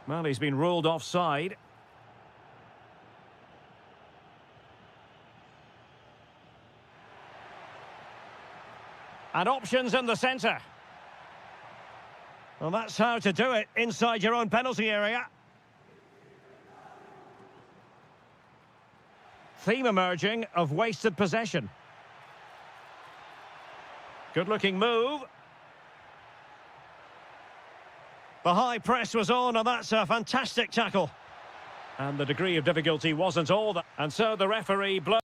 Well, he's been ruled offside. And options in the centre. Well, that's how to do it inside your own penalty area. Theme emerging of wasted possession. Good-looking move. The high press was on, and that's a fantastic tackle. And the degree of difficulty wasn't all that. And so the referee blows.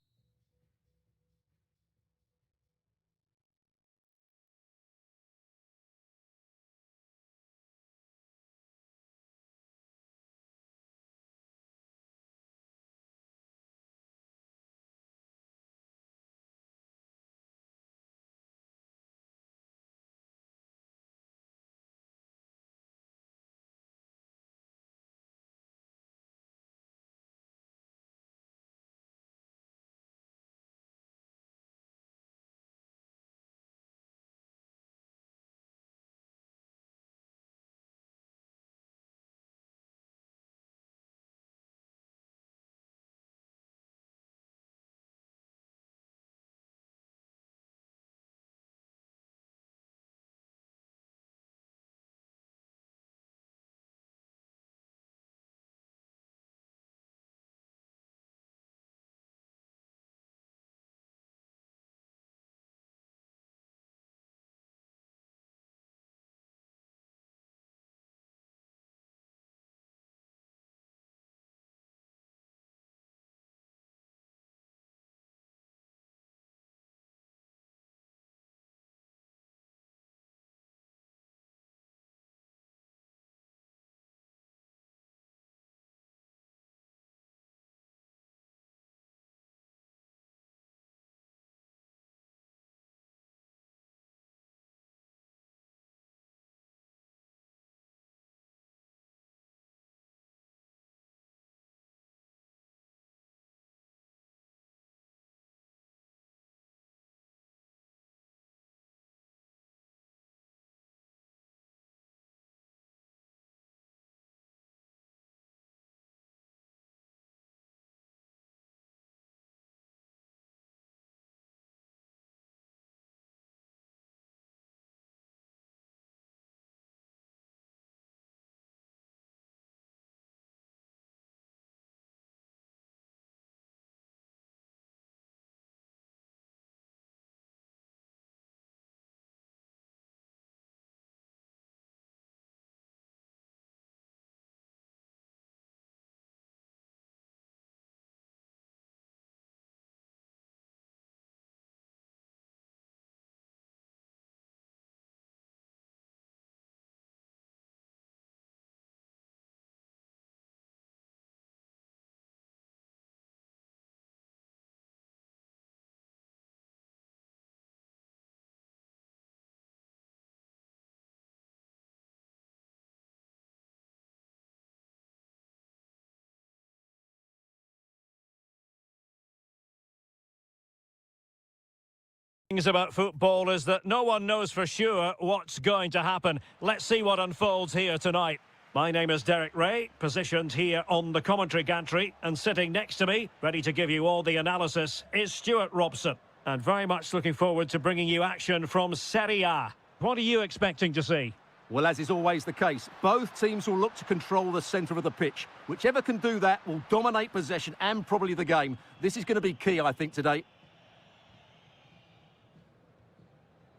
Things about football is that no one knows for sure what's going to happen. Let's see what unfolds here tonight. My name is Derek Ray, positioned here on the commentary gantry, and sitting next to me, ready to give you all the analysis, is Stuart Robson. And very much looking forward to bringing you action from Serie A. What are you expecting to see? Well, as is always the case, both teams will look to control the centre of the pitch. Whichever can do that will dominate possession and probably the game. This is going to be key, I think, today.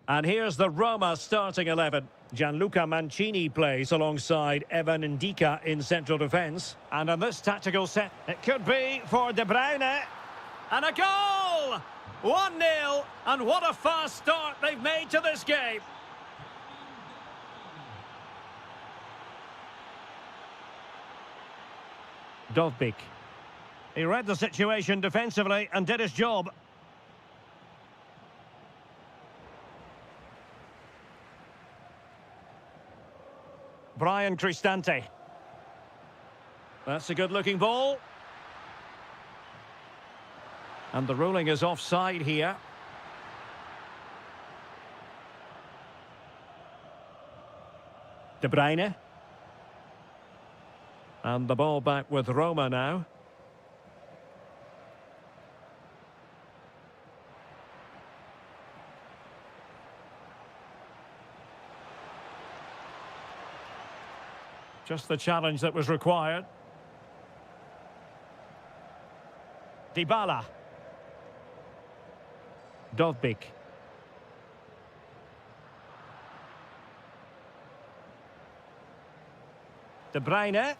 And here's the Roma starting 11. Gianluca Mancini plays alongside Evan Ndika in central defence. And on this tactical set, it could be for De Bruyne. And a goal! 1-0, and what a fast start they've made to this game. Dovbyk. He read the situation defensively and did his job. Brian Cristante. That's a good-looking ball. And the ruling is offside here. De Bruyne. And the ball back with Roma now. Just the challenge that was required. Dybala. Dovbyk. De Bruyne.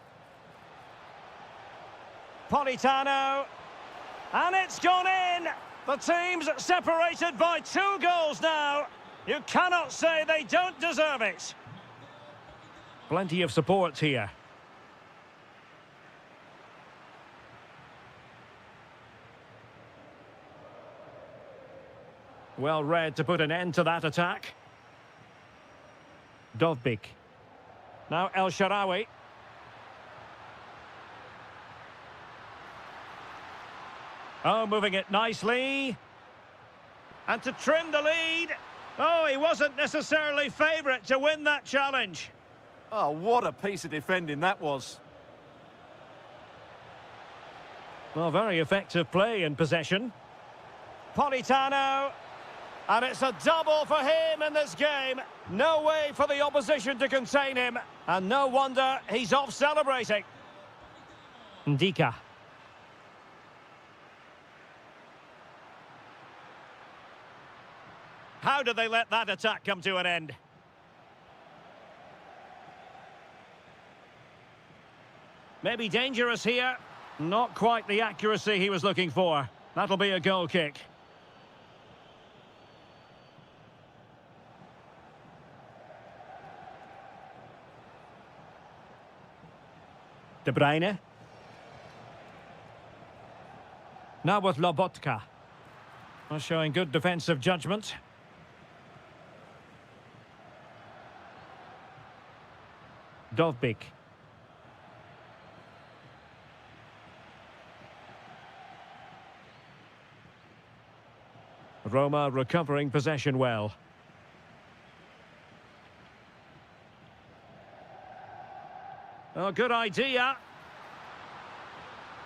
Politano. And it's gone in! The team's separated by 2 goals now. You cannot say they don't deserve it. Plenty of support here. Well read to put an end to that attack. Dovbyk. Now El Shaarawy. Oh, moving it nicely. And to trim the lead. Oh, he wasn't necessarily favourite to win that challenge. Oh, what a piece of defending that was. Well, very effective play in possession. Politano. And it's a double for him in this game. No way for the opposition to contain him. And no wonder he's off celebrating. Ndika. How did they let that attack come to an end? Maybe dangerous here. Not quite the accuracy he was looking for. That'll be a goal kick. De Bruyne. Now with Lobotka. Showing good defensive judgment. Dovbyk. Roma recovering possession well. Oh, good idea.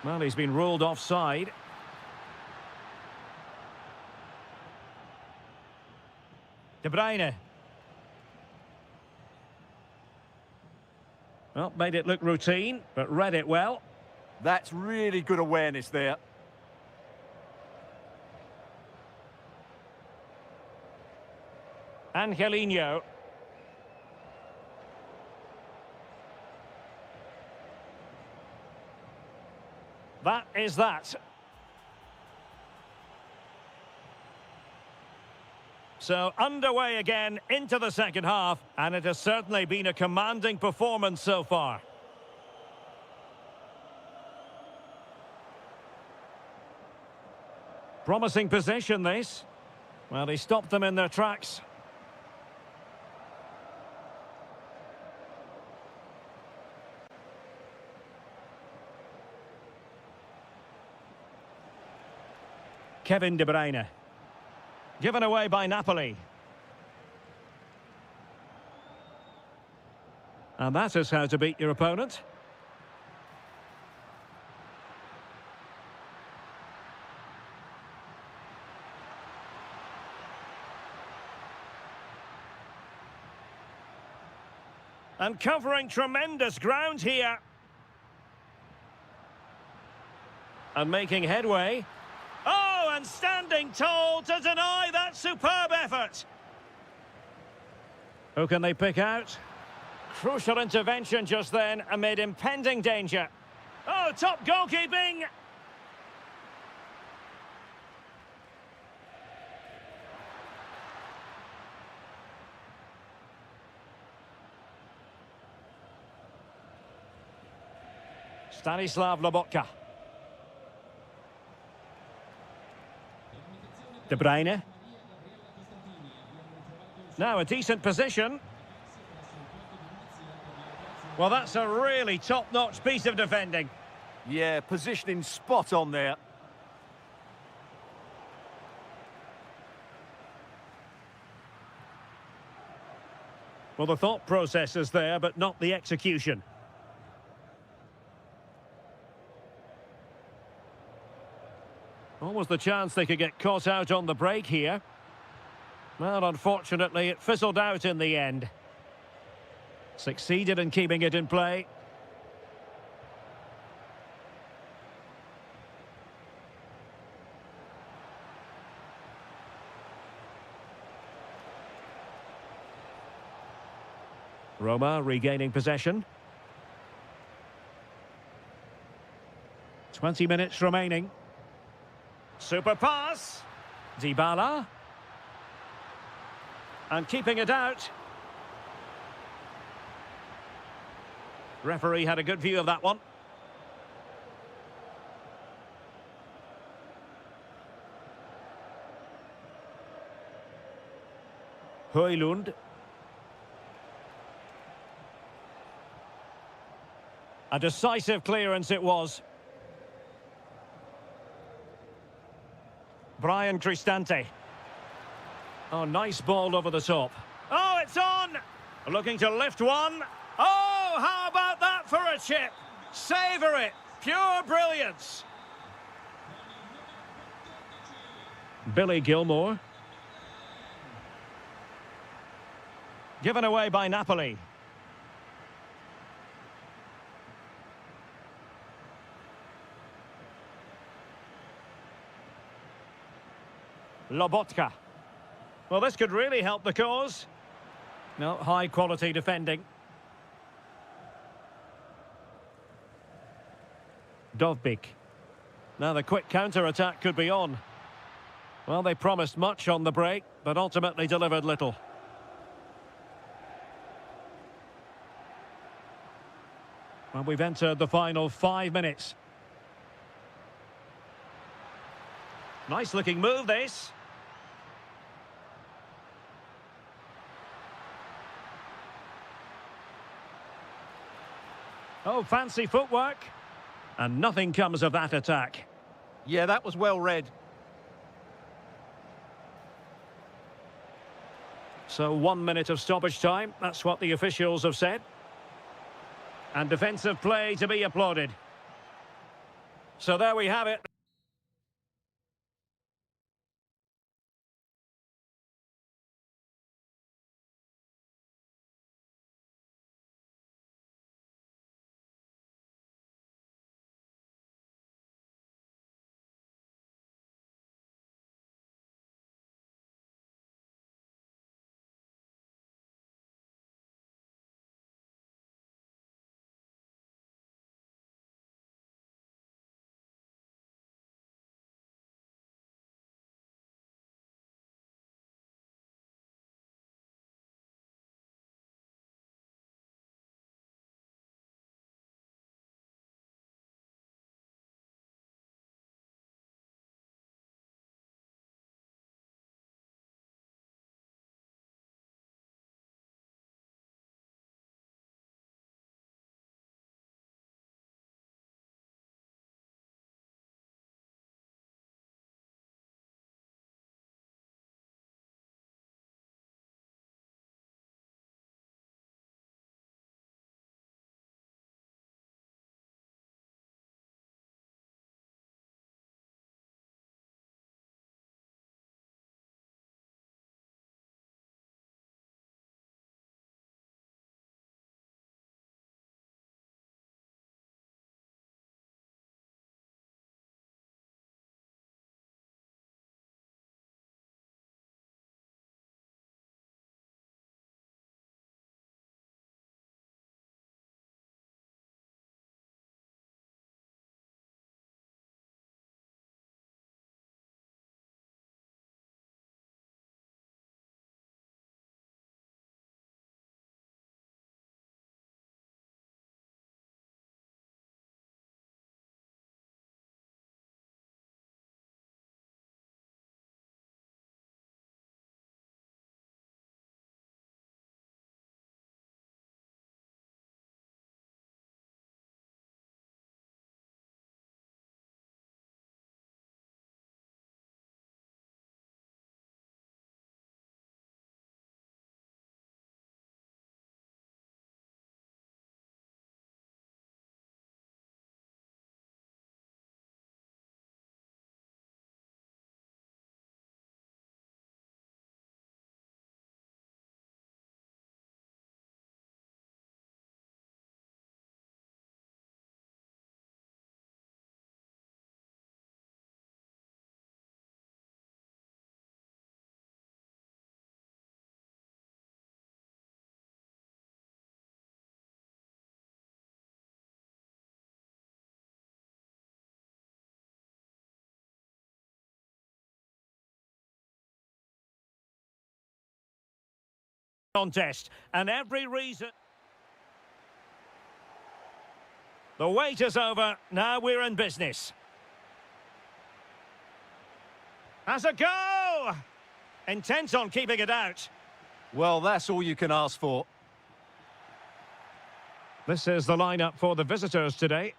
Well, he's been ruled offside. De Bruyne. Well, made it look routine, but read it well. That's really good awareness there. Angelino. That is that. So underway again into the second half, and it has certainly been a commanding performance so far. Promising position, this. Well, he stopped them in their tracks. Kevin De Bruyne. Given away by Napoli. And that is how to beat your opponent. And covering tremendous ground here. And making headway. Oh, and standing tall to deny that superb effort. Who can they pick out? Crucial intervention just then amid impending danger. Oh, top goalkeeping! Stanislav Lobotka. De Bruyne. Now a decent position. Well, that's a really top-notch piece of defending. Yeah, positioning spot on there. Well, the thought process is there, but not the execution. Almost the chance they could get caught out on the break here. Well, unfortunately, it fizzled out in the end. Succeeded in keeping it in play. Roma regaining possession. 20 minutes remaining. Super pass. Dybala. And keeping it out. Referee had a good view of that one. Højlund. A decisive clearance it was. Brian Cristante. Oh, nice ball over the top. Oh, it's on! Looking to lift one. Oh, how about that for a chip? Savour it. Pure brilliance. Billy Gilmore. Given away by Napoli. Lobotka. Well, this could really help the cause. No, high-quality defending. Dovbyk. Now the quick counter-attack could be on. Well, they promised much on the break, but ultimately delivered little. Well, we've entered the final 5 minutes. Nice-looking move, this. Oh, fancy footwork. And nothing comes of that attack. Yeah, that was well read. So 1 minute of stoppage time. That's what the officials have said. And defensive play to be applauded. So there we have it. contest, and every reason. The wait is over. Now we're in business. Has a go! Intent on keeping it out. Well, that's all you can ask for. This is the lineup for the visitors today.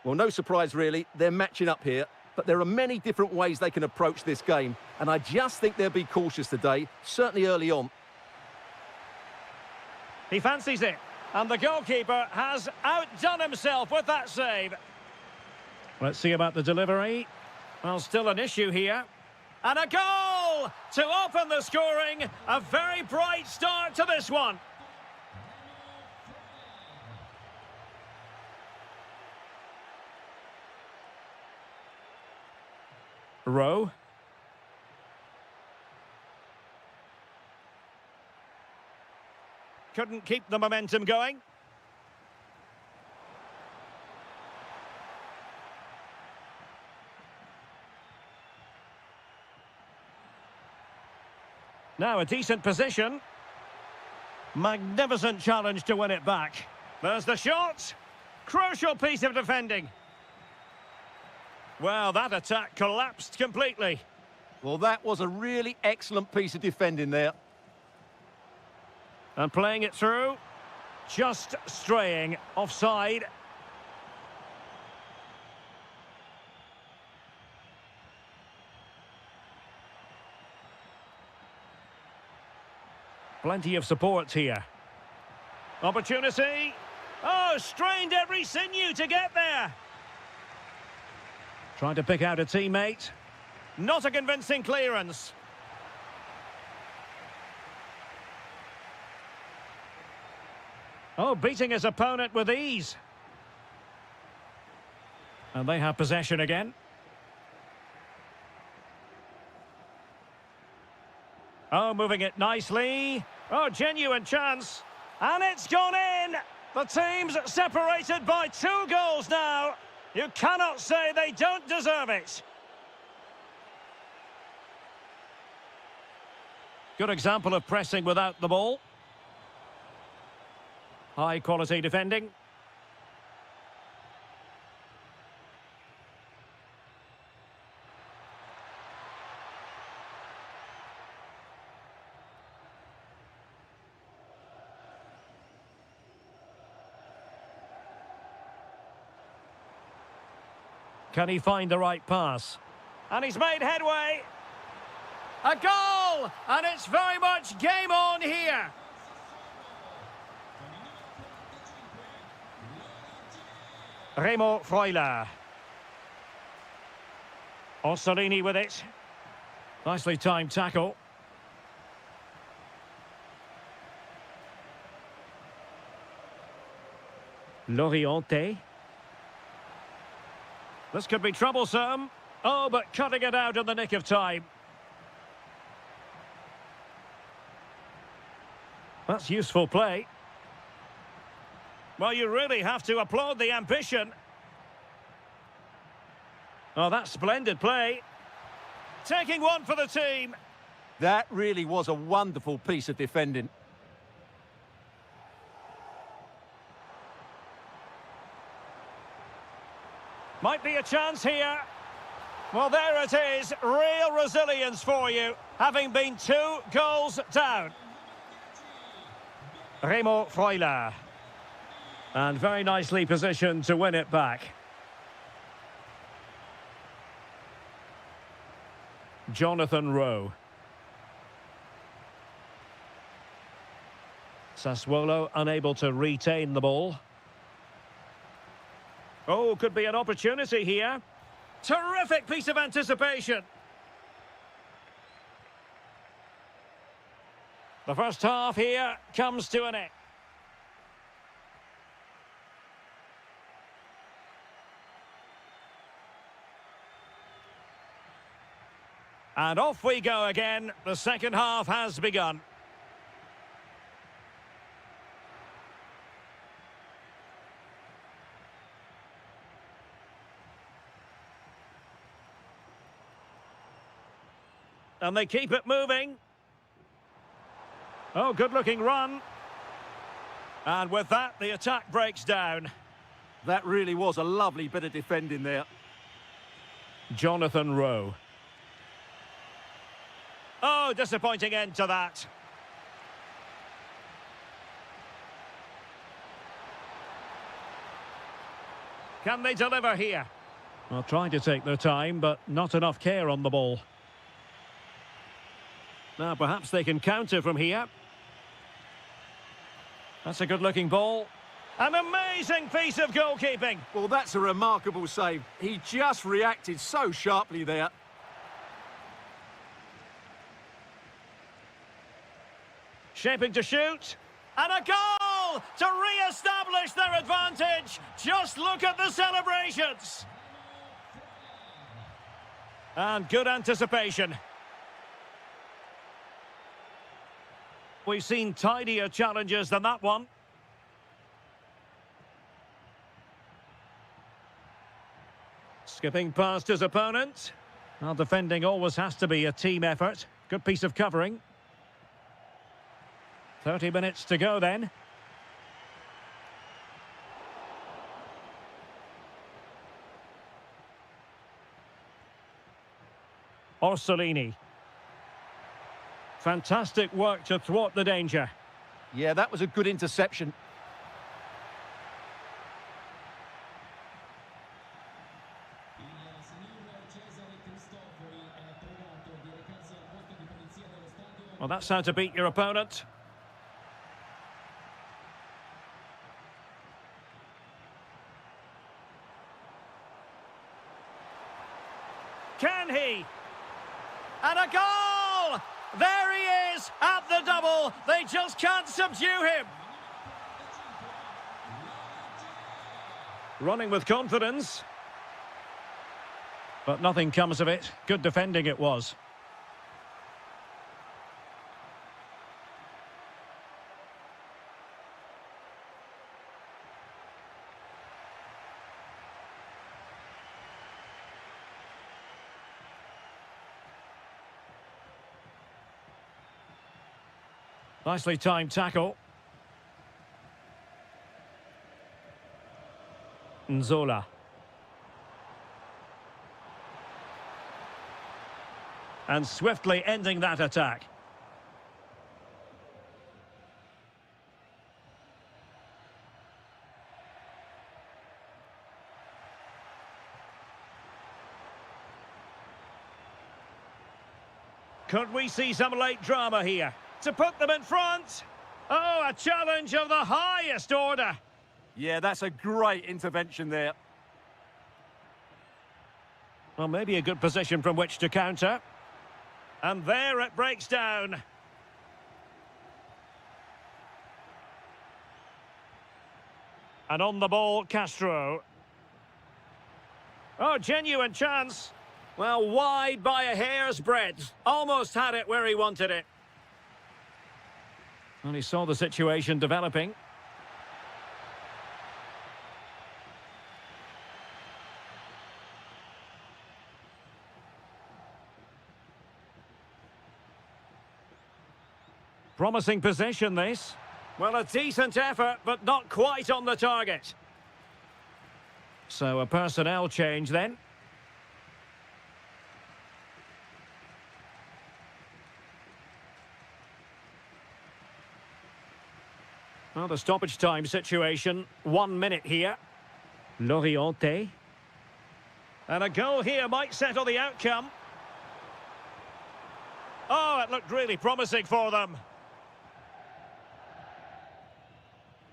Well, no surprise, really. They're matching up here. But there are many different ways they can approach this game. And I just think they'll be cautious today, certainly early on. He fancies it. And the goalkeeper has outdone himself with that save. Let's see about the delivery. Well, still an issue here. And a goal to open the scoring. A very bright start to this one. Rowe. Couldn't keep the momentum going. Now a decent position. Magnificent challenge to win it back. There's the shot. Crucial piece of defending. Well, that attack collapsed completely. Well, that was a really excellent piece of defending there. And playing it through. Just straying offside. Plenty of support here. Opportunity. Oh, strained every sinew to get there. Trying to pick out a teammate. Not a convincing clearance. Oh, beating his opponent with ease. And they have possession again. Oh, moving it nicely. Oh, genuine chance. And it's gone in. The team's separated by 2 goals now. You cannot say they don't deserve it. Good example of pressing without the ball. High quality defending. Can he find the right pass? And he's made headway. A goal! And it's very much game on here. Remo Freuler. Orsolini with it. Nicely timed tackle. Loriente. This could be troublesome. Oh, but cutting it out in the nick of time. That's useful play. Well, you really have to applaud the ambition. Oh, that's splendid play. Taking one for the team. That really was a wonderful piece of defending. Might be a chance here. Well, there it is. Real resilience for you, having been 2 goals down. Remo Freuler. And very nicely positioned to win it back. Jonathan Rowe. Sassuolo unable to retain the ball. Oh, could be an opportunity here. Terrific piece of anticipation. The first half here comes to an end. And off we go again. The second half has begun. And they keep it moving. Oh, good-looking run. And with that, the attack breaks down. That really was a lovely bit of defending there. Jonathan Rowe. Oh, disappointing end to that. Can they deliver here? Well, trying to take their time, but not enough care on the ball. Now, perhaps they can counter from here. That's a good-looking ball. An amazing piece of goalkeeping. Well, that's a remarkable save. He just reacted so sharply there. Shaping to shoot. And a goal to re-establish their advantage. Just look at the celebrations. And good anticipation. We've seen tidier challenges than that one. Skipping past his opponent. Well, defending always has to be a team effort. Good piece of covering. 30 minutes to go then. Orsolini. Fantastic work to thwart the danger. Yeah, that was a good interception. Well, that's how to beat your opponent. Can he? And a goal! There he is at the double. They just can't subdue him. Running with confidence. But nothing comes of it. Good defending it was. Nicely timed tackle. Nzola. And swiftly ending that attack. Could we see some late drama here? To put them in front. Oh, a challenge of the highest order. Yeah, that's a great intervention there. Well, maybe a good position from which to counter. And there it breaks down. And on the ball, Castro. Oh, genuine chance. Well, wide by a hair's breadth. Almost had it where he wanted it. And he saw the situation developing. Promising possession, this. Well, a decent effort, but not quite on the target. So a personnel change then. Well, the stoppage time situation, 1 minute here. Loriente. And a goal here might settle the outcome. Oh, it looked really promising for them.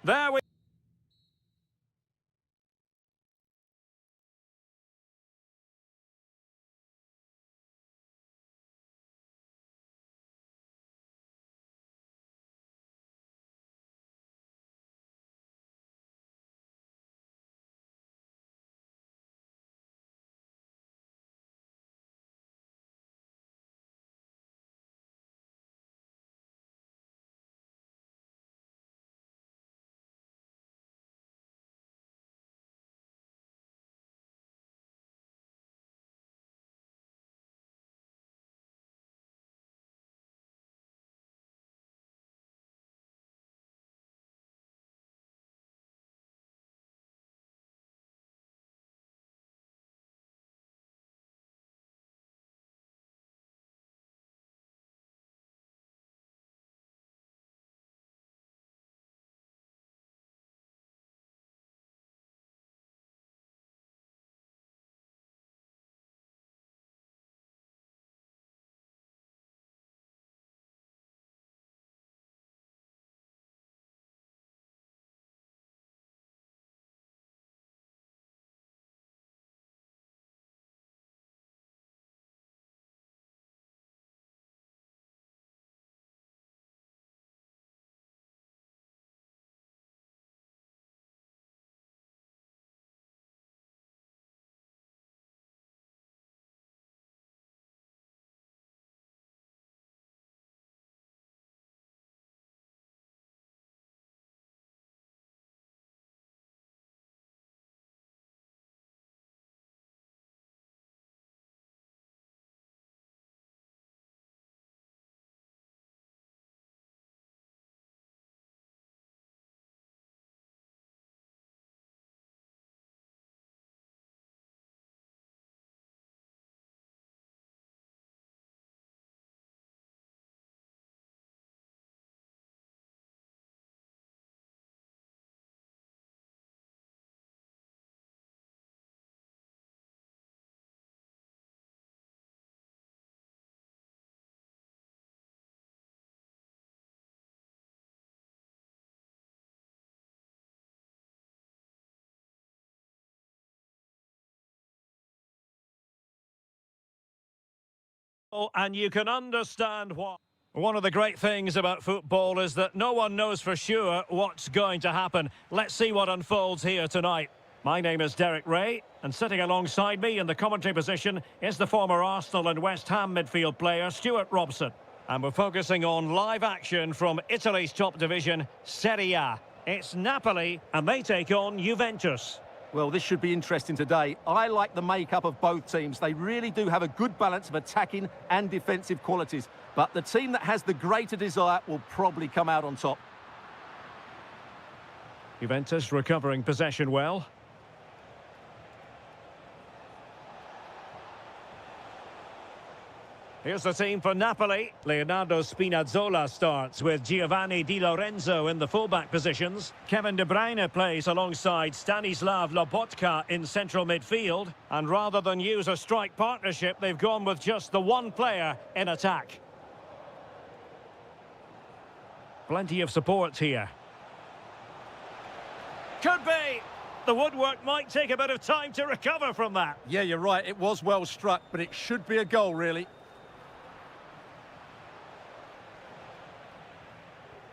There we And you can understand why. One of the great things about football is that no one knows for sure what's going to happen. Let's see what unfolds here tonight. My name is Derek Ray, and sitting alongside me in the commentary position is the former Arsenal and West Ham midfield player Stuart Robson. And we're focusing on live action from Italy's top division, Serie A. It's Napoli, and they take on Juventus. Well, this should be interesting today. I like the makeup of both teams. They really do have a good balance of attacking and defensive qualities. But the team that has the greater desire will probably come out on top. Juventus recovering possession well. Here's the team for Napoli. Leonardo Spinazzola starts with Giovanni Di Lorenzo in the fullback positions. Kevin De Bruyne plays alongside Stanislav Lobotka in central midfield. And rather than use a strike partnership, they've gone with just the one player in attack. Plenty of support here. Could be. The woodwork might take a bit of time to recover from that. Yeah, you're right. It was well struck, but it should be a goal, really.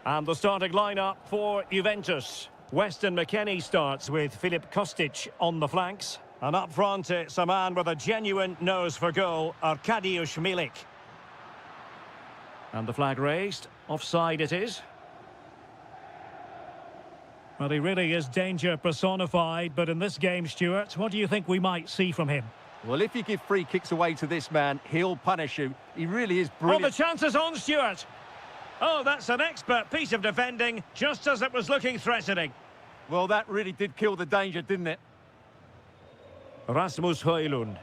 And the starting lineup for Juventus. Weston McKennie starts with Filip Kostic on the flanks. And up front, it's a man with a genuine nose for goal, Arkadiusz Milik. And the flag raised. Offside it is. Well, he really is danger personified, but in this game, Stuart, what do you think we might see from him? Well, if you give free kicks away to this man, he'll punish you. He really is brilliant. Oh, the chance is on, Stuart. Oh, that's an expert piece of defending, just as it was looking threatening. Well, that really did kill the danger, didn't it? Rasmus Højlund.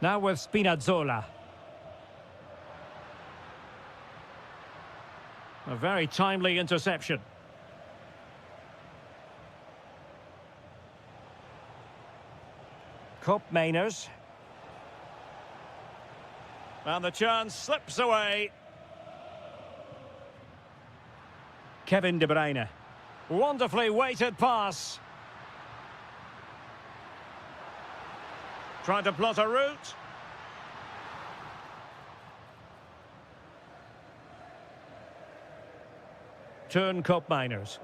Now with Spinazzola. A very timely interception. Koopmeiners. And the chance slips away. Kevin De Bruyne. Wonderfully weighted pass. Trying to plot a route. Turn Koopmeiners.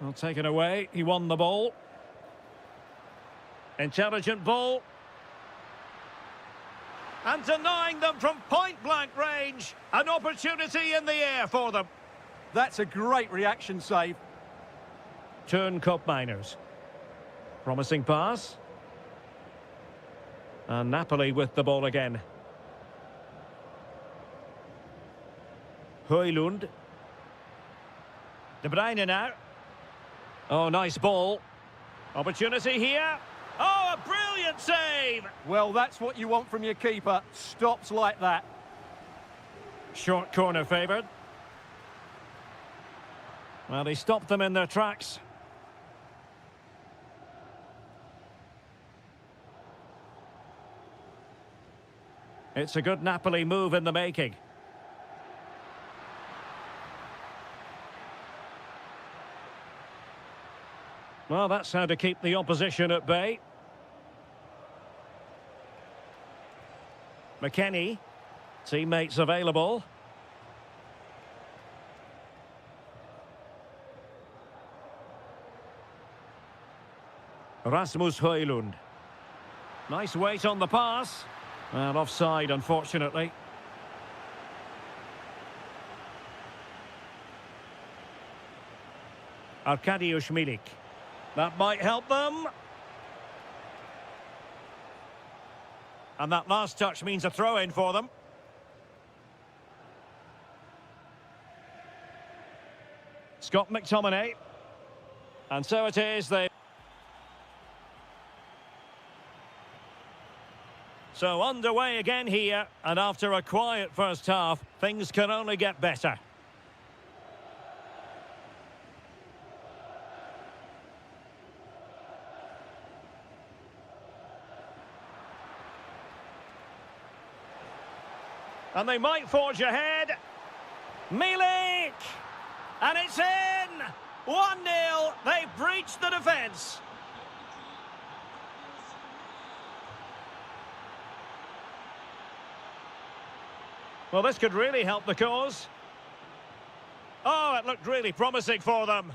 Well, taken away. He won the ball. Intelligent ball. And denying them from point-blank range. An opportunity in the air for them. That's a great reaction save. Turn Koopmeiners. Promising pass. And Napoli with the ball again. Højlund. De Bruyne now. Oh, nice ball. Opportunity here. Oh, a brilliant save! Well, that's what you want from your keeper. Stops like that. Short corner favoured. Well, he stopped them in their tracks. It's a good Napoli move in the making. Well, that's how to keep the opposition at bay. McKennie. Teammates available. Rasmus Højlund. Nice weight on the pass. And offside, unfortunately. Arkadiusz Milik. That might help them. And that last touch means a throw-in for them. Scott McTominay. And so it is. So underway again here. And after a quiet first half, things can only get better. And they might forge ahead. Milik! And it's in! 1-0. They've breached the defence. Well, this could really help the cause. Oh, it looked really promising for them.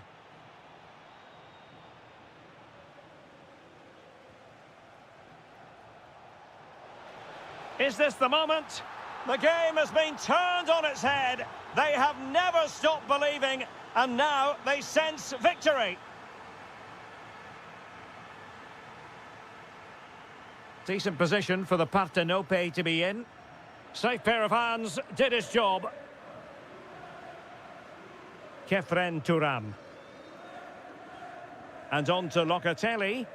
Is this the moment? The game has been turned on its head. They have never stopped believing, and now they sense victory. Decent position for the Partenope to be in. Safe pair of hands, did his job. Kefren Turam. And on to Locatelli.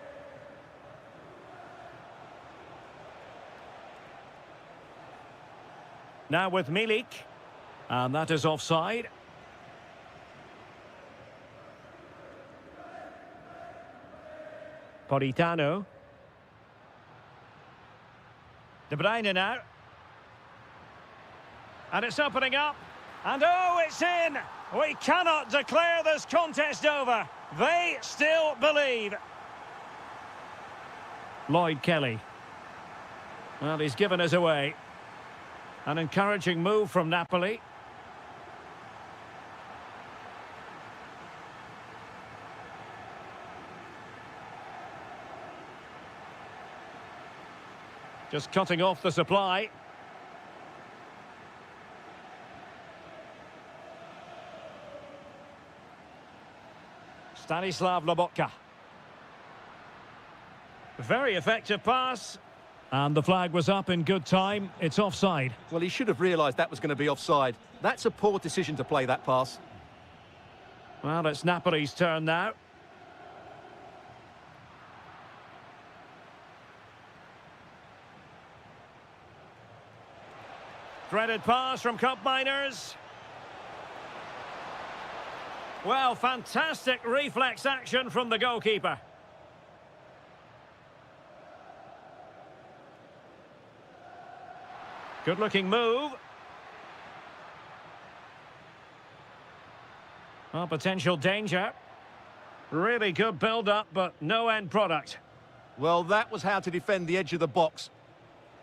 Now with Milik. And that is offside. Politano. De Bruyne now. And it's opening up. And oh, it's in! We cannot declare this contest over. They still believe. Lloyd Kelly. Well, he's given us away. An encouraging move from Napoli. Just cutting off the supply. Stanislav Lobotka. Very effective pass. And the flag was up in good time. It's offside. Well, he should have realised that was going to be offside. That's a poor decision to play that pass. Well, it's Napoli's turn now. Threaded pass from Cup Miners. Well, fantastic reflex action from the goalkeeper. Good-looking move. Oh, potential danger. Really good build-up, but no end product. Well, that was how to defend the edge of the box.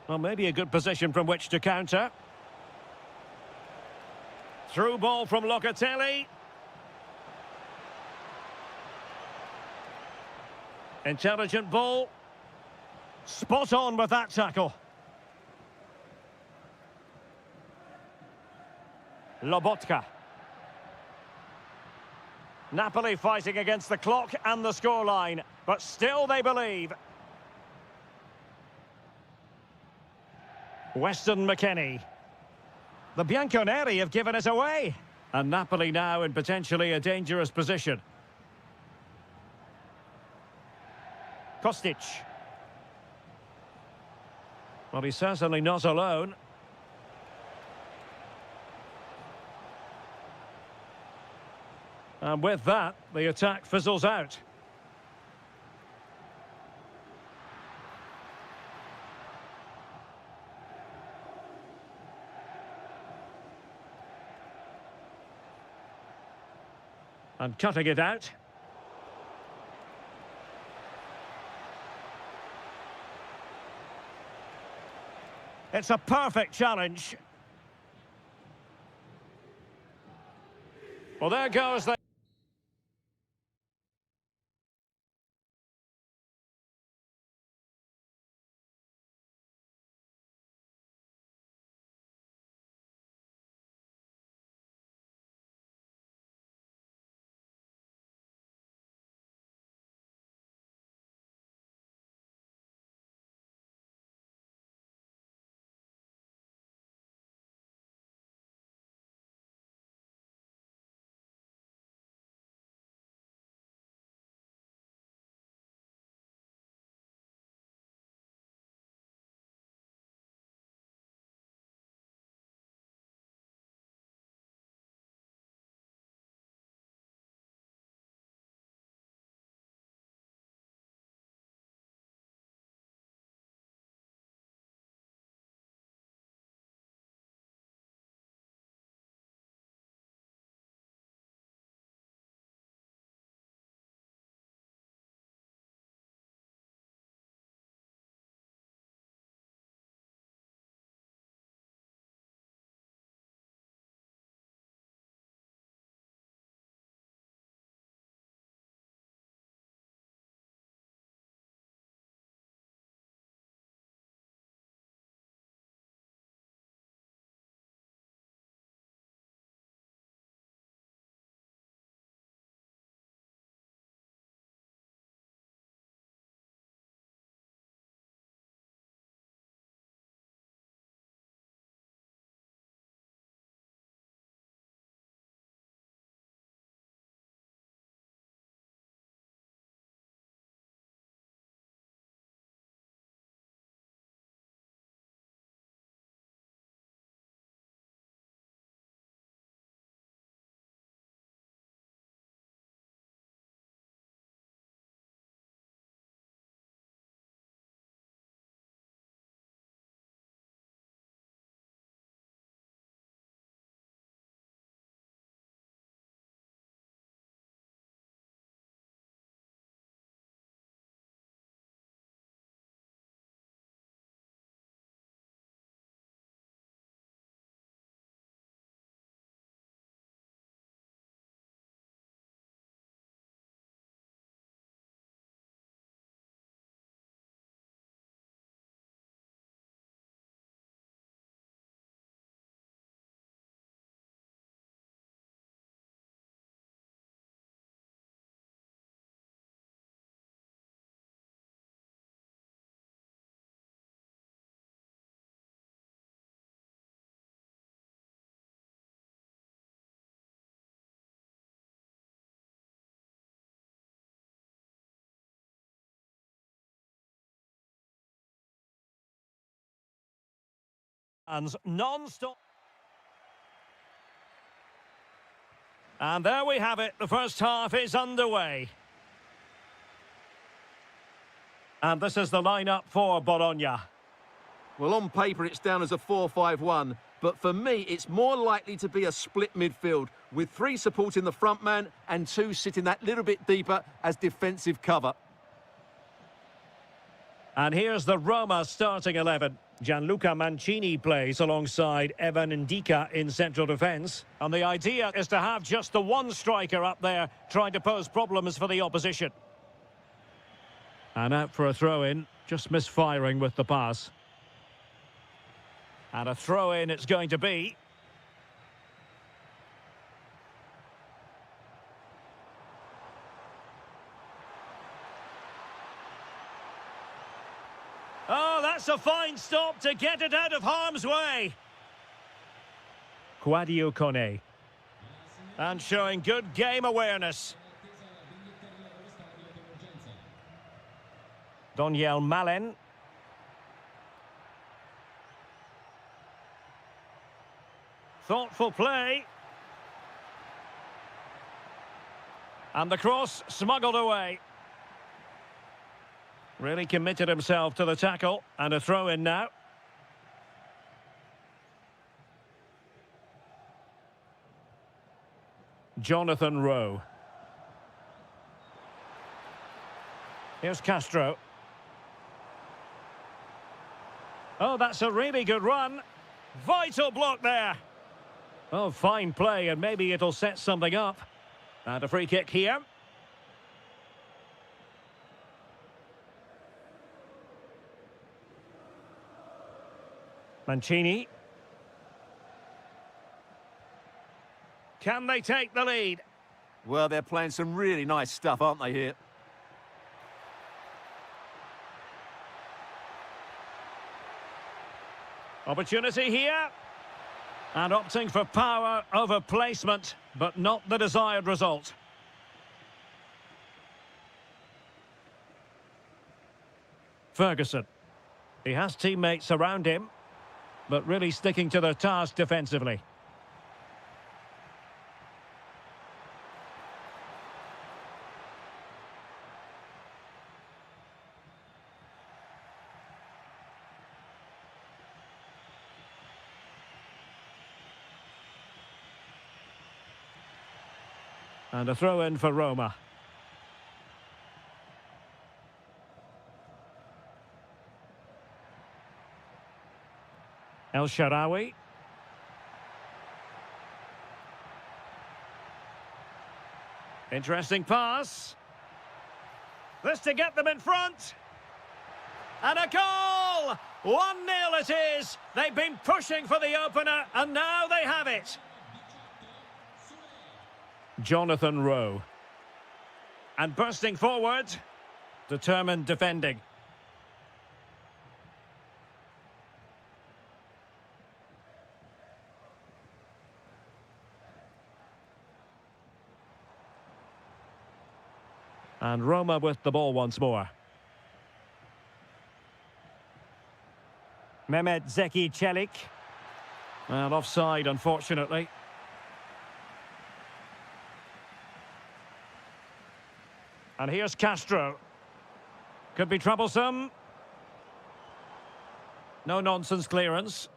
Well, maybe a good position from which to counter. Through ball from Locatelli. Intelligent ball. Spot on with that tackle. Lobotka. Napoli fighting against the clock and the scoreline, but still they believe. Weston McKennie. The Bianconeri have given it away. And Napoli now in potentially a dangerous position. Kostic. Well, he's certainly not alone. And with that, the attack fizzles out. And cutting it out. It's a perfect challenge. Well, there goes the... And non-stop. And there we have it. The first half is underway. And this is the lineup for Bologna. Well, on paper, it's down as a 4-5-1. But for me, it's more likely to be a split midfield with 3 supporting the front man and 2 sitting that little bit deeper as defensive cover. And here's the Roma starting 11. Gianluca Mancini plays alongside Evan Ndika in central defence. And the idea is to have just the one striker up there trying to pose problems for the opposition. And out for a throw-in, just misfiring with the pass. And a throw-in it's going to be. Oh, that's a fine stop to get it out of harm's way. Quadio Kone. And showing good game awareness. Doniel Malen. Thoughtful play. And the cross smuggled away. Really committed himself to the tackle. And a throw-in now. Jonathan Rowe. Here's Castro. Oh, that's a really good run. Vital block there. Oh, fine play, and maybe it'll set something up. And a free kick here. Mancini. Can they take the lead? Well, they're playing some really nice stuff, aren't they, here? Opportunity here. And opting for power over placement, but not the desired result. Ferguson. He has teammates around him, but really sticking to the task defensively. And a throw-in for Roma. El Shaarawy. Interesting pass. This to get them in front. And a goal! 1-0 it is. They've been pushing for the opener, and now they have it. Jonathan Rowe. And bursting forward. Determined defending. And Roma with the ball once more. Mehmet Zeki Çelik. And offside, unfortunately. And here's Castro. Could be troublesome. No nonsense clearance.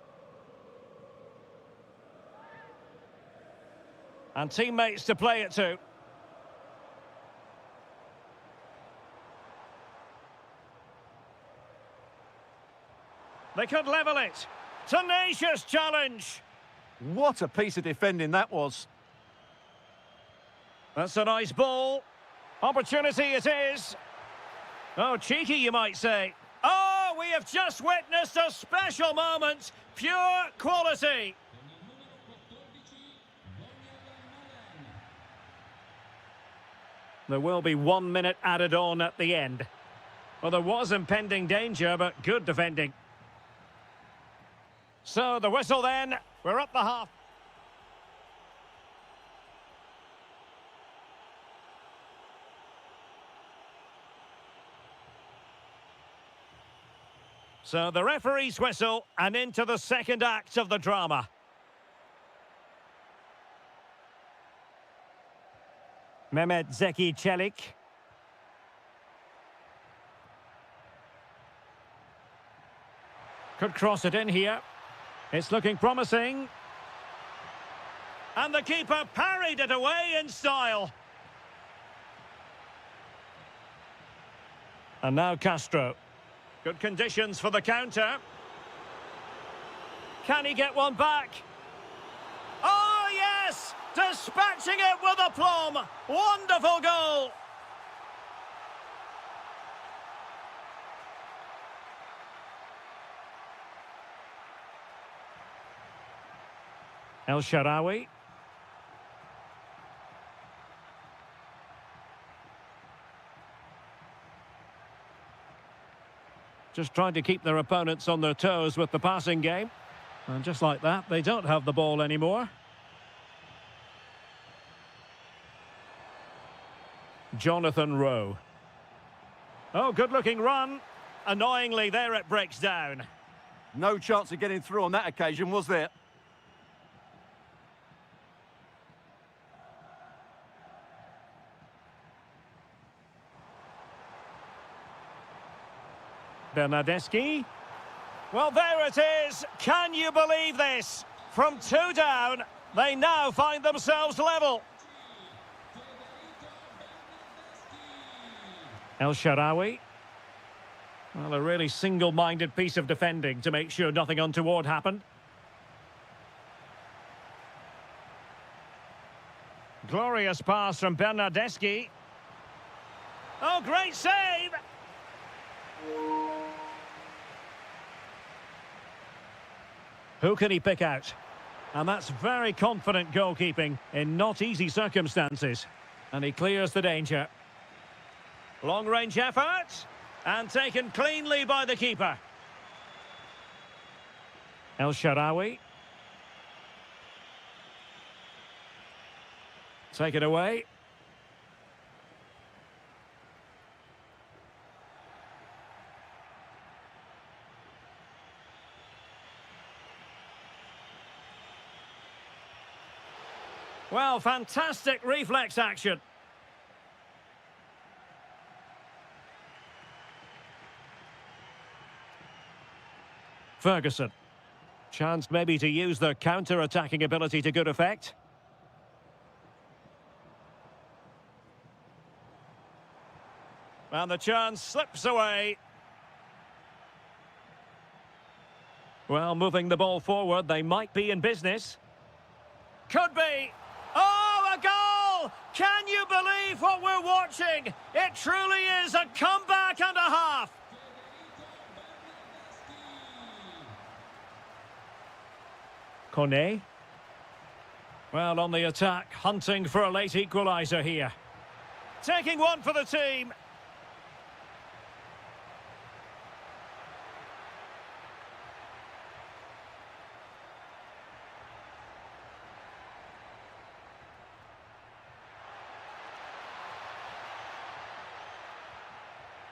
And teammates to play it to. They could level it. Tenacious challenge. What a piece of defending that was. That's a nice ball. Opportunity it is. Oh, cheeky, you might say. Oh, we have just witnessed a special moment. Pure quality. There will be 1 minute added on at the end. Well, there was impending danger, but good defending. So, the whistle then. We're up the half. So the referee's whistle and into the second act of the drama. Mehmet Zeki Çelik. Could cross it in here. It's looking promising. And the keeper parried it away in style. And now Castro. Good conditions for the counter. Can he get one back? Oh, yes! Dispatching it with aplomb. Wonderful goal. El Shaarawy. Just trying to keep their opponents on their toes with the passing game. And just like that, they don't have the ball anymore. Jonathan Rowe. Oh, good-looking run. Annoyingly, there it breaks down. No chance of getting through on that occasion, was there? Bernardeschi. Well, there it is. Can you believe this? From 2 down, they now find themselves level. El Shaarawy. Well, a really single-minded piece of defending to make sure nothing untoward happened. Glorious pass from Bernardeschi. Oh, great save! Who can he pick out? And that's very confident goalkeeping in not easy circumstances. And he clears the danger. Long-range effort. And taken cleanly by the keeper. El Shaarawy. Take it away. Well, fantastic reflex action. Ferguson. Chance maybe to use their counter-attacking ability to good effect. And the chance slips away. Well, moving the ball forward, they might be in business. Could be. Oh, a goal! Can you believe what we're watching? It truly is a comeback and a half. Kone. Well, on the attack, hunting for a late equaliser here. Taking one for the team.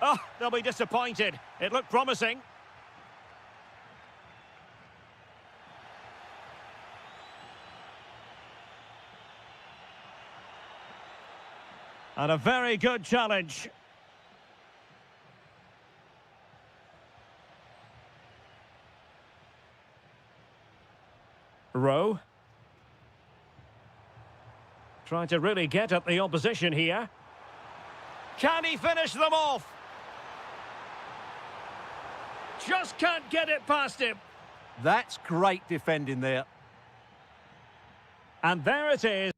Oh, they'll be disappointed. It looked promising. And a very good challenge. Rowe. Trying to really get at the opposition here. Can he finish them off? Just can't get it past him. That's great defending there. And there it is.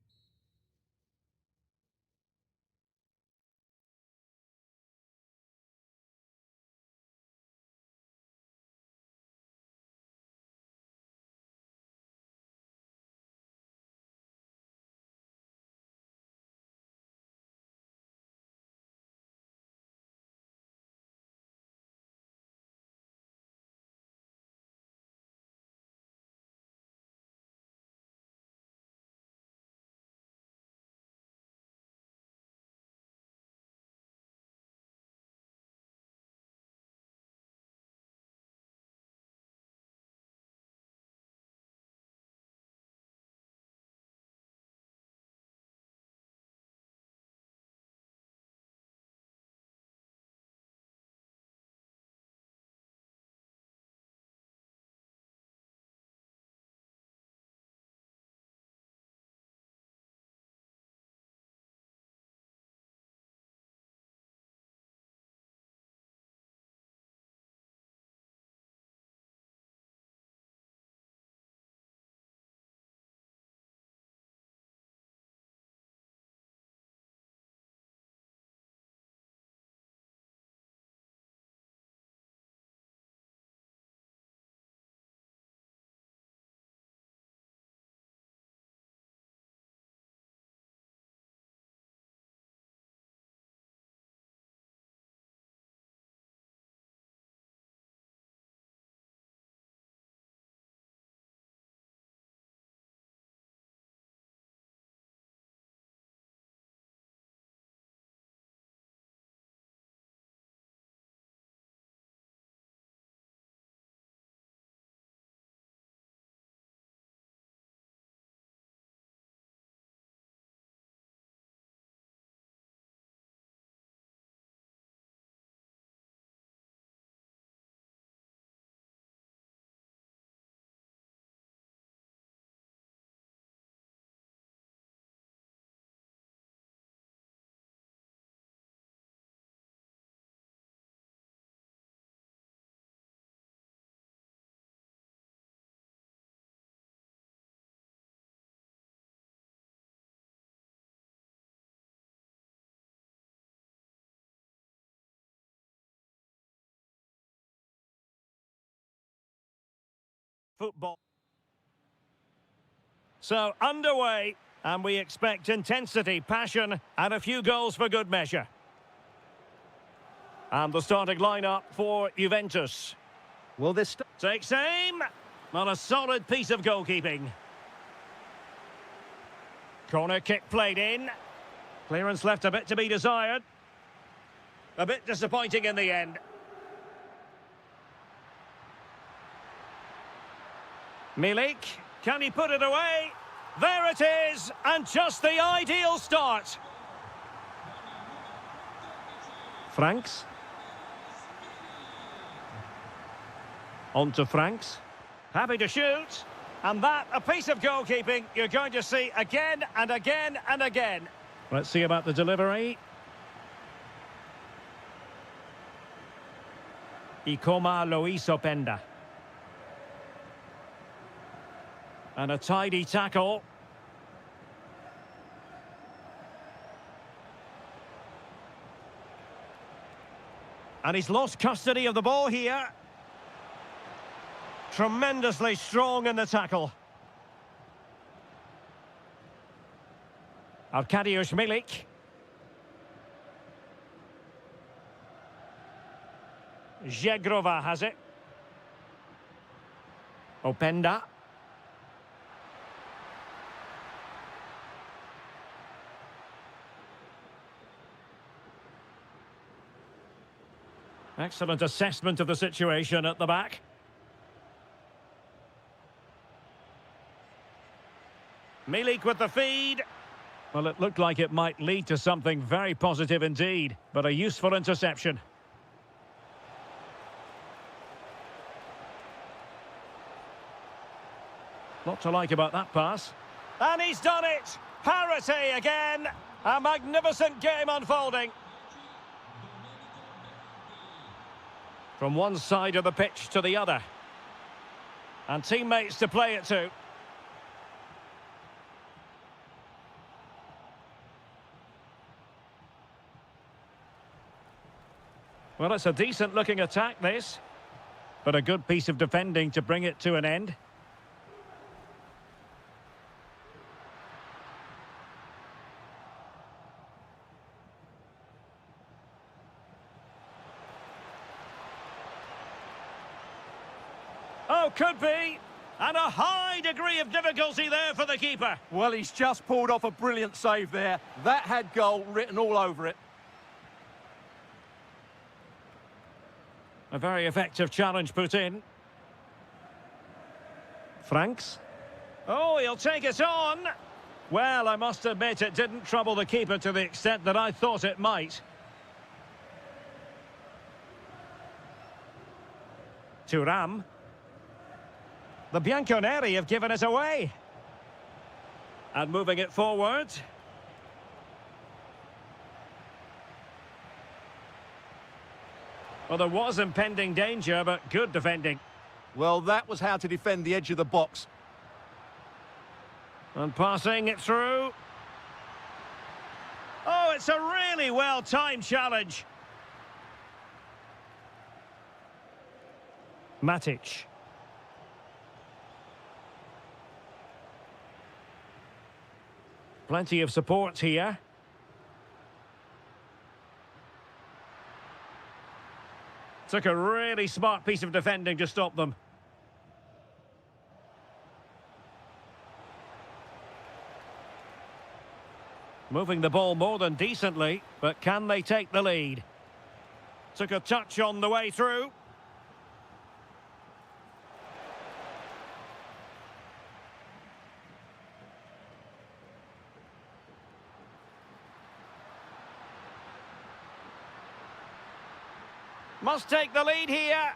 football. So, underway, and we expect intensity, passion, and a few goals for good measure. And the starting lineup for Juventus. Well, this Takes aim. On a solid piece of goalkeeping. Corner kick played in. Clearance left a bit to be desired. A bit disappointing in the end. Milik, can he put it away? There it is, and just the ideal start. Franks. On to Franks. Happy to shoot. And that, a piece of goalkeeping you're going to see again and again and again. Let's see about the delivery. Ikoma Luis Openda. And a tidy tackle. And he's lost custody of the ball here. Tremendously strong in the tackle. Arkadiusz Milik. Zegrova has it. Openda. Excellent assessment of the situation at the back. Milik with the feed. Well, it looked like it might lead to something very positive indeed, but a useful interception. Lot to like about that pass. And he's done it! Parity again! A magnificent game unfolding. From one side of the pitch to the other. And teammates to play it to. Well, it's a decent-looking attack, this. But a good piece of defending to bring it to an end. Oh, could be. And a high degree of difficulty there for the keeper. Well, he's just pulled off a brilliant save there. That had goal written all over it. A very effective challenge put in. Franks. Oh, he'll take it on. Well, I must admit it didn't trouble the keeper to the extent that I thought it might. Thuram. The Bianconeri have given it away. And moving it forward. Well, there was impending danger, but good defending. Well, that was how to defend the edge of the box. And passing it through. Oh, it's a really well-timed challenge. Matic. Plenty of support here. Took a really smart piece of defending to stop them. Moving the ball more than decently, but can they take the lead? Took a touch on the way through. Must take the lead here.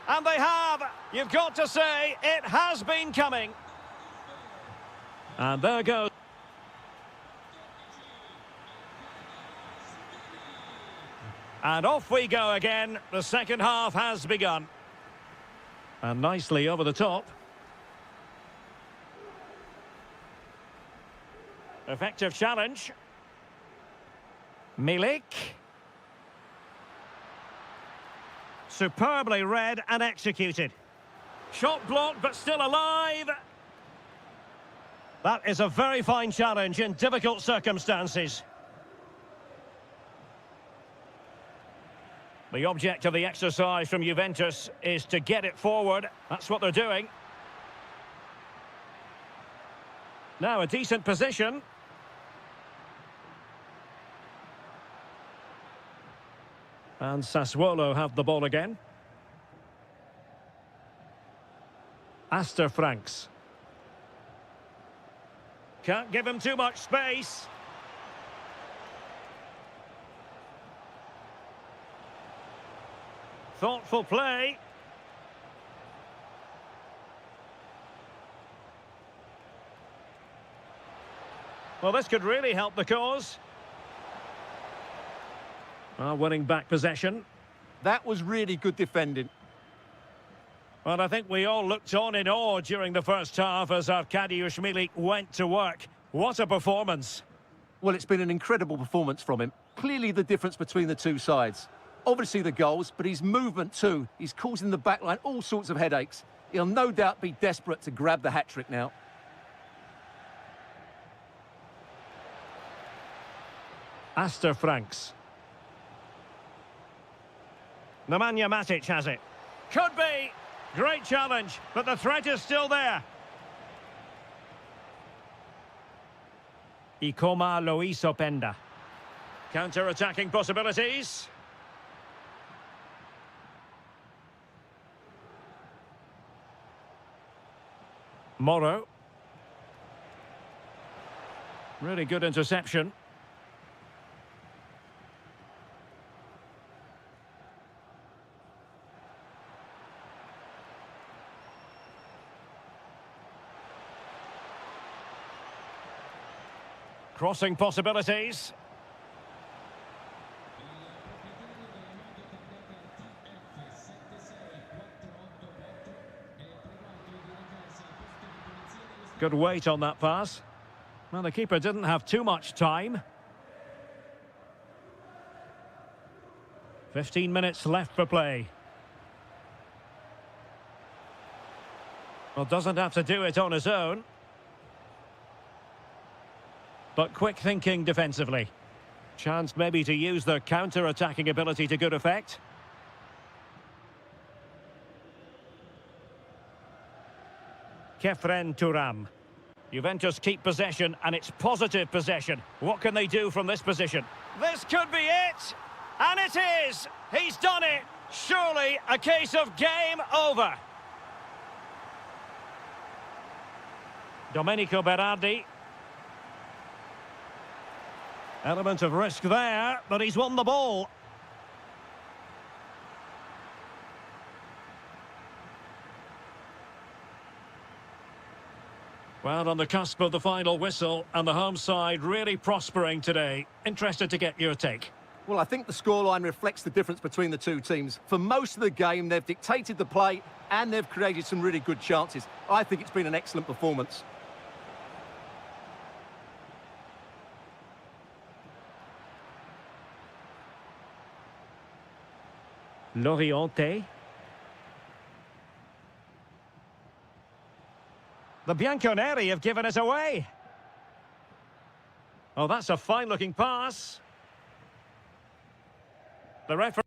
And they have. You've got to say, it has been coming. And there goes. And off we go again. The second half has begun. And nicely over the top. Effective challenge. Milik. Superbly read and executed. Shot blocked, but still alive. That is a very fine challenge in difficult circumstances. The object of the exercise from Juventus is to get it forward. That's what they're doing. Now a decent position. And Sassuolo have the ball again. Astor Franks. Can't give him too much space. Thoughtful play. Well, this could really help the cause. Winning back possession. That was really good defending. Well, I think we all looked on in awe during the first half as Arkadiusz Milik went to work. What a performance. Well, it's been an incredible performance from him. Clearly the difference between the two sides. Obviously the goals, but his movement too. He's causing the backline all sorts of headaches. He'll no doubt be desperate to grab the hat-trick now. Astor Franks. Nemanja Matic has it. Could be. Great challenge, but the threat is still there. Ikoma Luis Openda. Counter-attacking possibilities. Moro. Really good interception. Crossing possibilities. Good weight on that pass. Well, the keeper didn't have too much time. 15 minutes left for play. Well, doesn't have to do it on his own. But quick thinking defensively. Chance maybe to use their counter-attacking ability to good effect. Kefren Turam. Juventus keep possession, and it's positive possession. What can they do from this position? This could be it! And it is! He's done it! Surely a case of game over. Domenico Berardi. Element of risk there, but he's won the ball. Well, on the cusp of the final whistle, and the home side really prospering today. Interested to get your take. Well, I think the scoreline reflects the difference between the two teams. For most of the game, they've dictated the play, and they've created some really good chances. I think it's been an excellent performance. Loriente. The Bianconeri have given it away. Oh, that's a fine-looking pass. The referee...